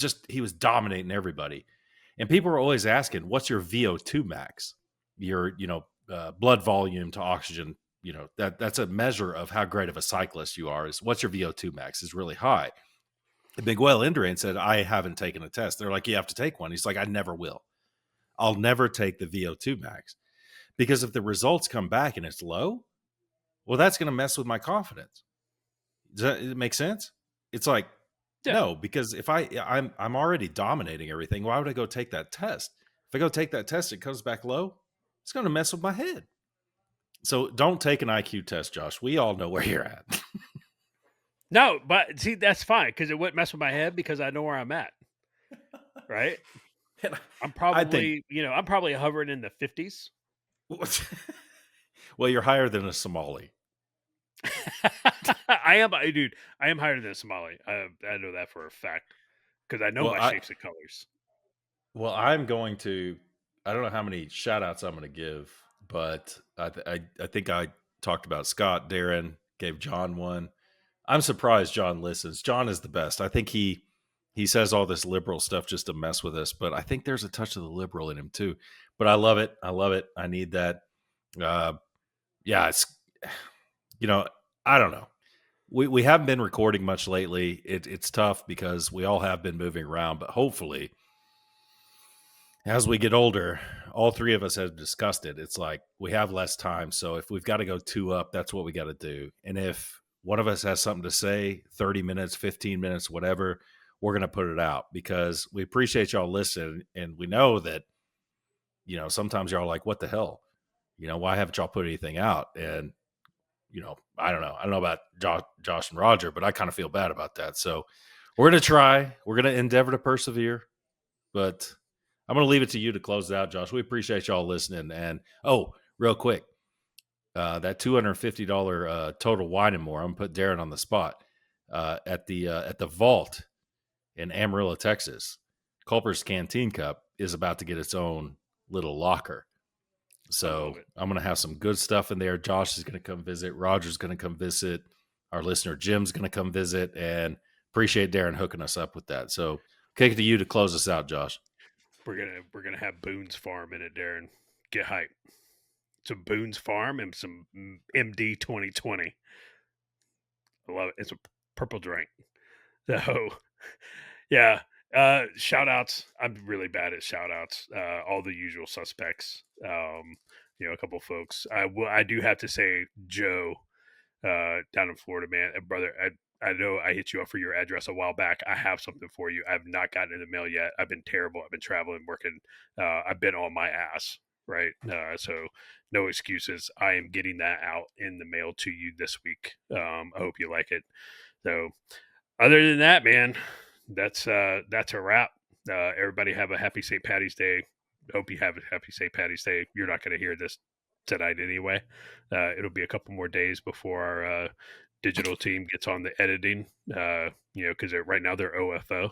[SPEAKER 2] dominating everybody, and people were always asking, "What's your VO2 max? Your blood volume to oxygen." That's a measure of how great of a cyclist you are. Is what's your VO2 max is really high. Miguel Indurain said, I haven't taken a test. They're like, you have to take one. He's like, I never will. I'll never take the VO2 max because if the results come back and it's low, well, that's going to mess with my confidence. Does that it make sense? It's like,
[SPEAKER 1] Yeah.
[SPEAKER 2] no, because if I'm already dominating everything, why would I go take that test? If I go take that test, it comes back low, it's going to mess with my head. So don't take an IQ test, Josh. We all know where you're at.
[SPEAKER 1] No, but see, that's fine because it wouldn't mess with my head because I know where I'm at, right?
[SPEAKER 2] And
[SPEAKER 1] I'm
[SPEAKER 2] I think,
[SPEAKER 1] probably, I'm probably hovering in the 50s.
[SPEAKER 2] well, you're higher than a Somali.
[SPEAKER 1] I am, dude. I am higher than Somali. I know that for a fact because I know
[SPEAKER 2] Well,
[SPEAKER 1] my shapes and colors.
[SPEAKER 2] I'm going to. I don't know how many shout outs I'm going to give, but I think I talked about Scott, Darren, gave John one. I'm surprised John listens. John is the best. I think he says all this liberal stuff just to mess with us, but I think there's a touch of the liberal in him too. But I love it. I love it. I need that. Uh, yeah, it's you know I don't know. We haven't been recording much lately. It's tough because we all have been moving around, but hopefully as we get older, all three of us have discussed it. It's like we have less time. So if we've got to go two up, that's what we got to do. And if one of us has something to say, 30 minutes, 15 minutes, whatever, we're going to put it out because we appreciate y'all listening. And we know that, sometimes y'all are like, what the hell? Why haven't y'all put anything out? And, I don't know. I don't know about Josh and Roger, but I kind of feel bad about that. So we're going to try. We're going to endeavor to persevere. But I'm going to leave it to you to close it out, Josh. We appreciate y'all listening. And real quick, that $250 total wine and more. I'm going to put Darren on the spot at the Vault in Amarillo, Texas. Culper's Canteen Cup is about to get its own little locker.
[SPEAKER 1] I love
[SPEAKER 2] So
[SPEAKER 1] it.
[SPEAKER 2] I'm going to have some good stuff in there. Josh is going to come visit. Roger's going to come visit. Our listener Jim's going to come visit, and appreciate Darren hooking us up with that. So kick it to you to close us out, Josh.
[SPEAKER 1] We're gonna have Boone's Farm in it, Darren. Get hype. Some Boone's Farm and some MD 2020. I love it. It's a purple drink. So yeah. Shout outs. I'm really bad at shout outs. All the usual suspects. A couple folks. I do have to say Joe, down in Florida, man, brother. I know I hit you up for your address a while back. I have something for you. I've not gotten in the mail yet. I've been terrible. I've been traveling, working. I've been on my ass, right? So no excuses. I am getting that out in the mail to you this week. I hope you like it. So other than that, man, that's a wrap. Everybody have a happy St. Patty's Day. Hope you have a happy St. Patty's Day. You're not going to hear this tonight anyway. It'll be a couple more days before our digital team gets on the editing. Because right now they're OFO.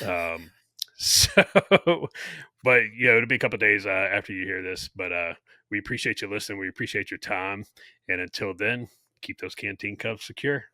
[SPEAKER 1] Um, so, but it'll be a couple days after you hear this. But we appreciate you listening. We appreciate your time. And until then, keep those canteen cups secure.